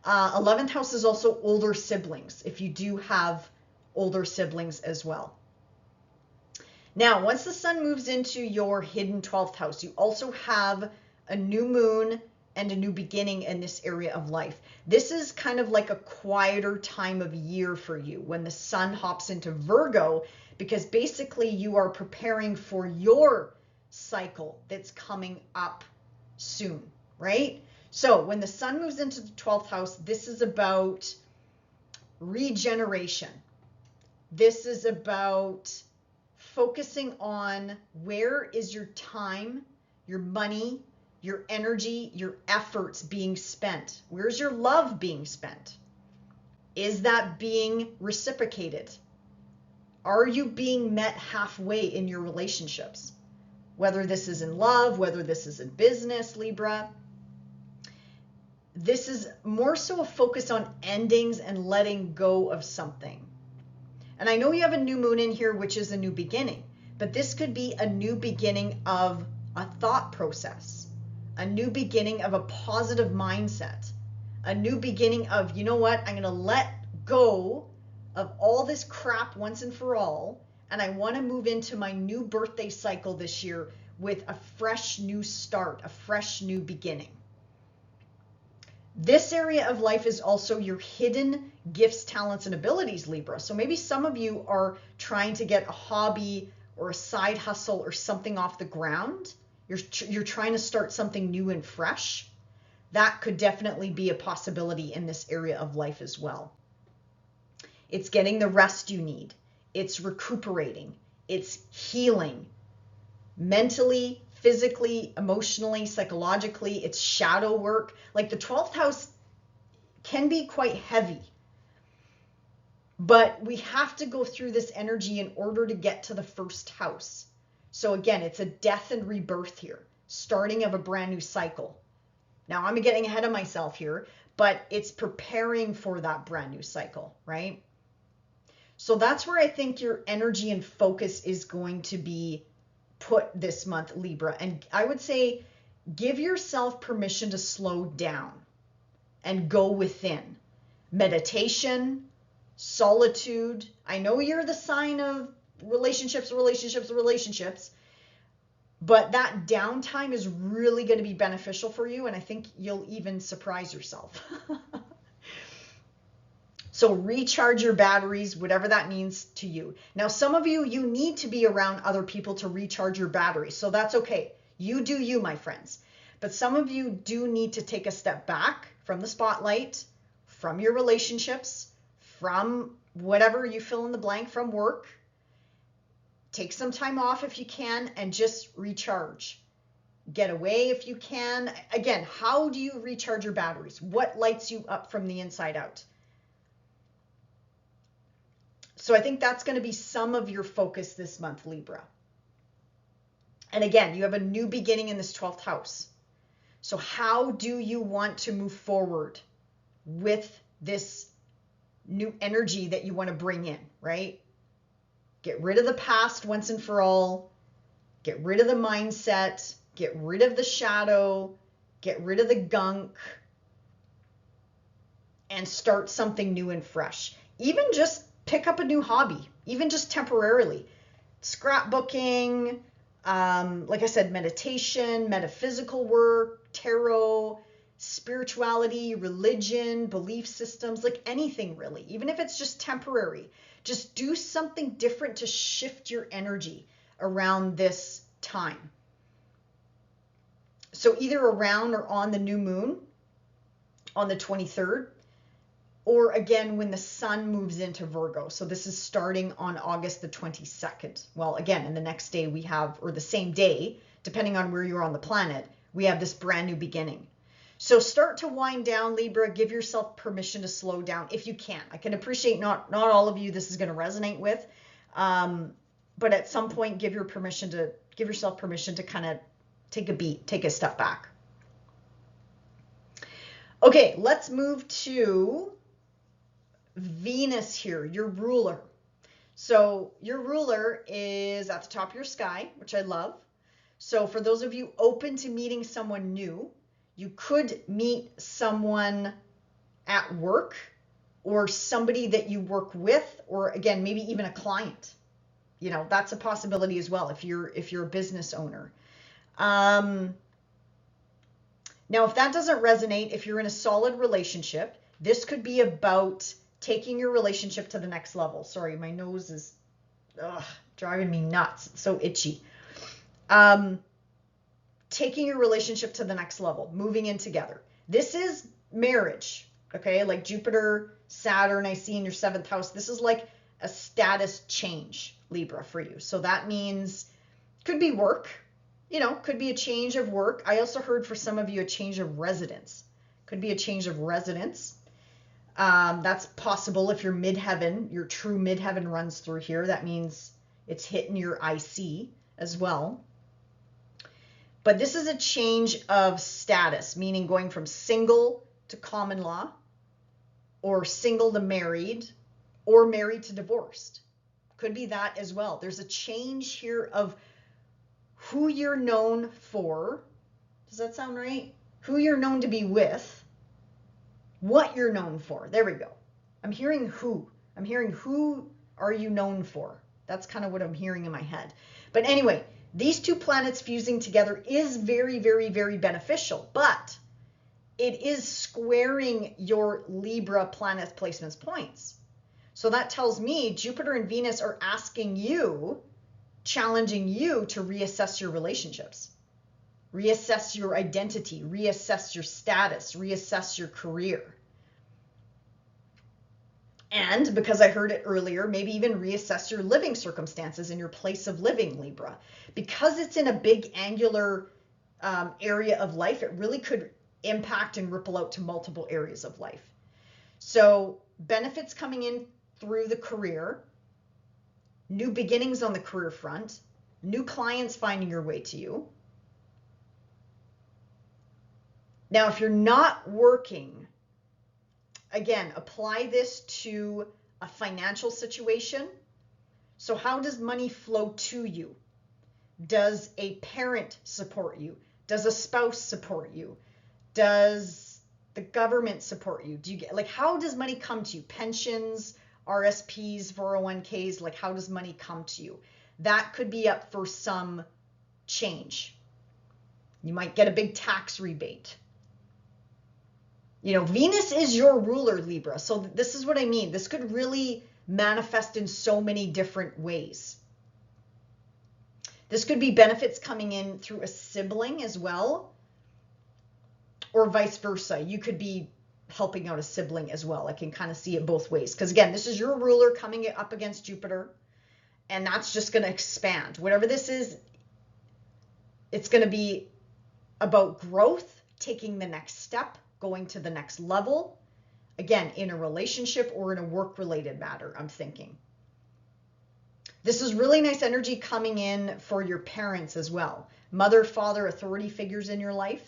11th house is also older siblings, if you do have older siblings as well. Now, once the sun moves into your hidden 12th house, you also have a new moon and a new beginning in this area of life. This is kind of like a quieter time of year for you when the sun hops into Virgo, because basically you are preparing for your cycle that's coming up soon, right? So when the sun moves into the 12th house, this is about regeneration. This is about focusing on where is your time, your money, your energy, your efforts being spent. Where's your love being spent? Is that being reciprocated? Are you being met halfway in your relationships? Whether this is in love, whether this is in business, Libra. This is more so a focus on endings and letting go of something. And I know you have a new moon in here, which is a new beginning, but this could be a new beginning of a thought process, a new beginning of a positive mindset, a new beginning of, you know what, I'm going to let go of all this crap once and for all, and I want to move into my new birthday cycle this year with a fresh new start, a fresh new beginning. This area of life is also your hidden gifts, talents, and abilities, Libra. So maybe some of you are trying to get a hobby or a side hustle or something off the ground. You're trying to start something new and fresh. That could definitely be a possibility in this area of life as well. It's getting the rest you need. It's recuperating. It's healing mentally, physically, emotionally, psychologically. It's shadow work. Like the 12th house can be quite heavy, but we have to go through this energy in order to get to the first house. So again, it's a death and rebirth here, starting of a brand new cycle. Now I'm getting ahead of myself here, but it's preparing for that brand new cycle, right? So that's where I think your energy and focus is going to be put this month, Libra. And I would say give yourself permission to slow down and go within. Meditation, solitude. I know you're the sign of relationships, but that downtime is really going to be beneficial for you. And I think you'll even surprise yourself. So recharge your batteries, whatever that means to you. Now, some of you, you need to be around other people to recharge your batteries. So that's okay. You do you, my friends. But some of you do need to take a step back from the spotlight, from your relationships, from whatever you fill in the blank, from work. Take some time off if you can and just recharge. Get away if you can. Again, how do you recharge your batteries? What lights you up from the inside out? So I think that's going to be some of your focus this month, Libra. And again, you have a new beginning in this 12th house. So how do you want to move forward with this new energy that you want to bring in, right? Get rid of the past once and for all. Get rid of the mindset. Get rid of the shadow. Get rid of the gunk. And start something new and fresh. Even just pick up a new hobby, even just temporarily. Scrapbooking, like I said, meditation, metaphysical work, tarot, spirituality, religion, belief systems, like anything really, even if it's just temporary. Just do something different to shift your energy around this time. So either around or on the new moon on the 23rd, or again, when the sun moves into Virgo. So this is starting on August the 22nd. Well, again, and the next day we have, or the same day, depending on where you're on the planet, we have this brand new beginning. So start to wind down, Libra. Give yourself permission to slow down if you can. I can appreciate not all of you this is going to resonate with, but at some point give yourself permission to kind of take a beat, take a step back. Okay, let's move to Venus here, your ruler. So your ruler is at the top of your sky, which I love. So for those of you open to meeting someone new, you could meet someone at work or somebody that you work with, or again, maybe even a client. You know, that's a possibility as well if you're a business owner. Now, if that doesn't resonate, if you're in a solid relationship, this could be about taking your relationship to the next level. Sorry, my nose is driving me nuts. It's so itchy. Taking your relationship to the next level, moving in together. This is marriage, okay? Like Jupiter, Saturn, I see in your 7th house. This is like a status change, Libra, for you. So that means could be work, you know, could be a change of work. I also heard for some of you a change of residence. Could be a change of residence. That's possible if your midheaven, your true midheaven runs through here. That means it's hitting your IC as well. But this is a change of status, meaning going from single to common law, or single to married, or married to divorced. Could be that as well. There's a change here of who you're known for. Does that sound right? Who you're known to be with, what you're known for. There we go. I'm hearing who. I'm hearing who are you known for. That's kind of what I'm hearing in my head. But anyway, these two planets fusing together is very, very, very beneficial, but it is squaring your Libra planet placements points. So that tells me Jupiter and Venus are asking you, challenging you to reassess your relationships, reassess your identity, reassess your status, reassess your career. And because I heard it earlier, maybe even reassess your living circumstances and your place of living, Libra. Because it's in a big angular area of life, it really could impact and ripple out to multiple areas of life. So benefits coming in through the career, new beginnings on the career front, new clients finding your way to you. Now, if you're not working, again, apply this to a financial situation. So how does money flow to you? Does a parent support you? Does a spouse support you? Does the government support you? Do you get, like, how does money come to you? Pensions, RSPs, 401ks, like how does money come to you? That could be up for some change. You might get a big tax rebate. You know, Venus is your ruler, Libra. So this is what I mean. This could really manifest in so many different ways. This could be benefits coming in through a sibling as well, or vice versa. You could be helping out a sibling as well. I can kind of see it both ways. Because again, this is your ruler coming up against Jupiter, and that's just going to expand. Whatever this is, it's going to be about growth, taking the next step, going to the next level. Again, in a relationship or in a work-related matter, I'm thinking. This is really nice energy coming in for your parents as well. Mother, father, authority figures in your life.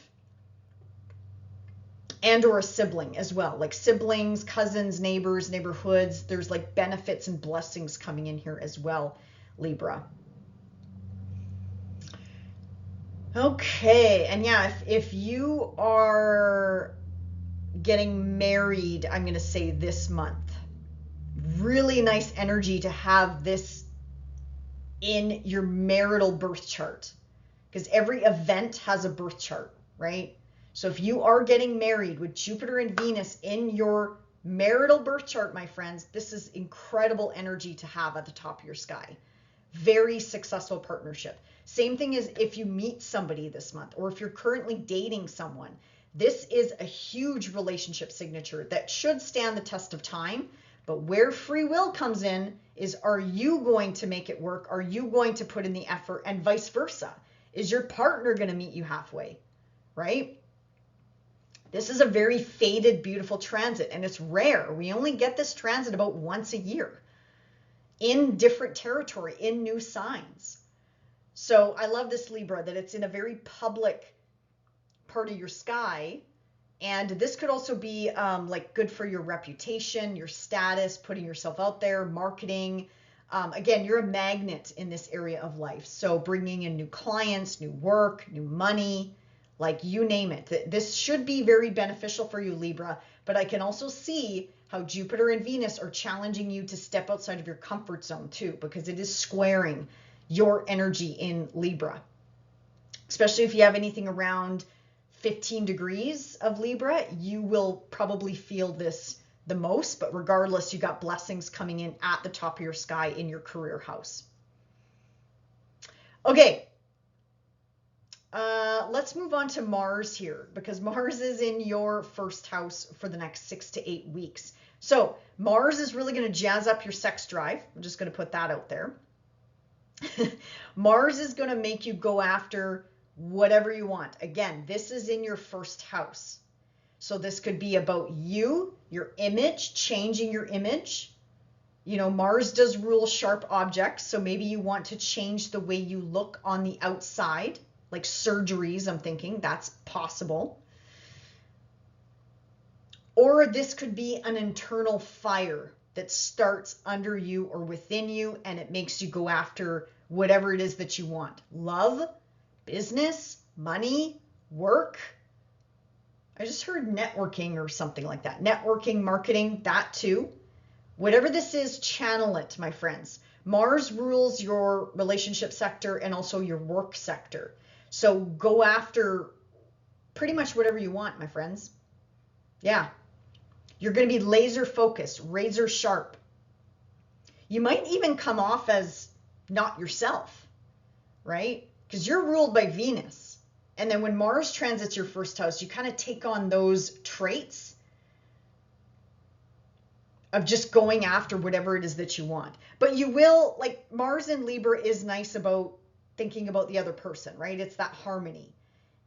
And or a sibling as well, like siblings, cousins, neighbors, neighborhoods. There's like benefits and blessings coming in here as well, Libra. Okay, and yeah, if you are getting married, I'm going to say this month, really nice energy to have this in your marital birth chart, because every event has a birth chart, right? So if you are getting married with Jupiter and Venus in your marital birth chart, my friends, this is incredible energy to have at the top of your sky. Very successful partnership. Same thing as if you meet somebody this month, or if you're currently dating someone. This is a huge relationship signature that should stand the test of time. But where free will comes in is, are you going to make it work? Are you going to put in the effort? And vice versa. Is your partner going to meet you halfway? Right? This is a very fated, beautiful transit, and it's rare. We only get this transit about once a year in different territory, in new signs. So I love this, Libra, that it's in a very public part of your sky. And this could also be like good for your reputation, your status, putting yourself out there, marketing. Again, you're a magnet in this area of life. So bringing in new clients, new work, new money, like you name it. This should be very beneficial for you, Libra. But I can also see how Jupiter and Venus are challenging you to step outside of your comfort zone too, because it is squaring your energy in Libra. Especially if you have anything around 15 degrees of Libra, you will probably feel this the most, but regardless, you got blessings coming in at the top of your sky in your career house. Okay, let's move on to Mars here, because Mars is in your first house for the next 6 to 8 weeks. So Mars is really going to jazz up your sex drive. I'm just going to put that out there. Mars is going to make you go after whatever you want. Again, this is in your first house. So this could be about you, your image, changing your image. You know, Mars does rule sharp objects. So maybe you want to change the way you look on the outside, like surgeries, I'm thinking that's possible. Or this could be an internal fire that starts under you or within you, and it makes you go after whatever it is that you want. Love, business, money, work. I just heard networking or something like that. Networking, marketing, that too. Whatever this is, channel it, my friends. Mars rules your relationship sector and also your work sector. So go after pretty much whatever you want, my friends. Yeah. You're going to be laser focused, razor sharp. You might even come off as not yourself, right? Because you're ruled by Venus. And then when Mars transits your first house, you kind of take on those traits of just going after whatever it is that you want. But you will, like, Mars in Libra is nice about thinking about the other person, right? It's that harmony.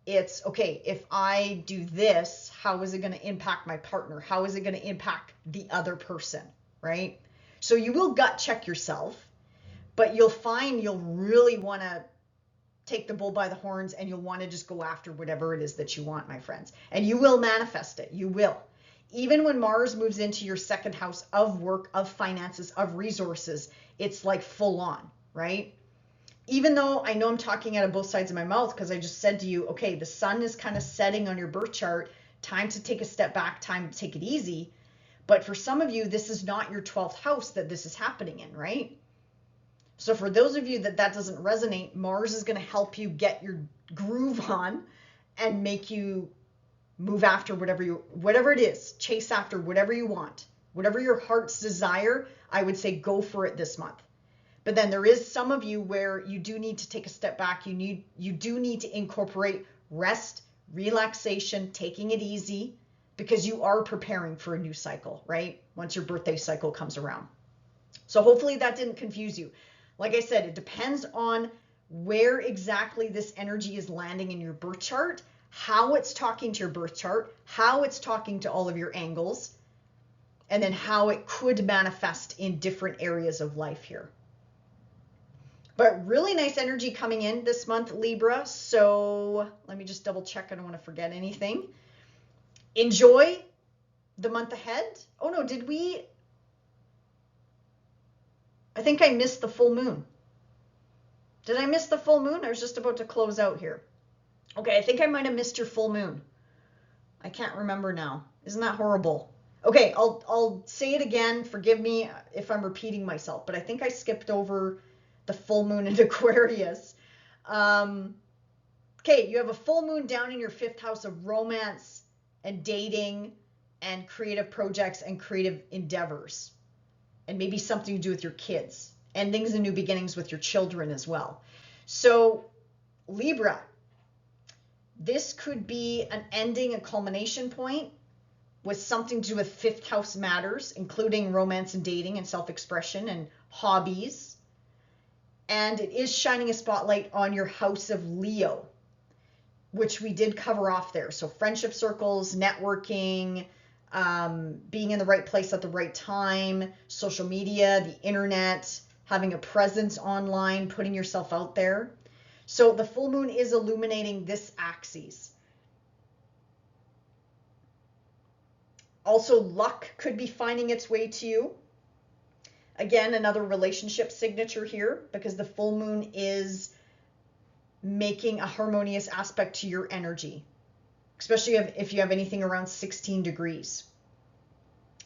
It's, okay, if I do this, how is it going to impact my partner? How is it going to impact the other person, right? So you will gut check yourself, but you'll find you'll really want to take the bull by the horns, and you'll want to just go after whatever it is that you want, my friends. And you will manifest it. You will. Even when Mars moves into your second house of work, of finances, of resources, it's like full on, right? Even though I know I'm talking out of both sides of my mouth, because I just said to you, okay, the sun is kind of setting on your birth chart, time to take a step back, time to take it easy. But for some of you, this is not your 12th house that this is happening in, right? So for those of you that doesn't resonate, Mars is going to help you get your groove on and make you move after whatever it is, chase after whatever you want, whatever your heart's desire. I would say go for it this month. But then there is some of you where you do need to take a step back. You do need to incorporate rest, relaxation, taking it easy, because you are preparing for a new cycle, right? Once your birthday cycle comes around. So hopefully that didn't confuse you. Like I said, it depends on where exactly this energy is landing in your birth chart, how it's talking to your birth chart, how it's talking to all of your angles, and then how it could manifest in different areas of life here. But really nice energy coming in this month, Libra. So let me just double check. I don't want to forget anything. Enjoy the month ahead. Oh no, did we? I think I missed the full moon. Did I miss the full moon? I was just about to close out here. Okay, I think I might have missed your full moon. I can't remember now. Isn't that horrible? Okay, I'll say it again. Forgive me if I'm repeating myself, but I think I skipped over the full moon in Aquarius. Okay, you have a full moon down in your 5th house of romance and dating and creative projects and creative endeavors. And maybe something to do with your kids. Endings and new beginnings with your children as well. So Libra, this could be an ending, a culmination point with something to do with 5th house matters, including romance and dating and self-expression and hobbies. And it is shining a spotlight on your house of Leo, which we did cover off there. So friendship circles, networking, being in the right place at the right time, social media, the internet, having a presence online, putting yourself out there. So the full moon is illuminating this axis. Also, luck could be finding its way to you. Again, another relationship signature here, because the full moon is making a harmonious aspect to your energy, especially if you have anything around 16 degrees.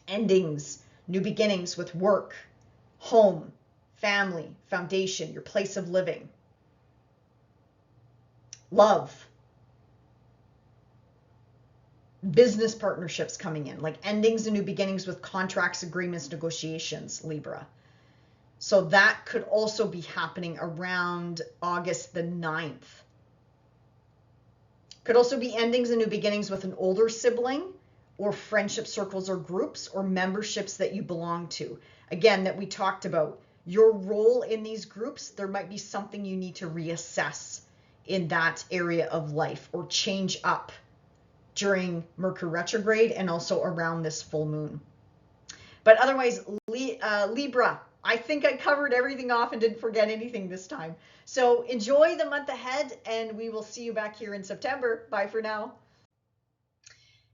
endings, new beginnings with work, home, family, foundation, your place of living, love, business partnerships coming in, like endings and new beginnings with contracts, agreements, negotiations, Libra. So that could also be happening around August the 9th. Could also be endings and new beginnings with an older sibling, or friendship circles or groups or memberships that you belong to. Again, that we talked about. Your role in these groups, there might be something you need to reassess in that area of life or change up during Mercury retrograde and also around this full moon. But otherwise, Libra, I think I covered everything off and didn't forget anything this time. So enjoy the month ahead, and we will see you back here in September. Bye for now.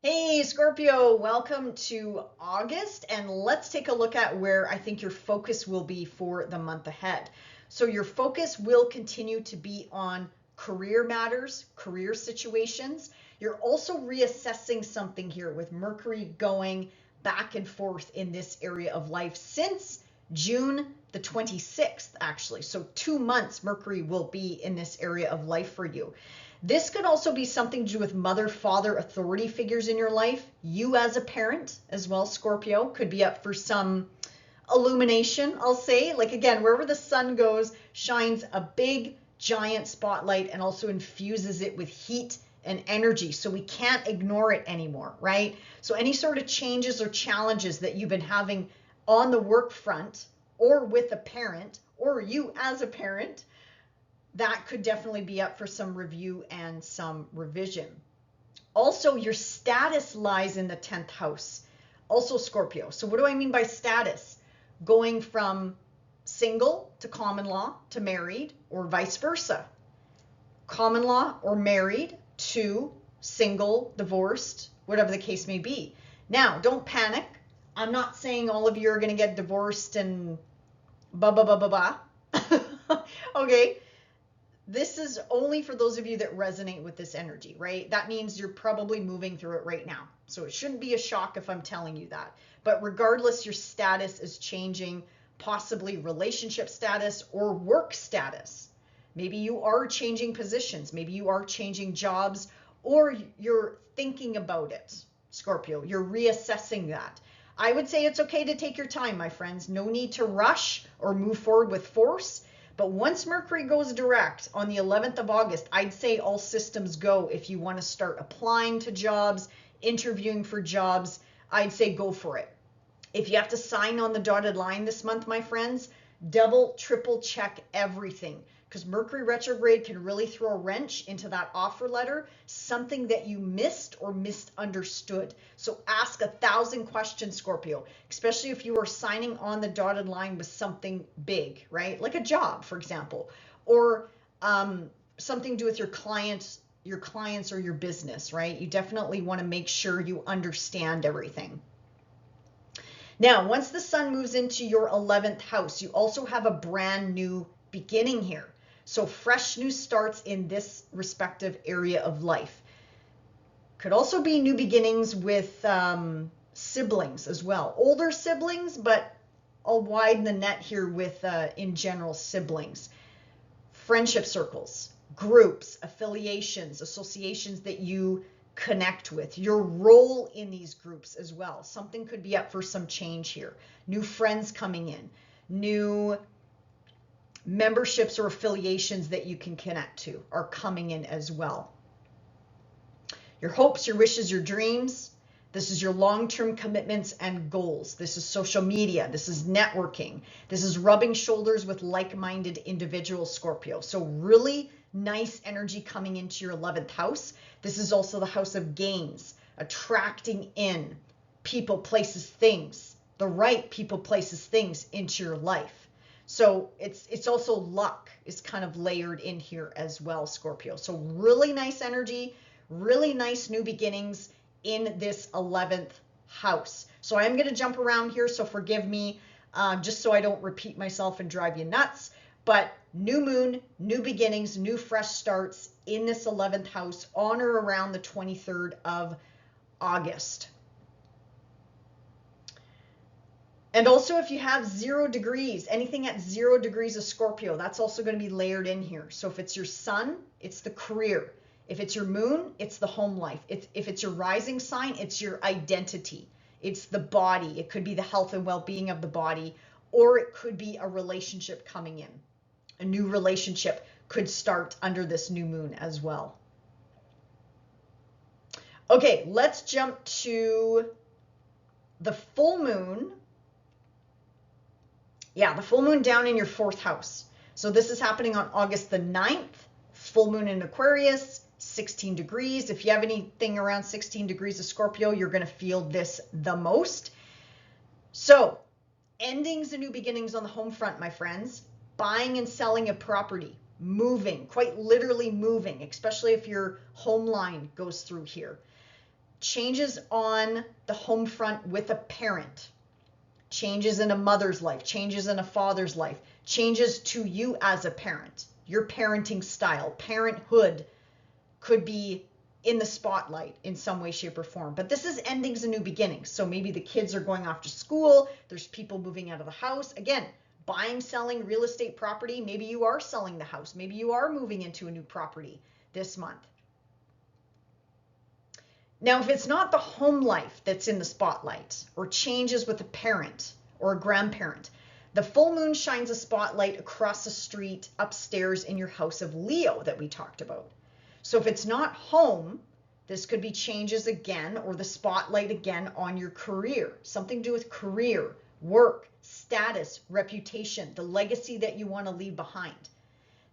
Hey, Scorpio, welcome to August, and let's take a look at where I think your focus will be for the month ahead. So your focus will continue to be on career matters, career situations. You're also reassessing something here with Mercury going back and forth in this area of life since June the 26th, actually. So 2 months Mercury will be in this area of life for you. This could also be something to do with mother, father, authority figures in your life. You as a parent as well, Scorpio, could be up for some illumination, I'll say. Like, again, wherever the sun goes, shines a big, giant spotlight and also infuses it with heat and energy. So we can't ignore it anymore, right? So any sort of changes or challenges that you've been having on the work front or with a parent or you as a parent, that could definitely be up for some review and some revision. Also, your status lies in the 10th house. Also, Scorpio. So what do I mean by status? Going from single to common law to married, or vice versa. Common law or married to single, divorced, whatever the case may be. Now, don't panic. I'm not saying all of you are going to get divorced and blah, blah, blah, blah, blah. Okay. This is only for those of you that resonate with this energy, right? That means you're probably moving through it right now. So it shouldn't be a shock if I'm telling you that. But regardless, your status is changing, possibly relationship status or work status. Maybe you are changing positions. Maybe you are changing jobs, or you're thinking about it, Scorpio. You're reassessing that. I would say it's okay to take your time, my friends. No need to rush or move forward with force. But once Mercury goes direct on the 11th of August, I'd say all systems go. If you want to start applying to jobs, interviewing for jobs, I'd say go for it. If you have to sign on the dotted line this month, my friends, double, triple check everything. Because Mercury retrograde can really throw a wrench into that offer letter, something that you missed or misunderstood. So ask 1,000 questions, Scorpio, especially if you are signing on the dotted line with something big, right? Like a job, for example, or something to do with your clients or your business, right? You definitely want to make sure you understand everything. Now, once the sun moves into your 11th house, you also have a brand new beginning here. So fresh new starts in this respective area of life. Could also be new beginnings with siblings as well. Older siblings, but I'll widen the net here with, in general, siblings. Friendship circles, groups, affiliations, associations that you connect with. Your role in these groups as well. Something could be up for some change here. New friends coming in. New memberships or affiliations that you can connect to are coming in as well. Your hopes, your wishes, your dreams. This is your long-term commitments and goals. This is social media. This is networking. This is rubbing shoulders with like-minded individuals, Scorpio. So really nice energy coming into your 11th house. This is also the house of gains, attracting in people, places, things, the right people, places, things into your life. So it's also luck is kind of layered in here as well, Scorpio. So really nice energy, really nice new beginnings in this 11th house. So I'm going to jump around here, so forgive me, just so I don't repeat myself and drive you nuts. But new moon, new beginnings, new fresh starts in this 11th house on or around the 23rd of August. And also if you have 0 degrees, anything at 0 degrees of Scorpio, that's also going to be layered in here. So if it's your sun, it's the career. If it's your moon, it's the home life. If it's your rising sign, it's your identity. It's the body. It could be the health and well-being of the body, or it could be a relationship coming in. A new relationship could start under this new moon as well. Okay, let's jump to the full moon. Yeah, the full moon down in your 4th house. So this is happening on August the 9th, full moon in Aquarius, 16 degrees. If you have anything around 16 degrees of Scorpio, you're going to feel this the most. So endings and new beginnings on the home front, my friends. Buying and selling a property, moving, quite literally moving, especially if your home line goes through here. Changes on the home front with a parent. Changes in a mother's life, changes in a father's life, changes to you as a parent, your parenting style, parenthood could be in the spotlight in some way, shape, or form. But this is endings and new beginnings. So maybe the kids are going off to school, there's people moving out of the house. Again, buying, selling real estate property, maybe you are selling the house, maybe you are moving into a new property this month. Now, if it's not the home life that's in the spotlight or changes with a parent or a grandparent, the full moon shines a spotlight across the street upstairs in your house of Leo that we talked about. So if it's not home, this could be changes again or the spotlight again on your career, something to do with career, work, status, reputation, the legacy that you want to leave behind.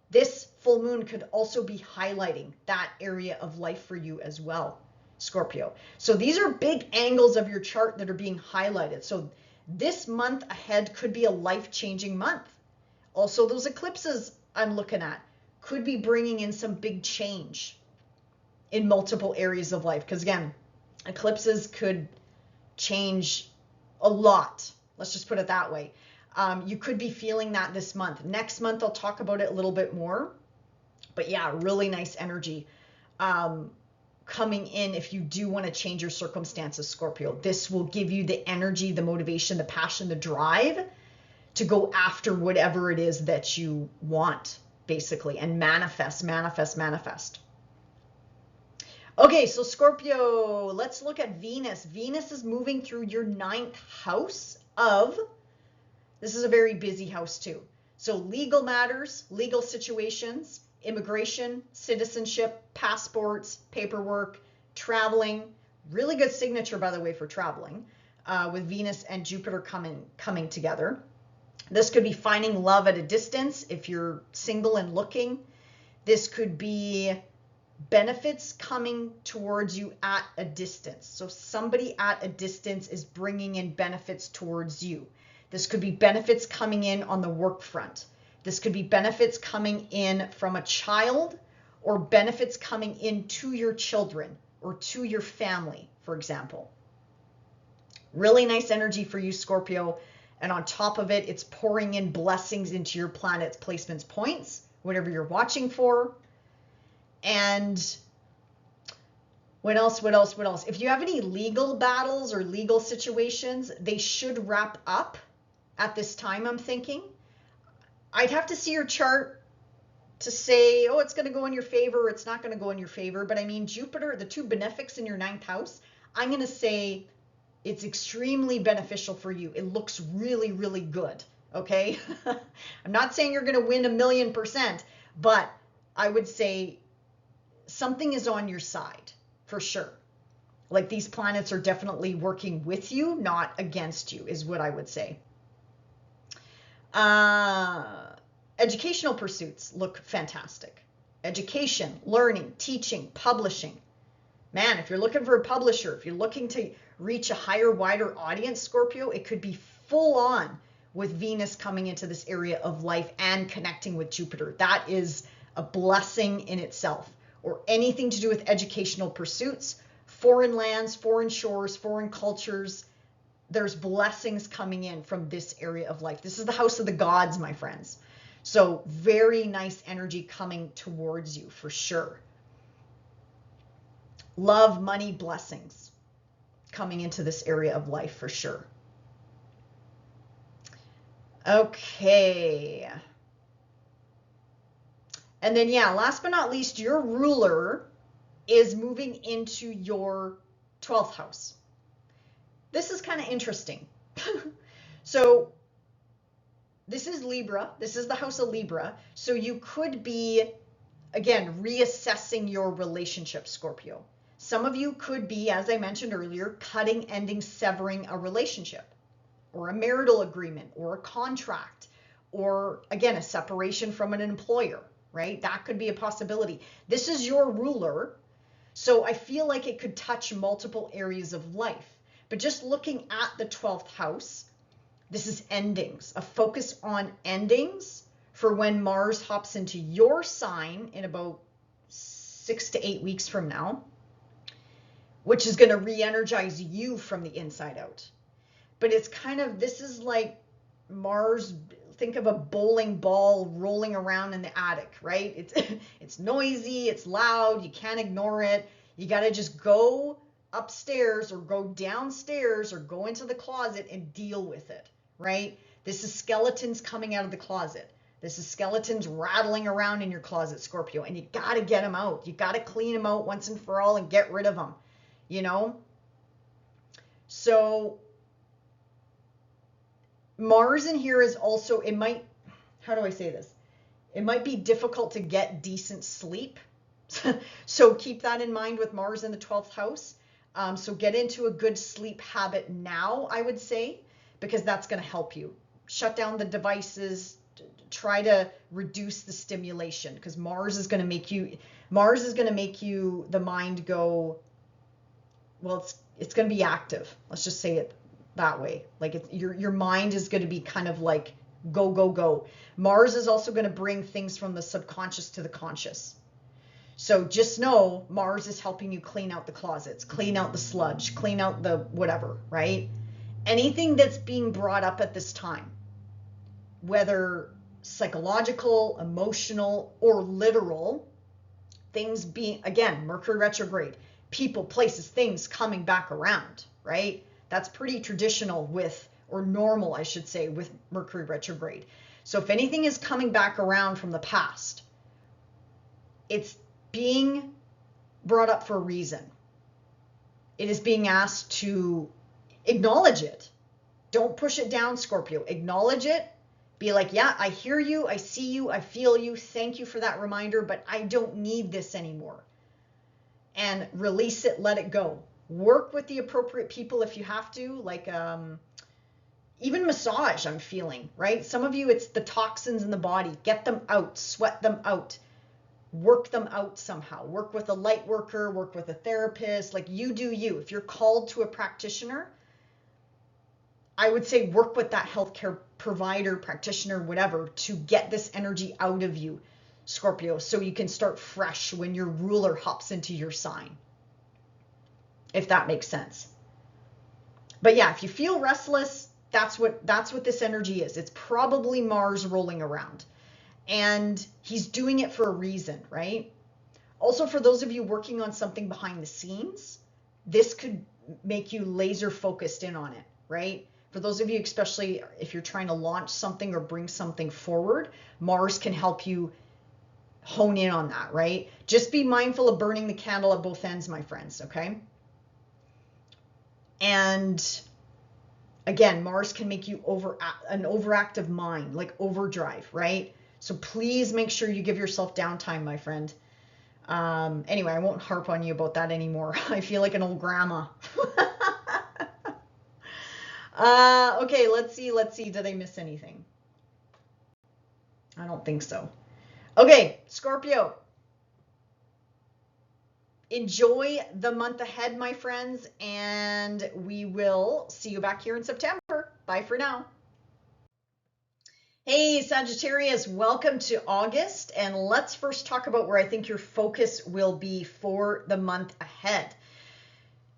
This full moon could also be highlighting that area of life for you as well, Scorpio. So these are big angles of your chart that are being highlighted. So this month ahead could be a life-changing month. Also, those eclipses I'm looking at could be bringing in some big change in multiple areas of life. Because again, eclipses could change a lot. Let's just put it that way. You could be feeling that this month. Next month, I'll talk about it a little bit more. But yeah, really nice energy coming in if you do want to change your circumstances, Scorpio. This will give you the energy, the motivation, the passion, the drive to go after whatever it is that you want, basically, and manifest, manifest, manifest. Okay, so Scorpio, let's look at Venus. Venus is moving through your 9th house of, this is a very busy house too. So legal matters, legal situations, immigration, citizenship, passports, paperwork, traveling. Really good signature, by the way, for traveling, with Venus and Jupiter coming together. This could be finding love at a distance if you're single and looking. This could be benefits coming towards you at a distance. So somebody at a distance is bringing in benefits towards you. This could be benefits coming in on the work front. This could be benefits coming in from a child or benefits coming in to your children or to your family, for example. Really nice energy for you, Scorpio. And on top of it, it's pouring in blessings into your planet's placements points, whatever you're watching for. And what else? If you have any legal battles or legal situations, they should wrap up at this time, I'm thinking. I'd have to see your chart to say, oh, it's going to go in your favor, or it's not going to go in your favor. But I mean, Jupiter, the 2 benefics in your 9th house, I'm going to say it's extremely beneficial for you. It looks really, really good. Okay. I'm not saying you're going to win 1,000,000%, but I would say something is on your side for sure. Like these planets are definitely working with you, not against you, is what I would say. Educational pursuits look fantastic. Education, learning, teaching, publishing. Man, if you're looking for a publisher, if you're looking to reach a higher, wider audience, Scorpio, it could be full on with Venus coming into this area of life and connecting with Jupiter. That is a blessing in itself. Or anything to do with educational pursuits, foreign lands, foreign shores, foreign cultures. There's blessings coming in from this area of life. This is the house of the gods, my friends. So very nice energy coming towards you for sure. Love, money, blessings coming into this area of life for sure. Okay. And then, yeah, last but not least, your ruler is moving into your 12th house. This is kind of interesting. So this is Libra. This is the house of Libra. So you could be, again, reassessing your relationship, Scorpio. Some of you could be, as I mentioned earlier, cutting, ending, severing a relationship or a marital agreement or a contract or, again, a separation from an employer, right? That could be a possibility. This is your ruler. So I feel like it could touch multiple areas of life. But just looking at the 12th house, this is endings, a focus on endings for when Mars hops into your sign in about 6 to 8 weeks from now, which is going to re-energize you from the inside out. But it's kind of, this is like Mars, think of a bowling ball rolling around in the attic, right? It's noisy, it's loud, you can't ignore it. You got to just go upstairs or go downstairs or go into the closet and deal with it, right? This is skeletons coming out of the closet. This is skeletons rattling around in your closet, Scorpio, and you got to get them out. You got to clean them out once and for all and get rid of them, you know? So Mars in here is also, it might, how do I say this? It might be difficult to get decent sleep. So keep that in mind with Mars in the 12th house. So get into a good sleep habit now, I would say, because that's going to help you. Shut down the devices, try to reduce the stimulation, because Mars is going to make you, the mind go, well, it's going to be active. Let's just say it that way. Like your mind is going to be kind of like go, go, go. Mars is also going to bring things from the subconscious to the conscious. So just know Mars is helping you clean out the closets, clean out the sludge, clean out the whatever, right? Anything that's being brought up at this time, whether psychological, emotional, or literal, things being, again, Mercury retrograde, people, places, things coming back around, right? That's pretty traditional with, or normal, I should say, with Mercury retrograde. So if anything is coming back around from the past, it's being brought up for a reason. It is being asked to acknowledge it. Don't push it down, Scorpio. Acknowledge it. Be like, yeah, I hear you. I see you. I feel you. Thank you for that reminder, but I don't need this anymore. And release it. Let it go. Work with the appropriate people if you have to, like even massage, I'm feeling, right? Some of you, it's the toxins in the body. Get them out. Sweat them out. Work them out somehow. Work with a light worker, work with a therapist, like you do you. If you're called to a practitioner, I would say work with that healthcare provider, practitioner, whatever, to get this energy out of you, Scorpio, so you can start fresh when your ruler hops into your sign, if that makes sense. But yeah, if you feel restless, that's what this energy is. It's probably Mars rolling around. And he's doing it for a reason, right? Also, for those of you working on something behind the scenes, this could make you laser focused in on it, right? For those of you, especially if you're trying to launch something or bring something forward, Mars can help you hone in on that, right? Just be mindful of burning the candle at both ends, my friends, okay? And again, Mars can make you an overactive mind, like overdrive, right? So please make sure you give yourself downtime, my friend. Anyway, I won't harp on you about that anymore. I feel like an old grandma. Okay, let's see. Did I miss anything? I don't think so. Okay, Scorpio. Enjoy the month ahead, my friends, and we will see you back here in September. Bye for now. Hey, Sagittarius, welcome to August, and let's first talk about where I think your focus will be for the month ahead.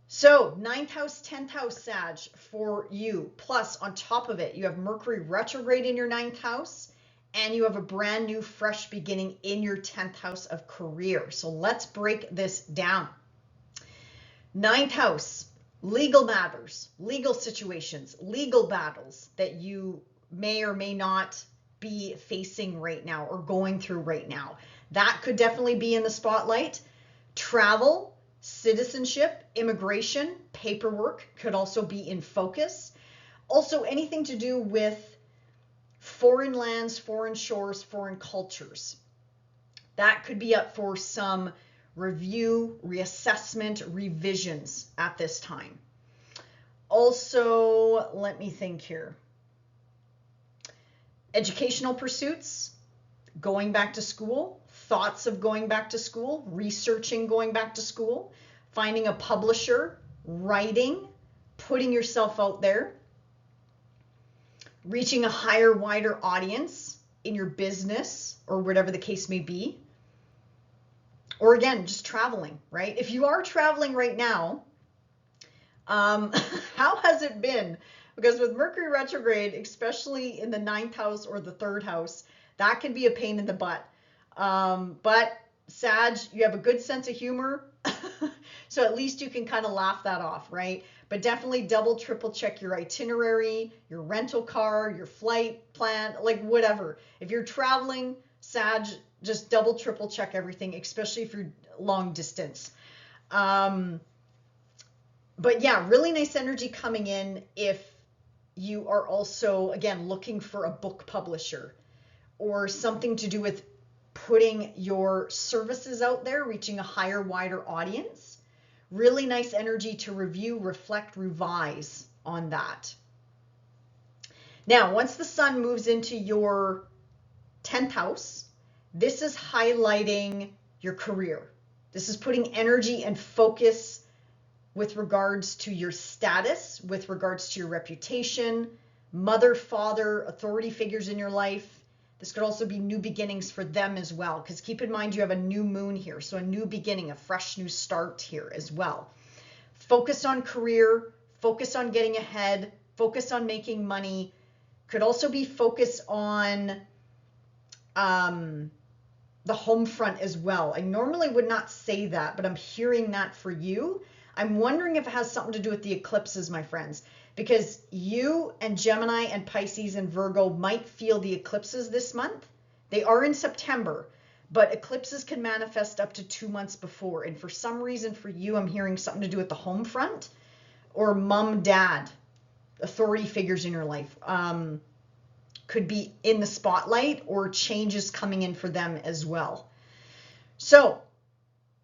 So 9th house, 10th house, Sag, for you. Plus, on top of it, you have Mercury retrograde in your 9th house, and you have a brand new, fresh beginning in your 10th house of career. So let's break this down. 9th house, legal matters, legal situations, legal battles that you may or may not be facing right now or going through right now. That could definitely be in the spotlight. Travel, citizenship, immigration, paperwork could also be in focus. Also, anything to do with foreign lands, foreign shores, foreign cultures. That could be up for some review, reassessment, revisions at this time. Also, let me think here. Educational pursuits, going back to school, thoughts of going back to school, researching going back to school, finding a publisher, writing, putting yourself out there, reaching a higher, wider audience in your business or whatever the case may be. Or again, just traveling, right? If you are traveling right now, how has it been? Because with Mercury retrograde, especially in the 9th house or the 3rd house, that can be a pain in the butt. But Sag, you have a good sense of humor, so at least you can kind of laugh that off, right? But definitely double, triple check your itinerary, your rental car, your flight plan, like whatever. If you're traveling, Sag, just double, triple check everything, especially if you're long distance. But yeah, really nice energy coming in if you are also, again, looking for a book publisher or something to do with putting your services out there, reaching a higher, wider audience. Really nice energy to review, reflect, revise on that. Now, once the sun moves into your 10th house, this is highlighting your career. This is putting energy and focus with regards to your status, with regards to your reputation, mother, father, authority figures in your life. This could also be new beginnings for them as well, because keep in mind you have a new moon here, so a new beginning, a fresh new start here as well. Focus on career, focus on getting ahead, focus on making money. Could also be focus on the home front as well. I normally would not say that, but I'm hearing that for you. I'm wondering if it has something to do with the eclipses, my friends, because you and Gemini and Pisces and Virgo might feel the eclipses this month. They are in September, but eclipses can manifest up to 2 months before. And for some reason for you, I'm hearing something to do with the home front or mom, dad, authority figures in your life. Could be in the spotlight or changes coming in for them as well. So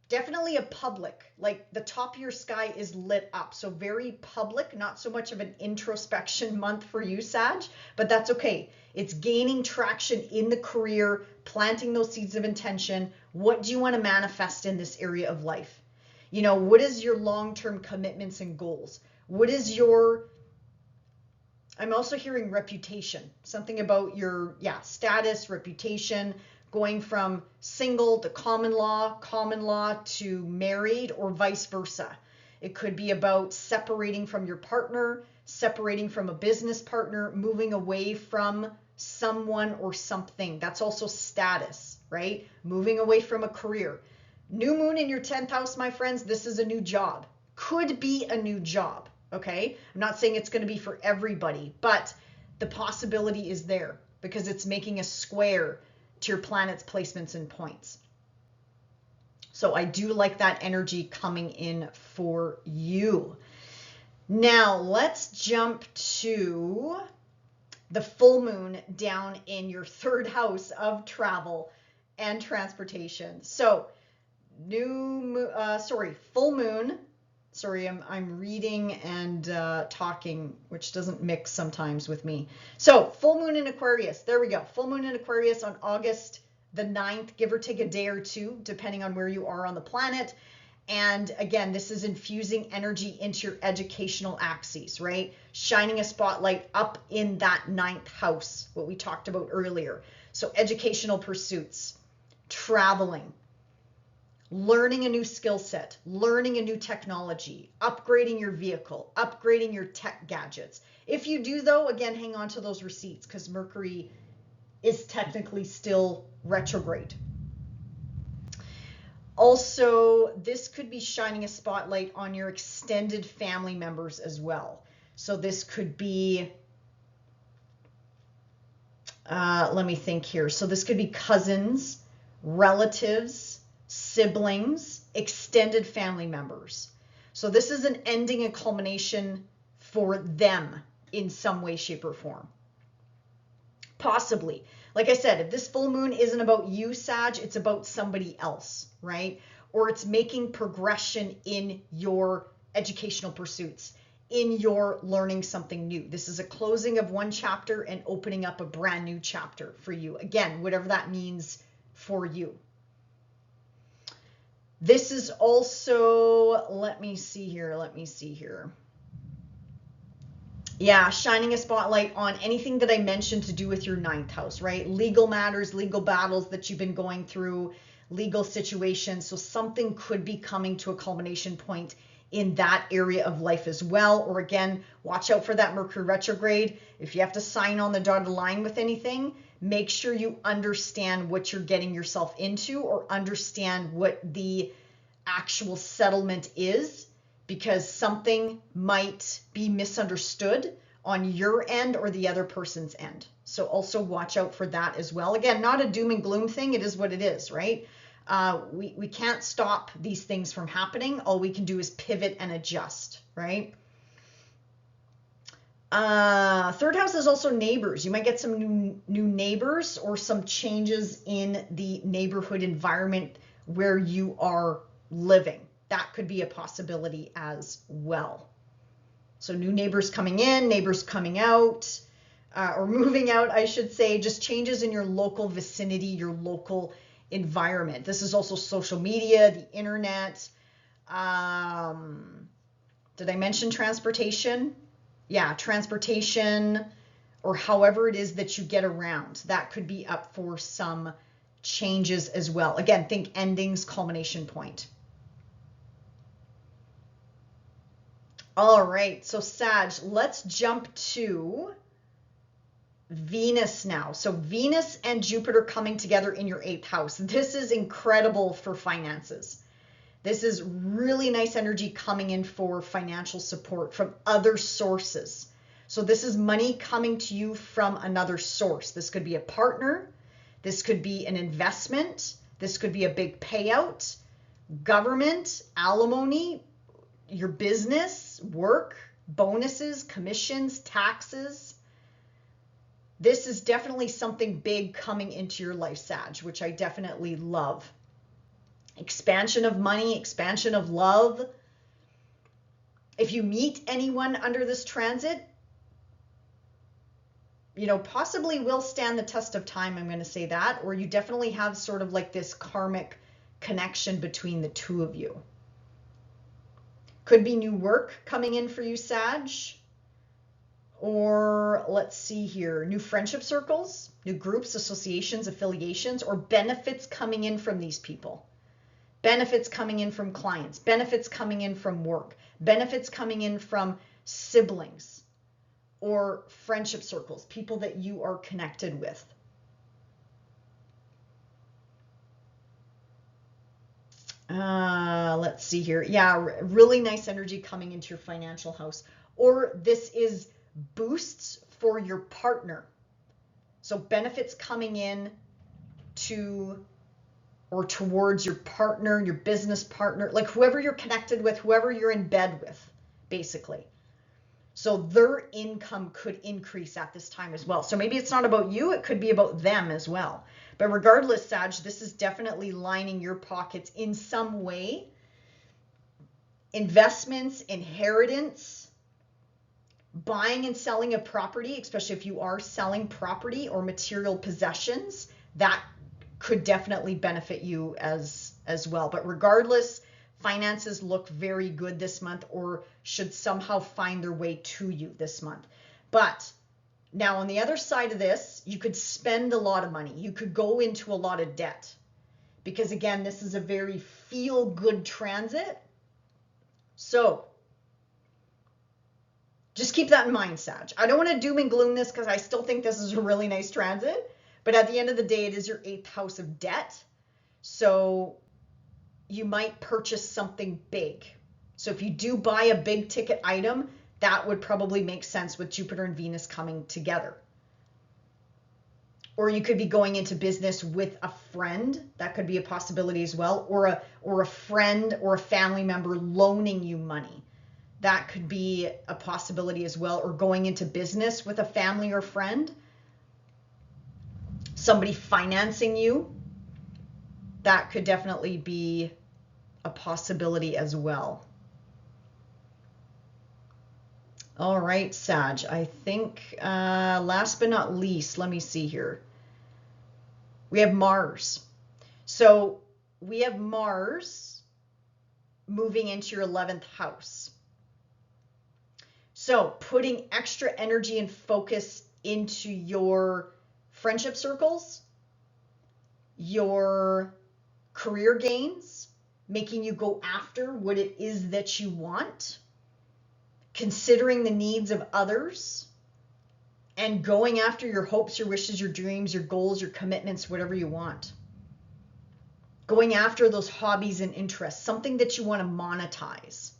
definitely a public, like the top of your sky is lit up. So very public, not so much of an introspection month for you, Sag, but that's okay. It's gaining traction in the career, planting those seeds of intention. What do you want to manifest in this area of life? You know, what is your long-term commitments and goals? What is your, I'm also hearing reputation, something about your, status, reputation, going from single to common law to married, or vice versa. It could be about separating from your partner, separating from a business partner, moving away from someone or something. That's also status, right? Moving away from a career. New moon in your 10th house, my friends, this is a new job. Could be a new job, okay? I'm not saying it's going to be for everybody, but the possibility is there because it's making a square to your planet's placements and points. So I do like that energy coming in for you. Now let's jump to the full moon down in your 3rd house of travel and transportation. So full moon. Sorry, I'm reading and talking, which doesn't mix sometimes with me. So full moon in Aquarius. There we go. Full moon in Aquarius on August the 9th, give or take a day or two, depending on where you are on the planet. And again, this is infusing energy into your educational axes, right? Shining a spotlight up in that 9th house, what we talked about earlier. So educational pursuits, traveling, learning a new skill set, learning a new technology, upgrading your vehicle, upgrading your tech gadgets. If you do, though, again, hang on to those receipts because Mercury is technically still retrograde. Also, this could be shining a spotlight on your extended family members as well. So this could be Let me think here. So this could be cousins, relatives, siblings, extended family members. So this is an ending, a culmination for them in some way, shape, or form. Possibly. Like I said, if this full moon isn't about you, Sag, it's about somebody else, right? Or it's making progression in your educational pursuits, in your learning something new. This is a closing of one chapter and opening up a brand new chapter for you. Again, whatever that means for you. This is also, let me see here. Yeah, shining a spotlight on anything that I mentioned to do with your 9th house, right? Legal matters, legal battles that you've been going through, legal situations. So something could be coming to a culmination point in that area of life as well. Or again, watch out for that Mercury retrograde. If you have to sign on the dotted line with anything, make sure you understand what you're getting yourself into, or understand what the actual settlement is, because something might be misunderstood on your end or the other person's end. So also watch out for that as well. Again, not a doom and gloom thing. It is what it is, right? We can't stop these things from happening. All we can do is pivot and adjust, right? 3rd house is also neighbors. You might get some new neighbors, or some changes in the neighborhood environment where you are living. That could be a possibility as well. So new neighbors coming in, neighbors coming out, or moving out, I should say. Just changes in your local vicinity, your local environment. This is also social media, the internet. Did I mention transportation? Yeah, transportation, or however it is that you get around. That could be up for some changes as well. Again, think endings, culmination point. All right, so Sag, let's jump to Venus now. So Venus and Jupiter coming together in your 8th house. This is incredible for finances. This is really nice energy coming in for financial support from other sources. So this is money coming to you from another source. This could be a partner. This could be an investment. This could be a big payout, government, alimony, your business, work, bonuses, commissions, taxes. This is definitely something big coming into your life, Sag, which I definitely love. Expansion of money, expansion of love. If you meet anyone under this transit, you know, possibly will stand the test of time, I'm going to say that, or you definitely have sort of like this karmic connection between the two of you. Could be new work coming in for you, Sag. Or let's see here, new friendship circles, new groups, associations, affiliations, or benefits coming in from these people. Benefits coming in from clients, benefits coming in from work, benefits coming in from siblings or friendship circles, people that you are connected with. Let's see here. Yeah, really nice energy coming into your financial house. Or this is boosts for your partner. So benefits coming in to or towards your partner, your business partner, like whoever you're connected with, whoever you're in bed with, basically. So their income could increase at this time as well. So maybe it's not about you, it could be about them as well. But regardless, Sag, this is definitely lining your pockets in some way. Investments, inheritance, buying and selling a property, especially if you are selling property or material possessions, that could definitely benefit you as well. But regardless, finances look very good this month, or should somehow find their way to you this month. But now on the other side of this, you could spend a lot of money. You could go into a lot of debt, because again, this is a very feel-good transit. So just keep that in mind, Sag. I don't want to doom and gloom this, because I still think this is a really nice transit. But at the end of the day, it is your 8th house of debt. So you might purchase something big. So if you do buy a big ticket item, that would probably make sense with Jupiter and Venus coming together. or you could be going into business with a friend. That could be a possibility as well, or a friend or a family member loaning you money. That could be a possibility as well, or going into business with a family or friend. Somebody financing you. That could definitely be a possibility as well. All right, Sag, I think last but not least, let me see here. We have Mars. So we have Mars moving into your 11th house. So putting extra energy and focus into your friendship circles, your career gains, making you go after what it is that you want, considering the needs of others, and going after your hopes, your wishes, your dreams, your goals, your commitments, whatever you want. Going after those hobbies and interests, something that you want to monetize.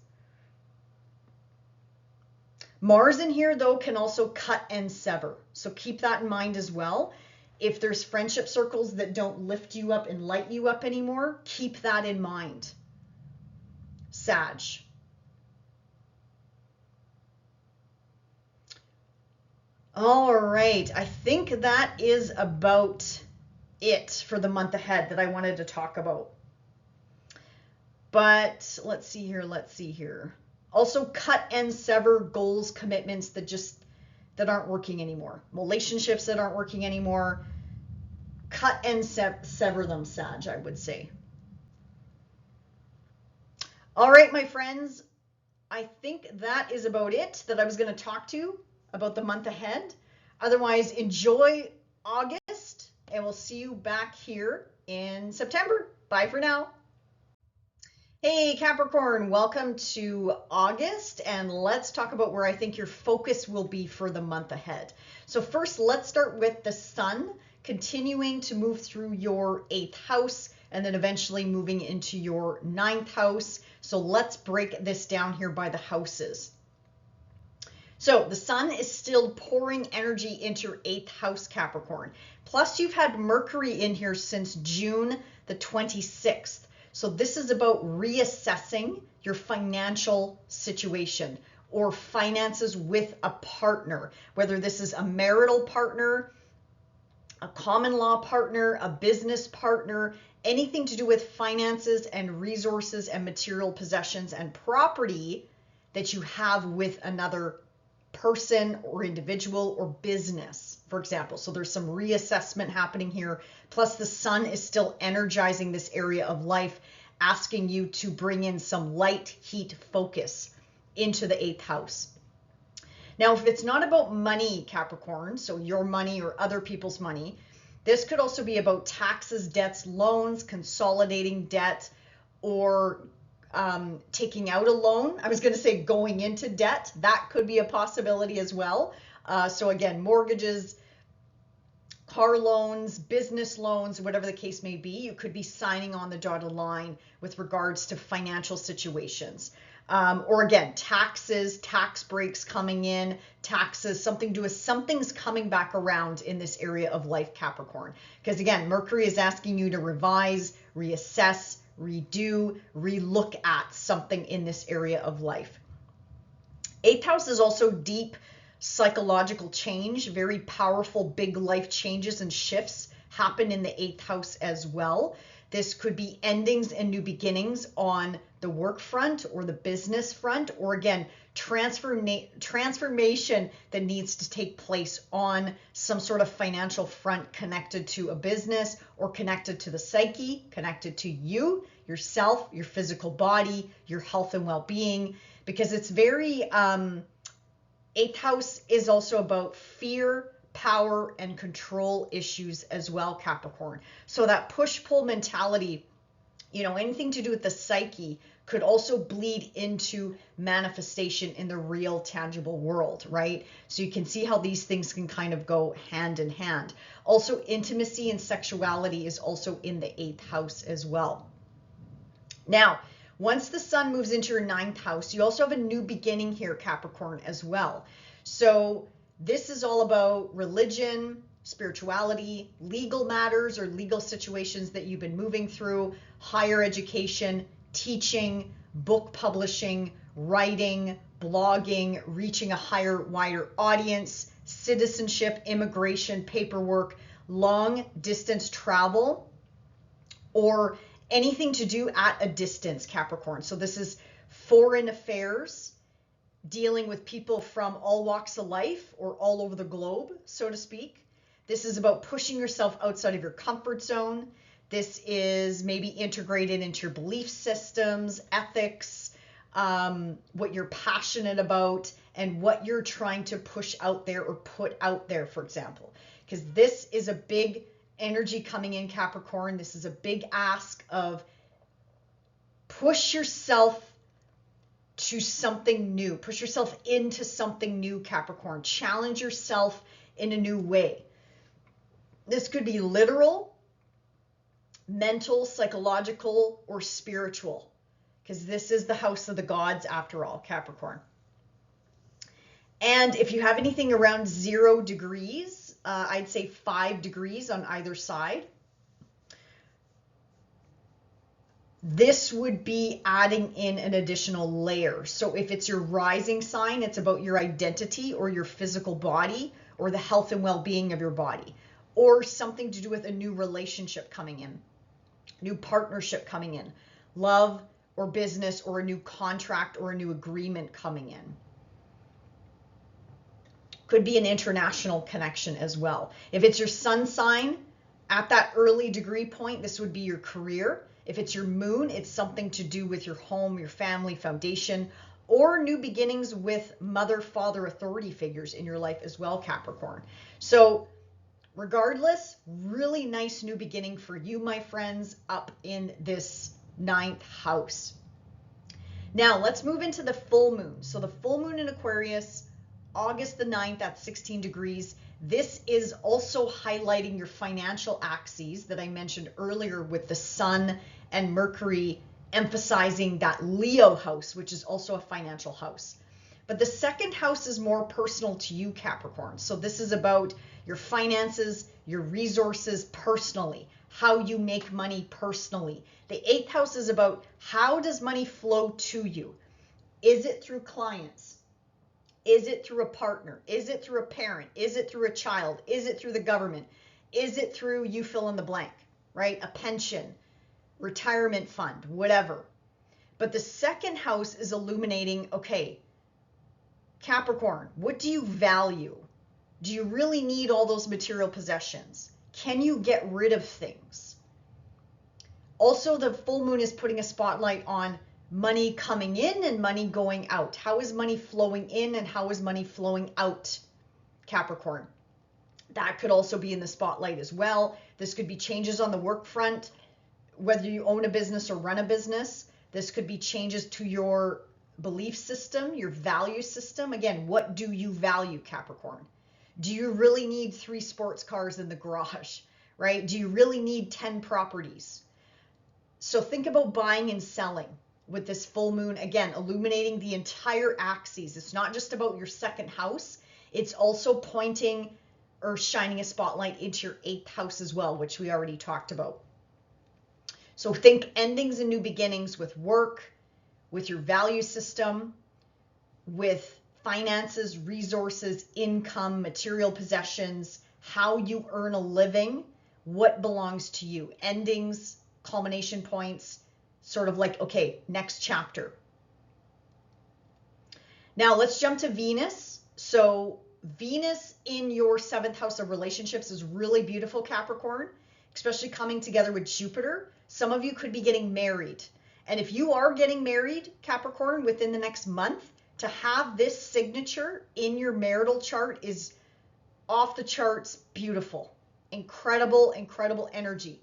Mars in here, though, can also cut and sever. So keep that in mind as well. If there's friendship circles that don't lift you up and light you up anymore, keep that in mind. Sag. All right, I think that is about it for the month ahead that I wanted to talk about. But let's see here. Also cut and sever goals, commitments that aren't working anymore. Relationships that aren't working anymore. Cut and sever them, Sag, I would say. All right, my friends, I think that is about it that I was going to talk to about the month ahead. Otherwise, enjoy August, and we'll see you back here in September. Bye for now. Hey Capricorn, welcome to August, and let's talk about where I think your focus will be for the month ahead. So first, let's start with the sun continuing to move through your 8th house and then eventually moving into your 9th house. So let's break this down here by the houses. So the sun is still pouring energy into your 8th house, Capricorn. Plus you've had Mercury in here since June the 26th. So this is about reassessing your financial situation or finances with a partner, whether this is a marital partner, a common law partner, a business partner, anything to do with finances and resources and material possessions and property that you have with another person or individual or business, for example. So there's some reassessment happening here. Plus the sun is still energizing this area of life, asking you to bring in some light, heat, focus into the 8th house. Now, if it's not about money, Capricorn, so your money or other people's money, this could also be about taxes, debts, loans, consolidating debt, or taking out a loan. I was going to say going into debt. That could be a possibility as well. So again, mortgages, car loans, business loans, whatever the case may be, you could be signing on the dotted line with regards to financial situations. Or again, taxes, tax breaks coming in, taxes, something to do with something's coming back around in this area of life, Capricorn. Because again, Mercury is asking you to revise, reassess, redo, relook at something in this area of life. 8th house is also deep psychological change, very powerful, big life changes and shifts happen in the 8th house as well. This could be endings and new beginnings on the work front or the business front, or again, transformation that needs to take place on some sort of financial front connected to a business or connected to the psyche, connected to you, yourself, your physical body, your health and well-being, because it's very, 8th house is also about fear, power, and control issues as well, Capricorn. So that push-pull mentality, you know, anything to do with the psyche could also bleed into manifestation in the real tangible world, right? So you can see how these things can kind of go hand in hand. Also, intimacy and sexuality is also in the 8th house as well. Now, once the sun moves into your 9th house, you also have a new beginning here, Capricorn, as well. So this is all about religion, spirituality, legal matters or legal situations that you've been moving through, higher education, teaching, book publishing, writing, blogging, reaching a higher, wider audience, citizenship, immigration, paperwork, long distance travel, or anything to do at a distance, Capricorn. So this is foreign affairs, dealing with people from all walks of life or all over the globe, so to speak. This is about pushing yourself outside of your comfort zone. This is maybe integrated into your belief systems, ethics, what you're passionate about, and what you're trying to push out there or put out there, for example. Because this is a big energy coming in, Capricorn. This is a big ask of push yourself to something new. Push yourself into something new, Capricorn. Challenge yourself in a new way. This could be literal, mental, psychological, or spiritual, because this is the house of the gods after all, Capricorn. And if you have anything around 0 degrees, I'd say 5 degrees on either side. This would be adding in an additional layer. So if it's your rising sign, it's about your identity or your physical body or the health and well-being of your body, or something to do with a new relationship coming in, new partnership coming in, love or business, or a new contract or a new agreement coming in. Could be an international connection as well. If it's your sun sign, at that early degree point, this would be your career. If it's your moon, it's something to do with your home, your family, foundation, or new beginnings with mother, father, authority figures in your life as well, Capricorn. So regardless, really nice new beginning for you, my friends, up in this 9th house. Now let's move into the full moon. So the full moon in Aquarius, August the 9th at 16 degrees. This is also highlighting your financial axes that I mentioned earlier with the sun and Mercury, emphasizing that Leo house, which is also a financial house. But the 2nd house is more personal to you, Capricorn. So this is about your finances, your resources personally, how you make money personally. The 8th house is about how does money flow to you? Is it through clients? Is it through a partner? Is it through a parent? Is it through a child? Is it through the government? Is it through, you fill in the blank, right? A pension, retirement fund, whatever. But the 2nd house is illuminating, okay, Capricorn, what do you value? Do you really need all those material possessions? Can you get rid of things? Also, the full moon is putting a spotlight on money coming in and money going out. How is money flowing in and how is money flowing out, Capricorn? That could also be in the spotlight as well. This could be changes on the work front, whether you own a business or run a business. This could be changes to your belief system, your value system. Again, what do you value, Capricorn? Do you really need 3 sports cars in the garage, right? Do you really need 10 properties? So think about buying and selling with this full moon, again, illuminating the entire axis. It's not just about your 2nd house. It's also pointing or shining a spotlight into your 8th house as well, which we already talked about. So think endings and new beginnings with work, with your value system, with finances, resources, income, material possessions, how you earn a living, what belongs to you, endings, culmination points, sort of like, okay, next chapter. Now let's jump to Venus. So Venus in your 7th house of relationships is really beautiful, Capricorn, especially coming together with Jupiter. Some of you could be getting married. And if you are getting married, Capricorn, within the next month, to have this signature in your marital chart is off the charts beautiful. Incredible, incredible energy.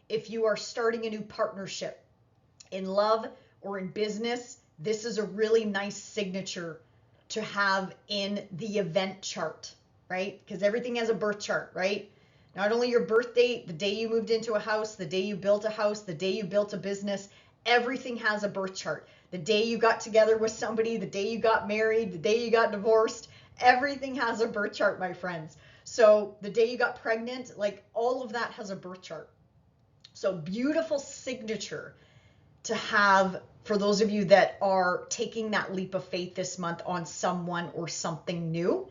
If you are starting a new partnership in love or in business, this is a really nice signature to have in the event chart, right? Because everything has a birth chart, right? Not only your birth date, the day you moved into a house, the day you built a house, the day you built a business, everything has a birth chart. The day you got together with somebody, the day you got married, the day you got divorced, everything has a birth chart, my friends. So the day you got pregnant, like all of that has a birth chart. So beautiful signature to have for those of you that are taking that leap of faith this month on someone or something new.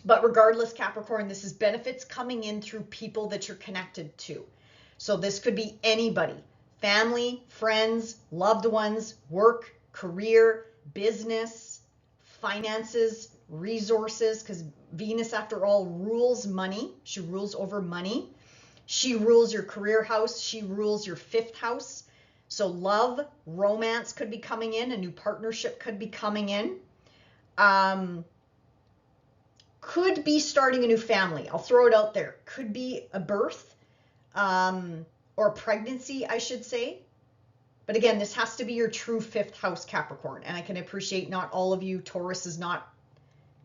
But regardless, Capricorn, this is benefits coming in through people that you're connected to. So this could be anybody, family, friends, loved ones, work, career, business, finances, resources, because Venus, after all, rules money. She rules over money. She rules your career house. She rules your 5th house. So love, romance could be coming in. A new partnership could be coming in. Could be starting a new family. I'll throw it out there. Could be a birth or pregnancy, I should say. But again, this has to be your true 5th house, Capricorn. And I can appreciate not all of you. Taurus is not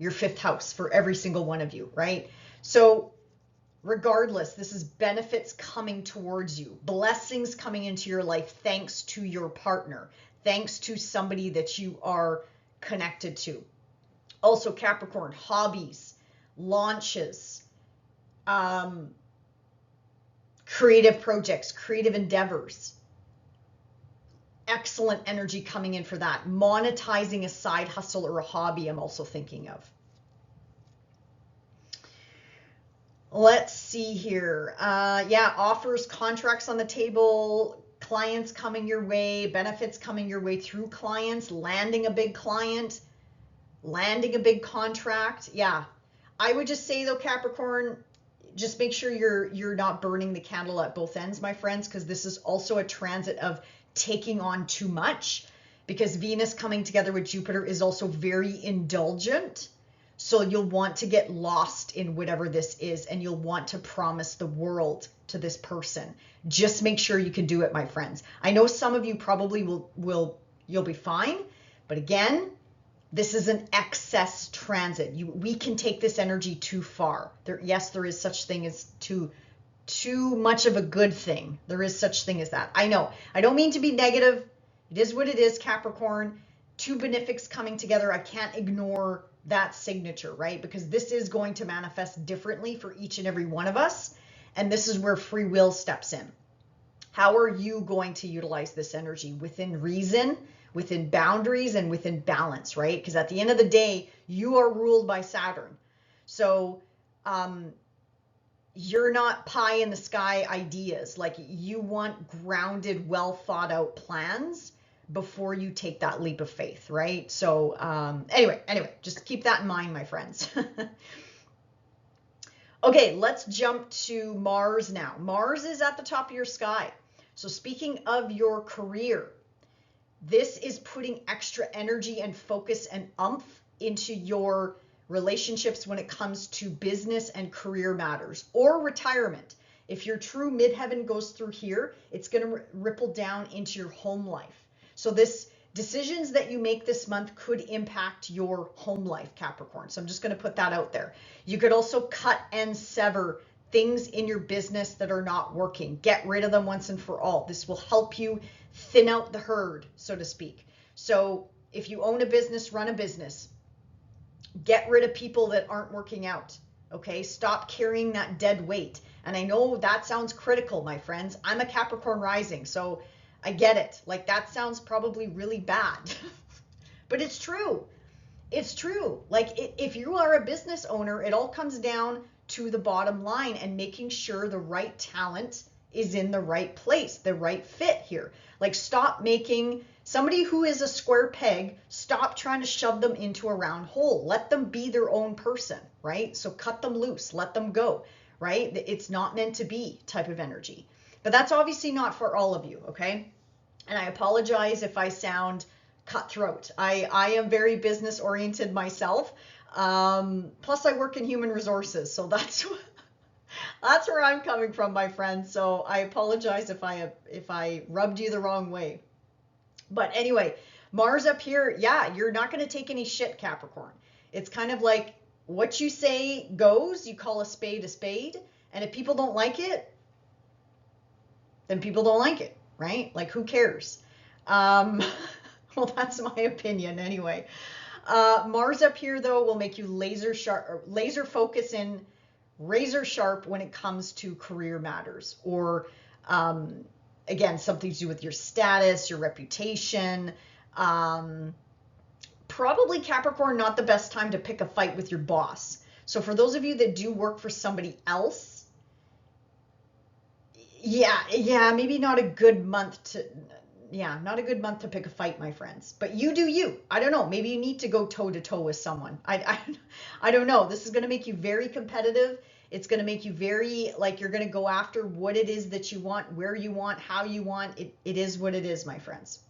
your 5th house for every single one of you, right? So regardless, this is benefits coming towards you, blessings coming into your life thanks to your partner, thanks to somebody that you are connected to. Also, Capricorn, hobbies, launches, creative projects, creative endeavors. Excellent energy coming in for that. Monetizing a side hustle or a hobby, I'm also thinking of. Let's see here. Yeah, offers, contracts on the table, clients coming your way, benefits coming your way through clients, landing a big client, landing a big contract. Yeah, I would just say though, Capricorn, just make sure you're not burning the candle at both ends, my friends, because this is also a transit of taking on too much, because Venus coming together with Jupiter is also very indulgent. So you'll want to get lost in whatever this is, and you'll want to promise the world to this person. Just make sure you can do it, my friends. I know some of you probably you'll be fine, but again, this is an excess transit. We can take this energy too far. Yes, there is such thing as too much of a good thing. There is such thing as that. I know. I don't mean to be negative. It is what it is, Capricorn. 2 benefics coming together. I can't ignore that signature, right? Because this is going to manifest differently for each and every one of us. And this is where free will steps in. How are you going to utilize this energy within reason, within boundaries, and within balance, right? Because at the end of the day, you are ruled by Saturn. So you're not pie in the sky ideas. Like, you want grounded, well thought out plans before you take that leap of faith, right? So anyway, just keep that in mind, my friends. Okay, let's jump to Mars now. Mars is at the top of your sky. So speaking of your career, this is putting extra energy and focus and oomph into your relationships when it comes to business and career matters, or retirement. If your true midheaven goes through here, it's going to ripple down into your home life. So this decisions that you make this month could impact your home life, Capricorn. So I'm just going to put that out there. You could also cut and sever things in your business that are not working. Get rid of them once and for all. This will help you thin out the herd, so to speak. So if you own a business, run a business. Get rid of people that aren't working out. Okay, stop carrying that dead weight. And I know that sounds critical, my friends. I'm a Capricorn rising, so I get it. Like, that sounds probably really bad, but it's true. It's true. Like, if you are a business owner, it all comes down to the bottom line and making sure the right talent is in the right place, the right fit here. Like, stop making somebody who is a square peg, stop trying to shove them into a round hole. Let them be their own person, right? So cut them loose, let them go, right? It's not meant to be type of energy. But that's obviously not for all of you, okay? And I apologize if I sound cutthroat. I am very business oriented myself. Plus I work in human resources, so that's where I'm coming from, my friends. So I apologize if I rubbed you the wrong way. But anyway, Mars up here, yeah, you're not going to take any shit, Capricorn. It's kind of like what you say goes. You call a spade, and if people don't like it, then people don't like it, right? Like, who cares? Well, that's my opinion anyway. Mars up here, though, will make you laser focus in razor sharp when it comes to career matters, or again, something to do with your status, your reputation. Probably Capricorn, not the best time to pick a fight with your boss. So for those of you that do work for somebody else, yeah, maybe not a good month to, not a good month to pick a fight, my friends. But you do you. I don't know. Maybe you need to go toe to toe with someone. I don't know. This is going to make you very competitive. It's going to make you very, like, you're going to go after what it is that you want, where you want, how you want. It is what it is, my friends.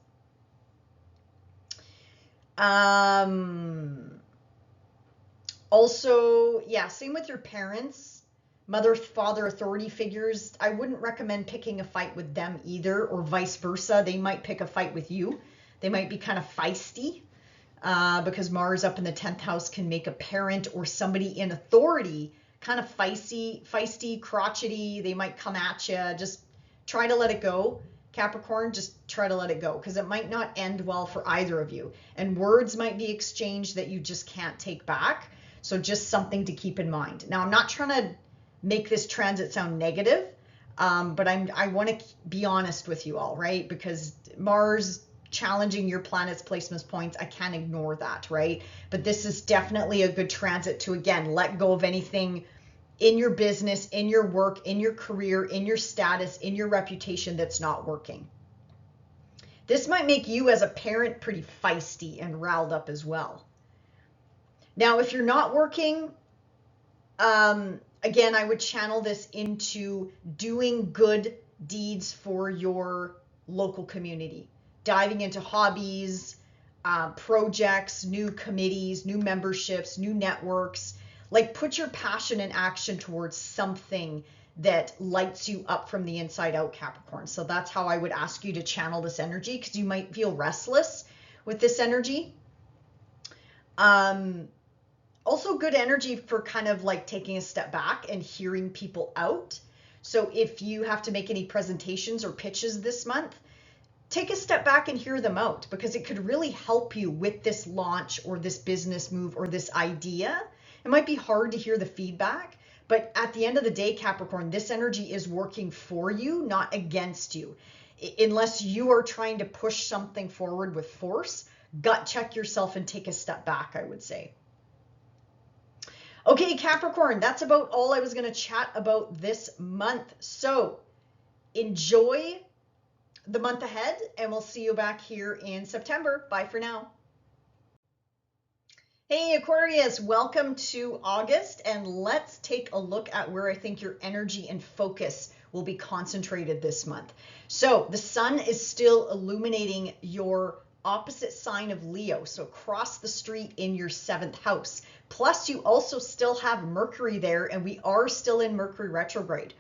Also, yeah, same with your parents, mother, father, authority figures. I wouldn't recommend picking a fight with them either, or vice versa. They might pick a fight with you. They might be kind of feisty, because Mars up in the 10th house can make a parent or somebody in authority kind of feisty, crotchety. They might come at you. Just try to let it go. Capricorn, just try to let it go, because it might not end well for either of you. And words might be exchanged that you just can't take back. So just something to keep in mind. Now, I'm not trying to make this transit sound negative, but I want to be honest with you all, right? Because Mars challenging your planet's placement points, I can't ignore that, right? But this is definitely a good transit to, again, let go of anything in your business, in your work, in your career, in your status, in your reputation that's not working. This might make you as a parent pretty feisty and riled up as well. Now, if you're not working, again, I would channel this into doing good deeds for your local community, diving into hobbies, projects, new committees, new memberships, new networks. Like, put your passion and action towards something that lights you up from the inside out, Capricorn. So that's how I would ask you to channel this energy, because you might feel restless with this energy. Also good energy for kind of like taking a step back and hearing people out. So if you have to make any presentations or pitches this month, take a step back and hear them out, because it could really help you with this launch or this business move or this idea. It might be hard to hear the feedback, but at the end of the day, Capricorn, this energy is working for you, not against you. Unless you are trying to push something forward with force, gut check yourself and take a step back, I would say. Okay, Capricorn, that's about all I was going to chat about this month. So enjoy the month ahead, and we'll see you back here in September. Bye for now. Hey Aquarius, welcome to August, and let's take a look at where I think your energy and focus will be concentrated this month. So the sun is still illuminating your opposite sign of Leo, so across the street in your 7th house. Plus you also still have Mercury there, and we are still in Mercury retrograde.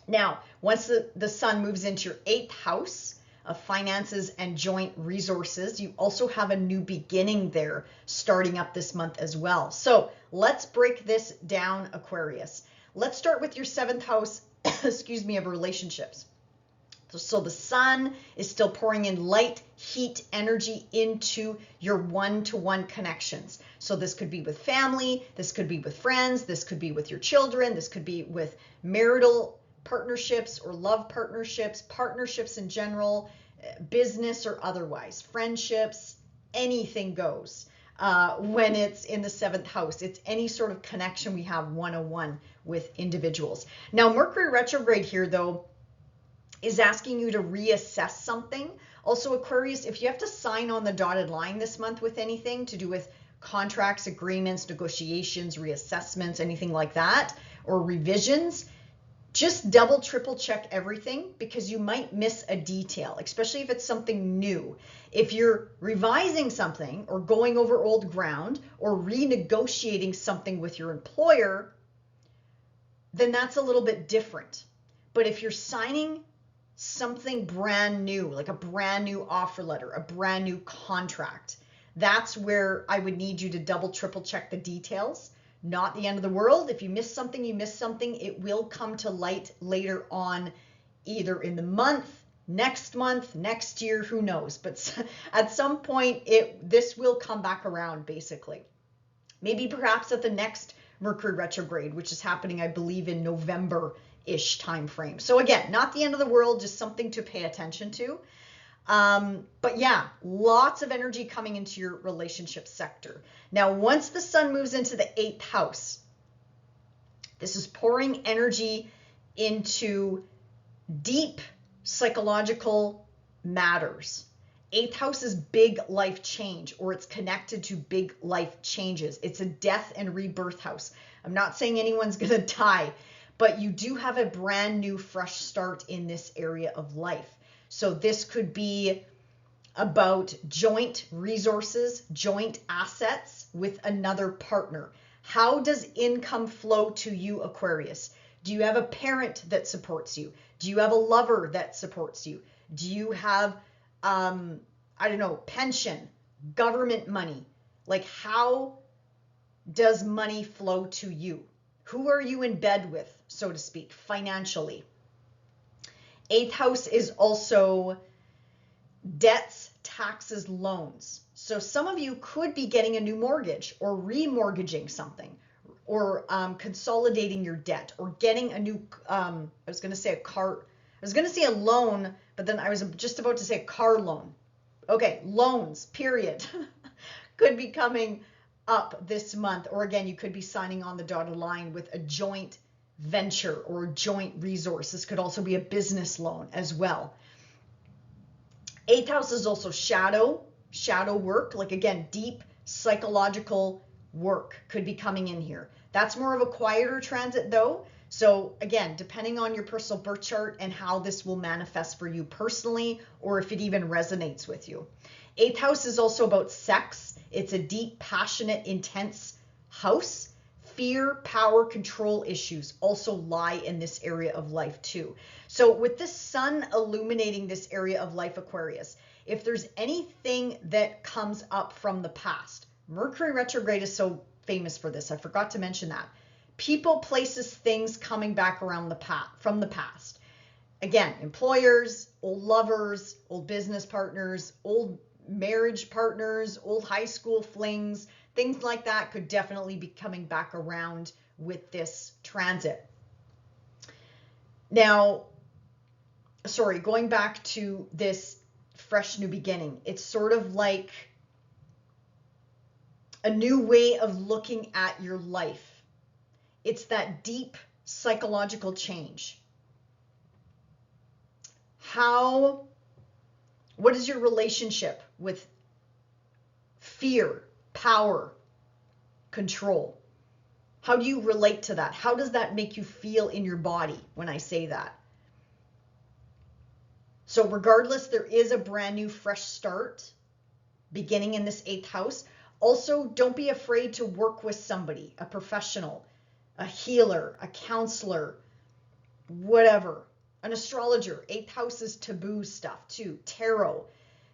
Now, once the sun moves into your 8th house of finances and joint resources, you also have a new beginning there starting up this month as well. So let's break this down, Aquarius. Let's start with your 7th house, excuse me, of relationships. So the sun is still pouring in light, heat, energy into your one-to-one connections. So this could be with family, this could be with friends, this could be with your children, this could be with marital partnerships or love partnerships, partnerships in general, business or otherwise, friendships, anything goes. When it's in the 7th house, it's any sort of connection we have one-on-one with individuals. Now, Mercury retrograde here, though, is asking you to reassess something. Also, Aquarius, if you have to sign on the dotted line this month with anything to do with contracts, agreements, negotiations, reassessments, anything like that, or revisions, just double, triple check everything, because you might miss a detail, especially if it's something new. If you're revising something or going over old ground or renegotiating something with your employer, then that's a little bit different. But if you're signing something brand new, like a brand new offer letter, a brand new contract, that's where I would need you to double, triple check the details. Not the end of the world. If you miss something, you miss something. It will come to light later on, either in the month, next month, next year, who knows? But at some point, this will come back around, basically. Maybe perhaps at the next Mercury retrograde, which is happening, I believe, in November-ish time frame. So again, not the end of the world, just something to pay attention to. But yeah, lots of energy coming into your relationship sector. Now, once the sun moves into the 8th house, this is pouring energy into deep psychological matters. 8th house is big life change, or it's connected to big life changes. It's a death and rebirth house. I'm not saying anyone's going to die, but you do have a brand new fresh start in this area of life. So this could be about joint resources, joint assets with another partner. How does income flow to you, Aquarius? Do you have a parent that supports you? Do you have a lover that supports you? Do you have, I don't know, pension, government money? Like, how does money flow to you? Who are you in bed with, so to speak, financially? 8th house is also debts, taxes, loans. So some of you could be getting a new mortgage or remortgaging something, or consolidating your debt, or getting a new, I was going to say a car, I was going to say a loan, but then I was just about to say a car loan. Okay, loans, period, could be coming up this month. Or again, you could be signing on the dotted line with a joint venture or joint resource. This could also be a business loan as well. 8th house is also shadow work, like again, deep psychological work could be coming in here. That's more of a quieter transit though. So again, depending on your personal birth chart and how this will manifest for you personally, or if it even resonates with you. 8th house is also about sex. It's a deep, passionate, intense house. Fear, power, control issues also lie in this area of life too. So with the sun illuminating this area of life, Aquarius, if there's anything that comes up from the past, Mercury retrograde is so famous for this. I forgot to mention that. People, places, things coming back around from the past. Again, employers, old lovers, old business partners, old marriage partners, old high school flings, things like that could definitely be coming back around with this transit. Now, sorry, going back to this fresh new beginning, it's sort of like a new way of looking at your life. It's that deep psychological change. What is your relationship with fear, power, control? How do you relate to that? How does that make you feel in your body when I say that? So regardless, there is a brand new fresh start beginning in this 8th house. Also, don't be afraid to work with somebody, a professional, a healer, a counselor, whatever, an astrologer. 8th house is taboo stuff too, tarot.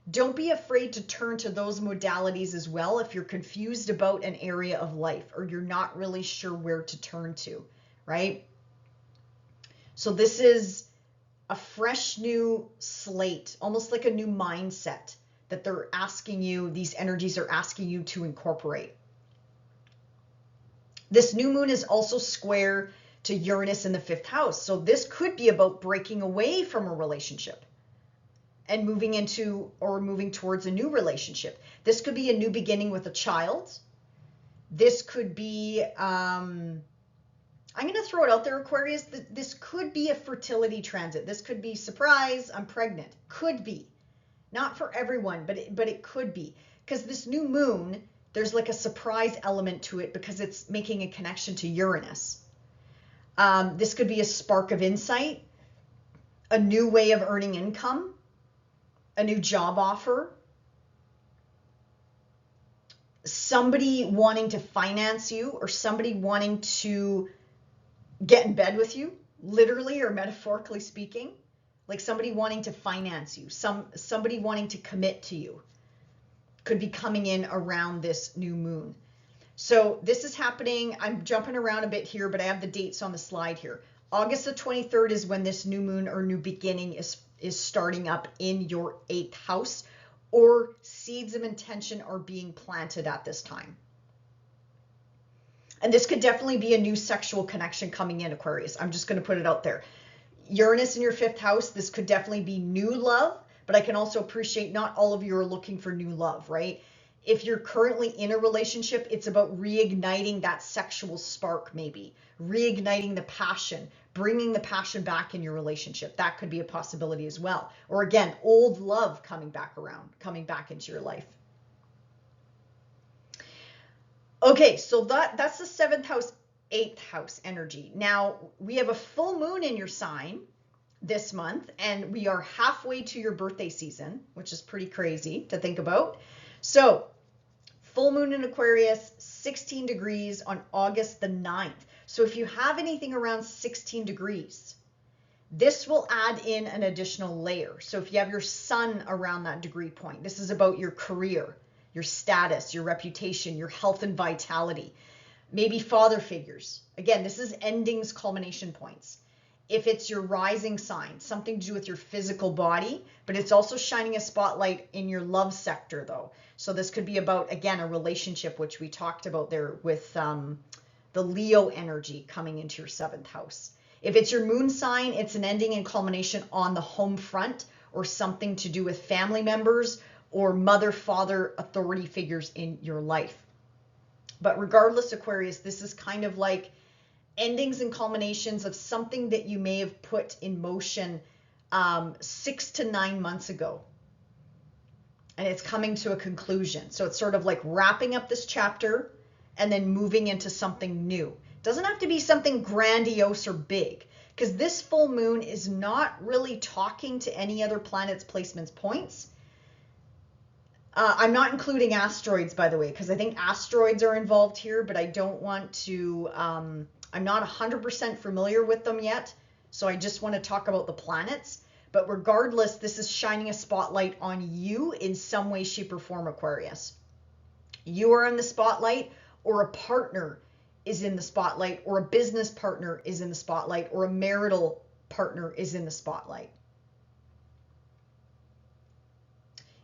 Don't be afraid to turn to those modalities as well if you're confused about an area of life or you're not really sure where to turn to, right? So this is a fresh new slate, almost like a new mindset that they're asking you, these energies are asking you to incorporate. This new moon is also square to Uranus in the 5th house. So this could be about breaking away from a relationship and moving into or moving towards a new relationship. This could be a new beginning with a child. This could be, I'm going to throw it out there, Aquarius. This could be a fertility transit. This could be surprise, I'm pregnant. Could be. Not for everyone, but it could be. Because this new moon, there's like a surprise element to it because it's making a connection to Uranus. This could be a spark of insight, a new way of earning income, a new job offer, somebody wanting to finance you or somebody wanting to get in bed with you, literally or metaphorically speaking, like somebody wanting to finance you, somebody wanting to commit to you could be coming in around this new moon. So this is happening. I'm jumping around a bit here, but I have the dates on the slide here. August the 23rd is when this new moon or new beginning is starting up in your 8th house, or seeds of intention are being planted at this time. And this could definitely be a new sexual connection coming in, Aquarius. I'm just going to put it out there. Uranus in your 5th house, this could definitely be new love, but I can also appreciate not all of you are looking for new love, right? If you're currently in a relationship, it's about reigniting that sexual spark, maybe reigniting the passion, bringing the passion back in your relationship. That could be a possibility as well. Or again, old love coming back around, coming back into your life. Okay, so that's the 7th house, 8th house energy. Now, we have a full moon in your sign this month, and we are halfway to your birthday season, which is pretty crazy to think about. So, full moon in Aquarius, 16 degrees on August the 9th. So if you have anything around 16 degrees, this will add in an additional layer. So if you have your sun around that degree point, this is about your career, your status, your reputation, your health and vitality, maybe father figures. Again, this is endings, culmination points. If it's your rising sign, something to do with your physical body, but it's also shining a spotlight in your love sector though. So this could be about, again, a relationship, which we talked about there with the Leo energy coming into your 7th house. If it's your moon sign, it's an ending and culmination on the home front, or something to do with family members or mother, father, authority figures in your life. But regardless, Aquarius, this is kind of like endings and culminations of something that you may have put in motion 6 to 9 months ago. And it's coming to a conclusion. So it's sort of like wrapping up this chapter and then moving into something new. It doesn't have to be something grandiose or big, because this full moon is not really talking to any other planets, placements, points. I'm not including asteroids, by the way, because I think asteroids are involved here, but I don't want to, I'm not 100% familiar with them yet, so I just want to talk about the planets. But regardless, this is shining a spotlight on you in some way, shape, or form, Aquarius. You are in the spotlight, or a partner is in the spotlight, or a business partner is in the spotlight, or a marital partner is in the spotlight.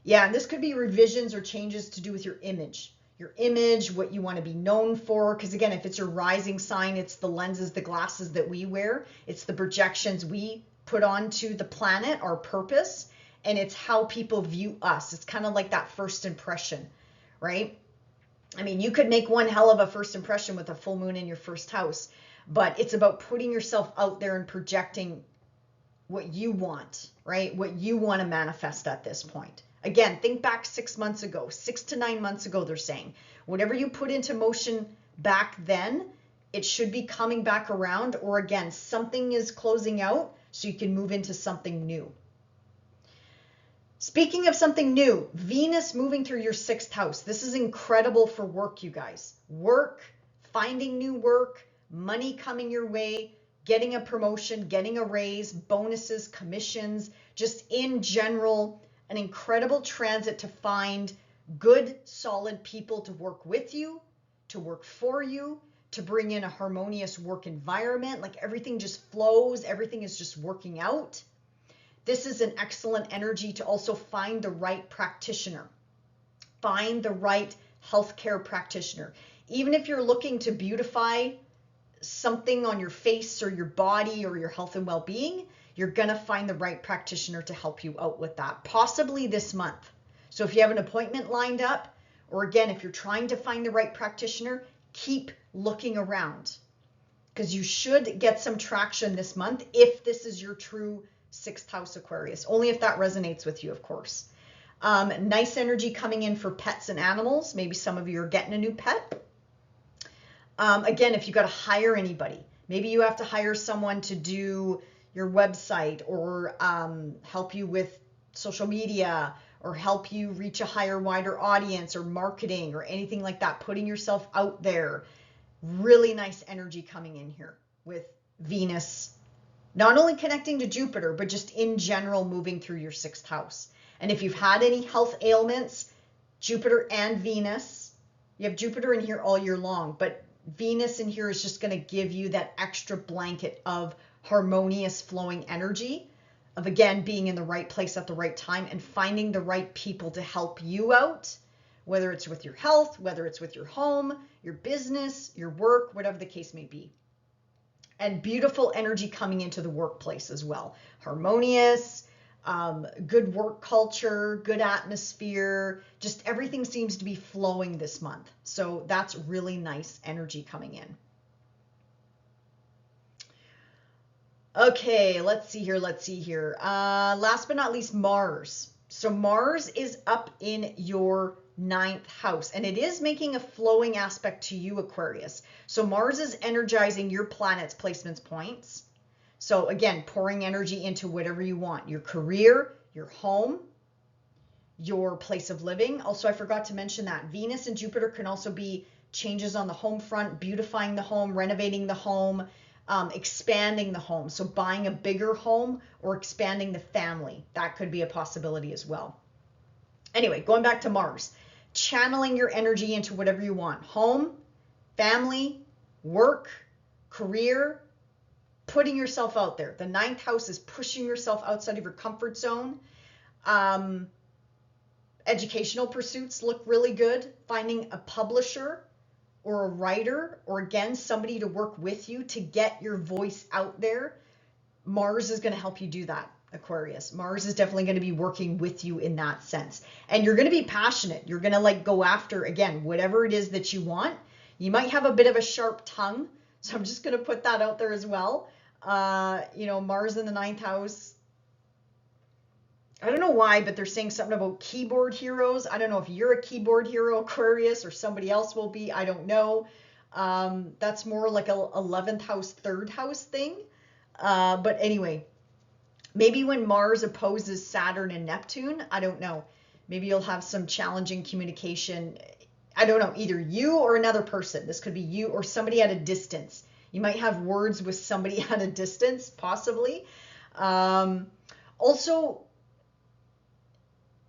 Yeah, and this could be revisions or changes to do with your image. Your image, what you want to be known for. Because again, if it's your rising sign, it's the lenses, the glasses that we wear. It's the projections we put onto the planet, our purpose, and it's how people view us. It's kind of like that first impression, right? I mean, you could make one hell of a first impression with a full moon in your 1st house, but it's about putting yourself out there and projecting what you want, right? What you want to manifest at this point. Again, think back 6 months ago, 6 to 9 months ago, they're saying. Whatever you put into motion back then, it should be coming back around, or again, something is closing out so you can move into something new. Speaking of something new, Venus moving through your 6th house. This is incredible for work, you guys. Work, finding new work, money coming your way, getting a promotion, getting a raise, bonuses, commissions, just in general, an incredible transit to find good, solid people to work with you, to work for you, to bring in a harmonious work environment. Like everything just flows, everything is just working out. This is an excellent energy to also find the right practitioner, find the right healthcare practitioner. Even if you're looking to beautify something on your face or your body or your health and well-being, you're going to find the right practitioner to help you out with that, possibly this month. So if you have an appointment lined up, or again, if you're trying to find the right practitioner, keep looking around, because you should get some traction this month if this is your true 6th house, Aquarius, only if that resonates with you, of course. Nice energy coming in for pets and animals. Maybe some of you are getting a new pet. Again, if you got to hire anybody, maybe you have to hire someone to do your website, or help you with social media, or help you reach a higher, wider audience, or marketing, or anything like that, putting yourself out there. Really nice energy coming in here with Venus, not only connecting to Jupiter, but just in general moving through your 6th house. And if you've had any health ailments, Jupiter and Venus, you have Jupiter in here all year long, but Venus in here is just going to give you that extra blanket of harmonious flowing energy of, again, being in the right place at the right time and finding the right people to help you out, whether it's with your health, whether it's with your home, your business, your work, whatever the case may be. And beautiful energy coming into the workplace as well. Harmonious, good work culture, good atmosphere, just everything seems to be flowing this month. So that's really nice energy coming in. Okay, let's see here. Last but not least, Mars. So Mars is up in your 9th house, and it is making a flowing aspect to you, Aquarius. So Mars is energizing your planet's placements points. So again, pouring energy into whatever you want, your career, your home, your place of living. Also, I forgot to mention that Venus and Jupiter can also be changes on the home front, beautifying the home, renovating the home, expanding the home. So buying a bigger home or expanding the family. That could be a possibility as well. Anyway, going back to Mars, channeling your energy into whatever you want. Home, family, work, career, putting yourself out there. The 9th house is pushing yourself outside of your comfort zone. Educational pursuits look really good. Finding a publisher or a writer, or again, somebody to work with you to get your voice out there. Mars is going to help you do that, Aquarius. Mars is definitely going to be working with you in that sense. And you're going to be passionate. You're going to like go after, again, whatever it is that you want. You might have a bit of a sharp tongue. So I'm just going to put that out there as well. Mars in the 9th house. I don't know why, but they're saying something about keyboard heroes. I don't know if you're a keyboard hero, Aquarius, or somebody else will be. I don't know. That's more like a 11th house, 3rd house thing. But anyway, maybe when Mars opposes Saturn and Neptune, I don't know. Maybe you'll have some challenging communication. I don't know, either you or another person. This could be you or somebody at a distance. You might have words with somebody at a distance, possibly. Also,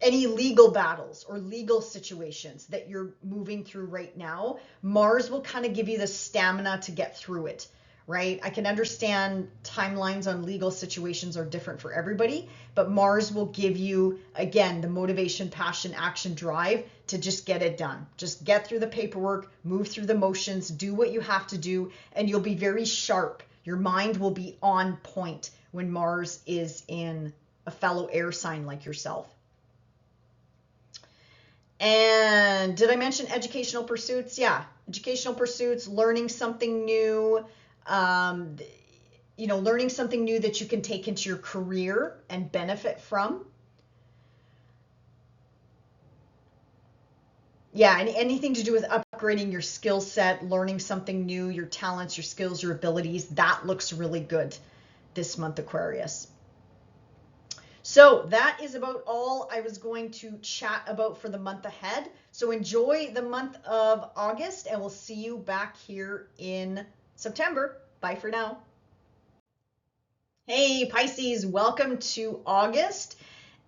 any legal battles or legal situations that you're moving through right now, Mars will kind of give you the stamina to get through it, right? I can understand timelines on legal situations are different for everybody, but Mars will give you, again, the motivation, passion, action, drive to just get it done. Just get through the paperwork, move through the motions, do what you have to do, and you'll be very sharp. Your mind will be on point when Mars is in a fellow air sign like yourself. And did I mention educational pursuits? Yeah, educational pursuits, learning something new, learning something new that you can take into your career and benefit from. Yeah, and anything to do with upgrading your skill set, learning something new, your talents, your skills, your abilities, that looks really good this month, Aquarius. So that is about all I was going to chat about for the month ahead. So enjoy the month of August, and we'll see you back here in September. Bye for now. Hey Pisces, welcome to August.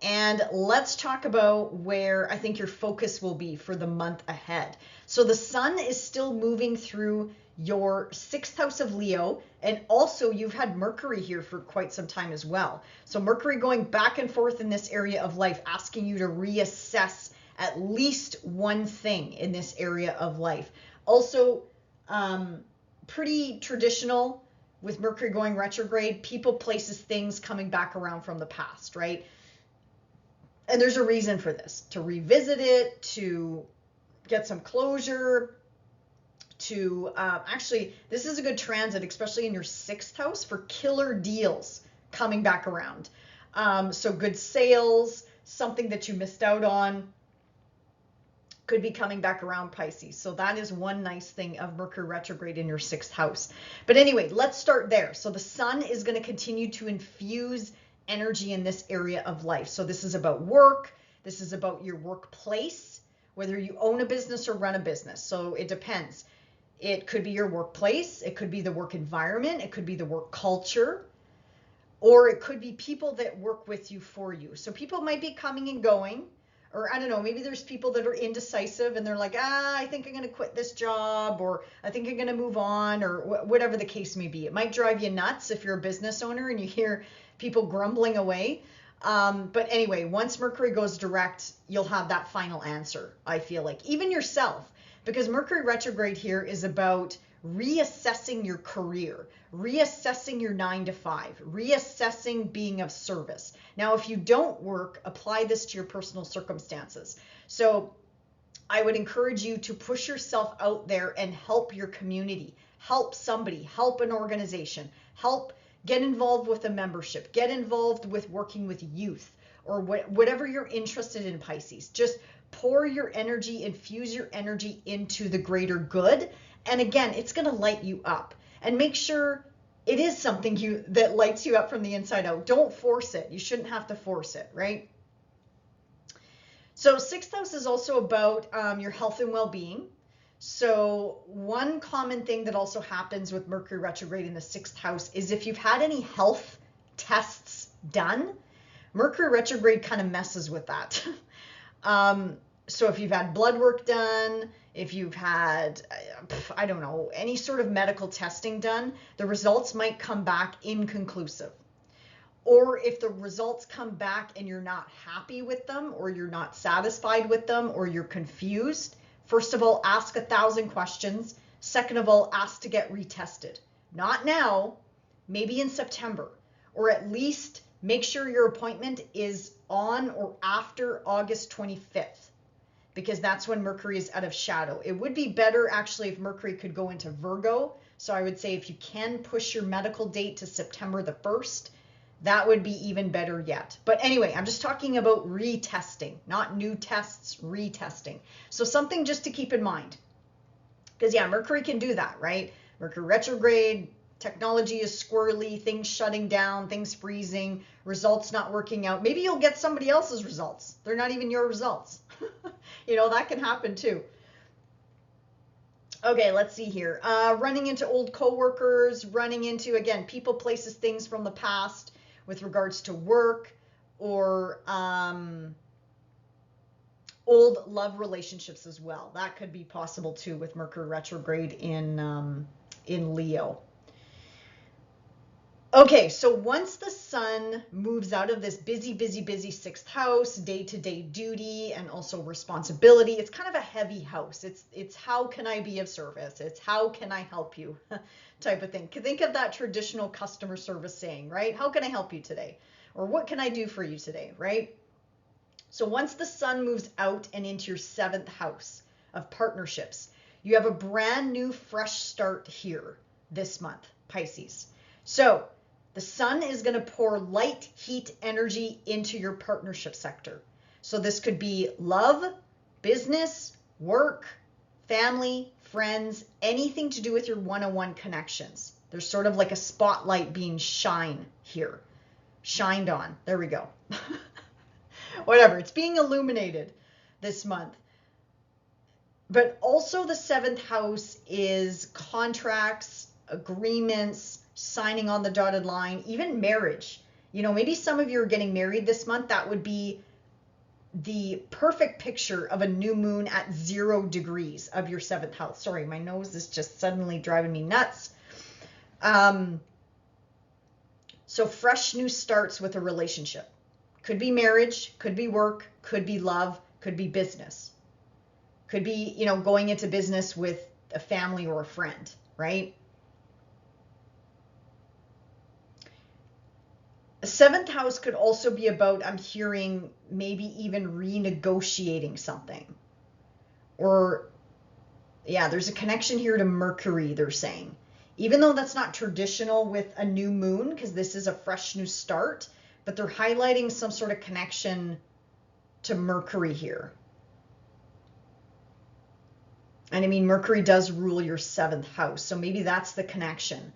And let's talk about where I think your focus will be for the month ahead. So the sun is still moving through your 6th house of Leo, and also you've had Mercury here for quite some time as well. So Mercury going back and forth in this area of life, asking you to reassess at least one thing in this area of life. Also, pretty traditional with Mercury going retrograde, people, places, things coming back around from the past, right? And there's a reason for this, to revisit it, to get some closure, to actually, this is a good transit, especially in your 6th house for killer deals coming back around. So good sales, something that you missed out on could be coming back around, Pisces. So that is one nice thing of Mercury retrograde in your 6th house. But anyway, let's start there. So the sun is going to continue to infuse energy in this area of life. So this is about work. This is about your workplace, whether you own a business or run a business. So it depends. It could be your workplace. It could be the work environment. It could be the work culture, or it could be people that work with you for you. So people might be coming and going, Or I don't know, maybe there's people that are indecisive and they're like, I think I'm going to quit this job, or I think I'm going to move on, or whatever the case may be. It might drive you nuts if you're a business owner and you hear people grumbling away. But anyway, once Mercury goes direct, you'll have that final answer, I feel like. Even yourself, because Mercury retrograde here is about reassessing your career, reassessing your 9 to 5, reassessing being of service. Now, if you don't work, apply this to your personal circumstances. So I would encourage you to push yourself out there and help your community, help somebody, help an organization, help get involved with a membership, get involved with working with youth, or whatever you're interested in, Pisces. Just pour your energy, infuse your energy into the greater good. And again, it's going to light you up. And make sure it is something that lights you up from the inside out. Don't force it. You shouldn't have to force it, right? So 6th house is also about your health and well-being. So one common thing that also happens with Mercury retrograde in the 6th house is if you've had any health tests done, Mercury retrograde kind of messes with that. So if you've had blood work done, if you've had, I don't know, any sort of medical testing done, the results might come back inconclusive. Or if the results come back and you're not happy with them, or you're not satisfied with them, or you're confused, first of all, ask 1,000 questions. Second of all, ask to get retested. Not now, maybe in September, or at least make sure your appointment is on or after August 25th, because that's when Mercury is out of shadow. It would be better actually if Mercury could go into Virgo. So I would say if you can push your medical date to September the 1st, that would be even better yet. But anyway, I'm just talking about retesting, not new tests, retesting. So something just to keep in mind. Because yeah, Mercury can do that, right? Mercury retrograde, technology is squirrely, things shutting down, things freezing, results not working out. Maybe you'll get somebody else's results. They're not even your results. That can happen too. Okay, let's see here. Running into old coworkers, running into, again, people, places, things from the past with regards to work, or old love relationships as well. That could be possible too with Mercury retrograde in Leo. Okay, so once the sun moves out of this busy 6th house, day-to-day duty, and also responsibility, it's kind of a heavy house. It's how can I be of service? It's how can I help you type of thing. Think of that traditional customer service saying, right? How can I help you today? Or what can I do for you today, right? So once the sun moves out and into your 7th house of partnerships, you have a brand new fresh start here this month, Pisces. So the sun is going to pour light, heat, energy into your partnership sector. So this could be love, business, work, family, friends, anything to do with your one-on-one connections. There's sort of like a spotlight being shined on. There we go. Whatever, it's being illuminated this month. But also the 7th house is contracts, agreements, signing on the dotted line, even marriage. Maybe some of you are getting married this month. That would be the perfect picture of a new moon at 0 degrees of your 7th house. Sorry, my nose is just suddenly driving me nuts. So fresh new starts with a relationship. Could be marriage, could be work, could be love, could be business. Could be, going into business with a family or a friend, right? The 7th house could also be about, I'm hearing, maybe even renegotiating something. Or, yeah, there's a connection here to Mercury, they're saying. Even though that's not traditional with a new moon, because this is a fresh new start, but they're highlighting some sort of connection to Mercury here. And I mean, Mercury does rule your 7th house. So maybe that's the connection,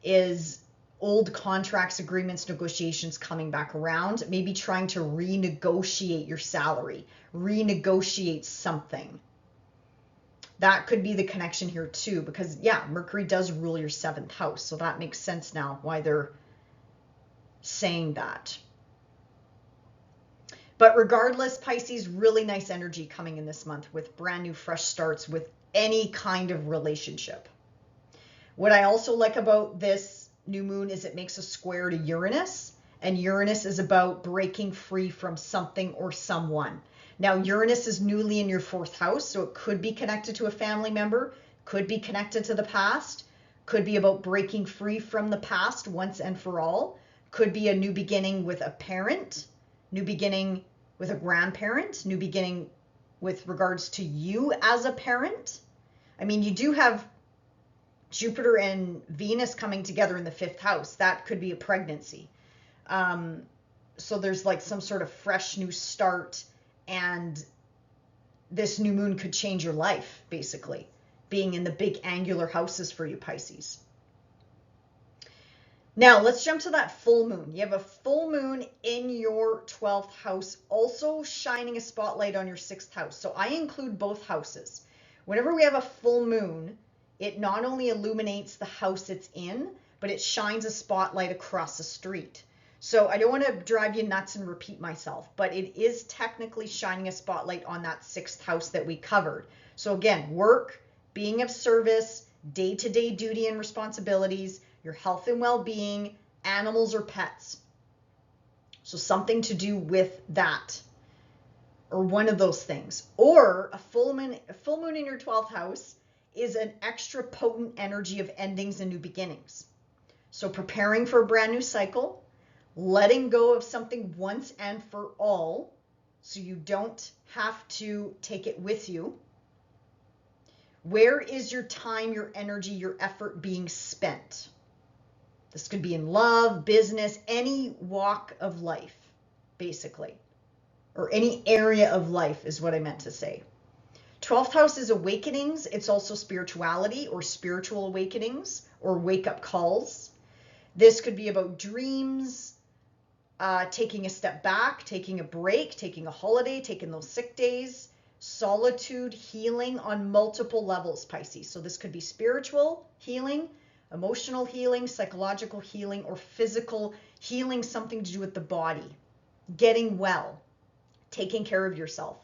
is old contracts, agreements, negotiations coming back around, maybe trying to renegotiate your salary, renegotiate something. That could be the connection here too, because yeah, Mercury does rule your 7th house. So that makes sense now why they're saying that. But regardless, Pisces, really nice energy coming in this month with brand new fresh starts with any kind of relationship. What I also like about this new moon is it makes a square to Uranus, and Uranus is about breaking free from something or someone. Now, Uranus is newly in your 4th house, so it could be connected to a family member, could be connected to the past, could be about breaking free from the past once and for all, could be a new beginning with a parent, new beginning with a grandparent, new beginning with regards to you as a parent. I mean, you do have Jupiter and Venus coming together in the 5th house. That could be a pregnancy. So there's like some sort of fresh new start, and this new moon could change your life, basically, being in the big angular houses for you, Pisces. Now, let's jump to that full moon. You have a full moon in your 12th house, also shining a spotlight on your 6th house. So I include both houses. Whenever we have a full moon, it not only illuminates the house it's in, but it shines a spotlight across the street. So I don't want to drive you nuts and repeat myself, but it is technically shining a spotlight on that 6th house that we covered. So again, work, being of service, day-to-day duty and responsibilities, your health and well-being, animals or pets. So something to do with that, or one of those things. Or a full moon in your 12th house is an extra potent energy of endings and new beginnings. So preparing for a brand new cycle, letting go of something once and for all, so you don't have to take it with you. Where is your time, your energy, your effort being spent? This could be in love, business, any walk of life, basically, or any area of life is what I meant to say. 12th house is awakenings. It's also spirituality or spiritual awakenings or wake-up calls. This could be about dreams, taking a step back, taking a break, taking a holiday, taking those sick days, solitude, healing on multiple levels, Pisces. So this could be spiritual healing, emotional healing, psychological healing, or physical healing, something to do with the body, getting well, taking care of yourself.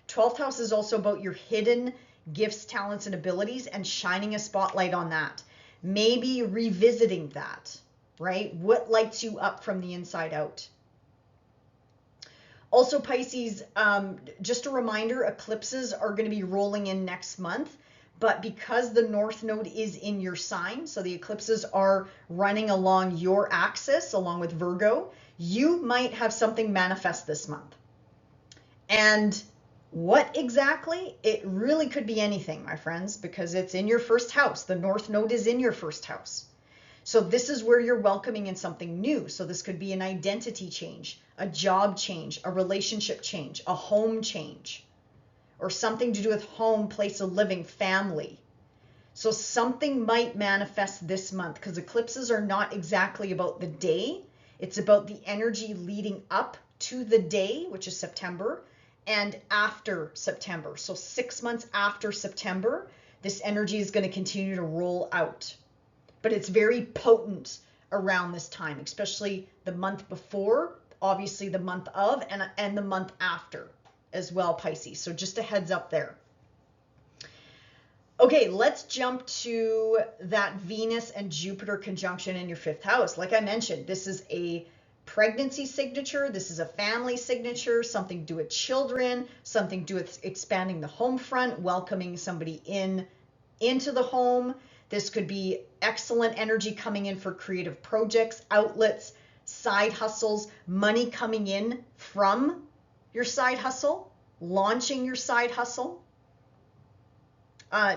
12th house is also about your hidden gifts, talents, and abilities and shining a spotlight on that. Maybe revisiting that, right? What lights you up from the inside out? Also, Pisces, just a reminder, eclipses are going to be rolling in next month, but because the North Node is in your sign, so the eclipses are running along your axis, along with Virgo, you might have something manifest this month. And what exactly? It really could be anything, my friends, because it's in your 1st house. The North Node is in your 1st house. So this is where you're welcoming in something new. So this could be an identity change, a job change, a relationship change, a home change, or something to do with home, place of living, family. So something might manifest this month, because eclipses are not exactly about the day. It's about the energy leading up to the day, which is September, and after September. So 6 months after September, this energy is going to continue to roll out. But it's very potent around this time, especially the month before, obviously the month of, and the month after as well, Pisces. So just a heads up there. Okay, let's jump to that Venus and Jupiter conjunction in your 5th house. Like I mentioned, this is a pregnancy signature. This is a family signature, something to do with children, something to do with expanding the home front, welcoming somebody into the home. This could be excellent energy coming in for creative projects, outlets, side hustles, money coming in from your side hustle, launching your side hustle.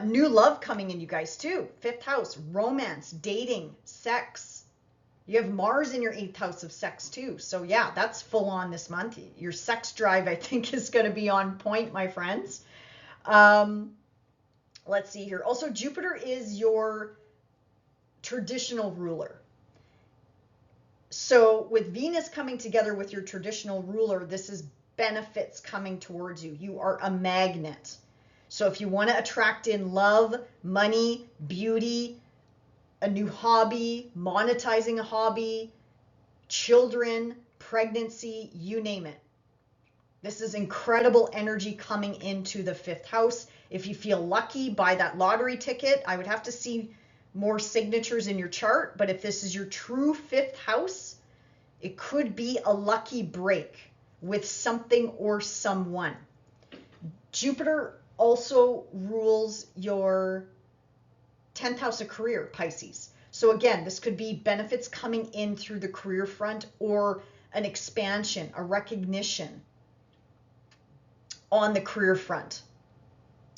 New love coming in, you guys, too. 5th house, romance, dating, sex. You have Mars in your 8th house of sex, too. So, yeah, that's full on this month. Your sex drive, I think, is going to be on point, my friends. Let's see here. Also, Jupiter is your traditional ruler. So with Venus coming together with your traditional ruler, this is benefits coming towards you. You are a magnet. So if you want to attract in love, money, beauty, a new hobby, monetizing a hobby, children, pregnancy, you name it. This is incredible energy coming into the 5th house. If you feel lucky, buy that lottery ticket. I would have to see more signatures in your chart, but if this is your true 5th house, it could be a lucky break with something or someone. Jupiter also rules your 10th house of career, Pisces. So again, this could be benefits coming in through the career front or an expansion, a recognition on the career front.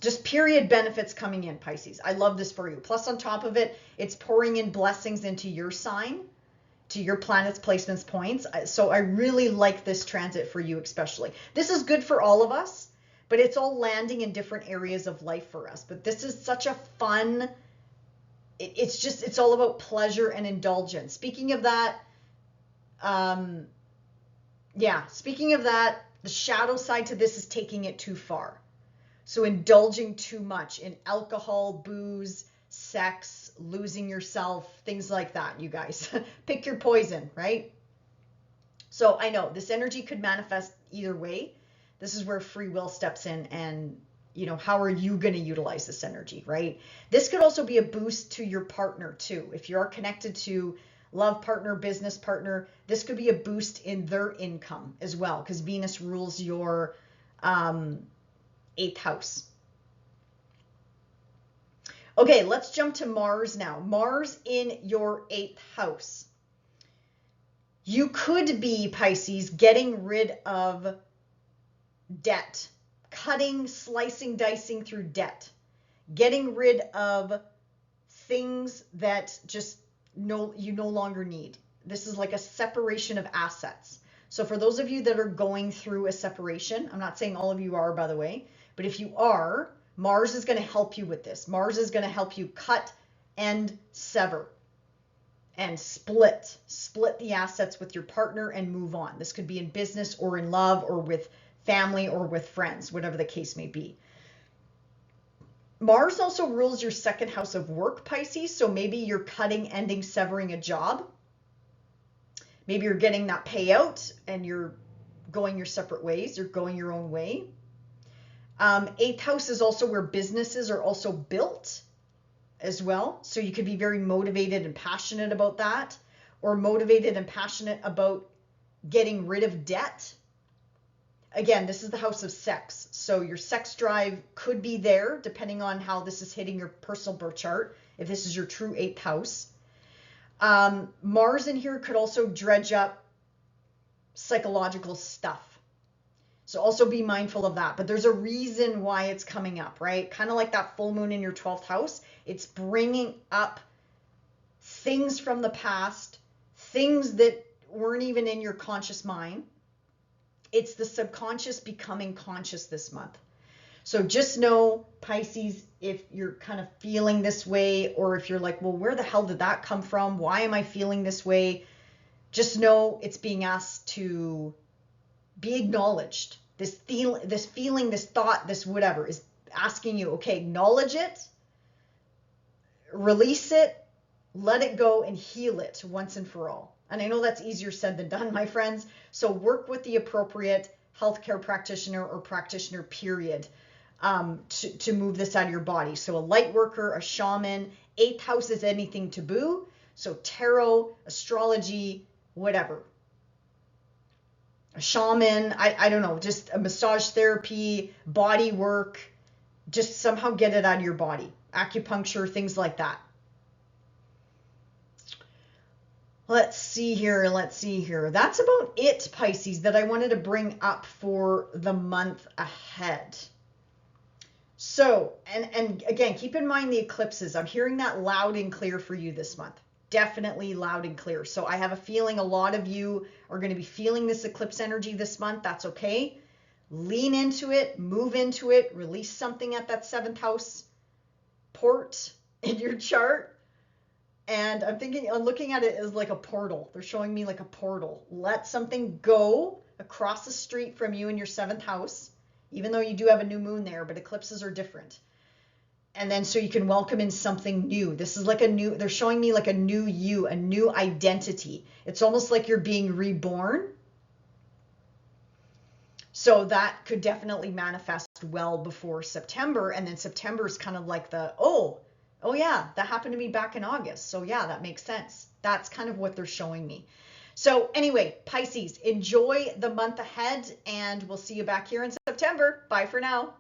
Just period benefits coming in, Pisces. I love this for you. Plus on top of it, it's pouring in blessings into your sign, to your planets, placements, points. So I really like this transit for you especially. This is good for all of us, but it's all landing in different areas of life for us. But this is such a fun, it's all about pleasure and indulgence. Speaking of that, the shadow side to this is taking it too far. So indulging too much in alcohol, booze, sex, losing yourself, things like that, you guys. Pick your poison, right? So I know this energy could manifest either way. This is where free will steps in, and how are you going to utilize this energy, right? This could also be a boost to your partner too. If you are connected to love partner, business partner, this could be a boost in their income as well, because Venus rules your 8th house. Okay, let's jump to Mars now. Mars in your 8th house. You could be, Pisces, getting rid of debt, cutting, slicing, dicing through debt, getting rid of things that just you no longer need. This is like a separation of assets. So for those of you that are going through a separation, I'm not saying all of you are, by the way, but if you are, Mars is going to help you with this. Mars is going to help you cut and sever and split the assets with your partner and move on. This could be in business or in love or with family or with friends, whatever the case may be. Mars also rules your 2nd house of work, Pisces. So maybe you're cutting, ending, severing a job. Maybe you're getting that payout and you're going your separate ways. You're going your own way. 8th house is also where businesses are also built as well. So you could be very motivated and passionate about that, or motivated and passionate about getting rid of debt. Again, this is the house of sex. So your sex drive could be there depending on how this is hitting your personal birth chart, if this is your true 8th house. Mars in here could also dredge up psychological stuff. So also be mindful of that. But there's a reason why it's coming up, right? Kind of like that full moon in your 12th house. It's bringing up things from the past, things that weren't even in your conscious mind. It's the subconscious becoming conscious this month. So just know, Pisces, if you're kind of feeling this way, or if you're like, well, where the hell did that come from? Why am I feeling this way? Just know it's being asked to be acknowledged. This feeling, this thought, this whatever is asking you, okay, acknowledge it, release it, let it go, and heal it once and for all. And I know that's easier said than done, my friends. So work with the appropriate healthcare practitioner or practitioner, period, to move this out of your body. So a light worker, a shaman, 8th house is anything taboo. So tarot, astrology, whatever. A shaman, I don't know, just a massage therapy, body work, just somehow get it out of your body. Acupuncture, things like that. Let's see here. That's about it, Pisces, that I wanted to bring up for the month ahead. So, and again, keep in mind the eclipses. I'm hearing that loud and clear for you this month. Definitely loud and clear. So I have a feeling a lot of you are going to be feeling this eclipse energy this month. That's okay. Lean into it, move into it, release something at that 7th house port in your chart. And I'm looking at it as like a portal. They're showing me like a portal. Let something go across the street from you in your 7th house, even though you do have a new moon there, but eclipses are different. And then so you can welcome in something new. This is like they're showing me like a new you, a new identity. It's almost like you're being reborn. So that could definitely manifest well before September. And then September is kind of like oh yeah, that happened to me back in August. So yeah, that makes sense. That's kind of what they're showing me. So anyway, Pisces, enjoy the month ahead, and we'll see you back here in September. Bye for now.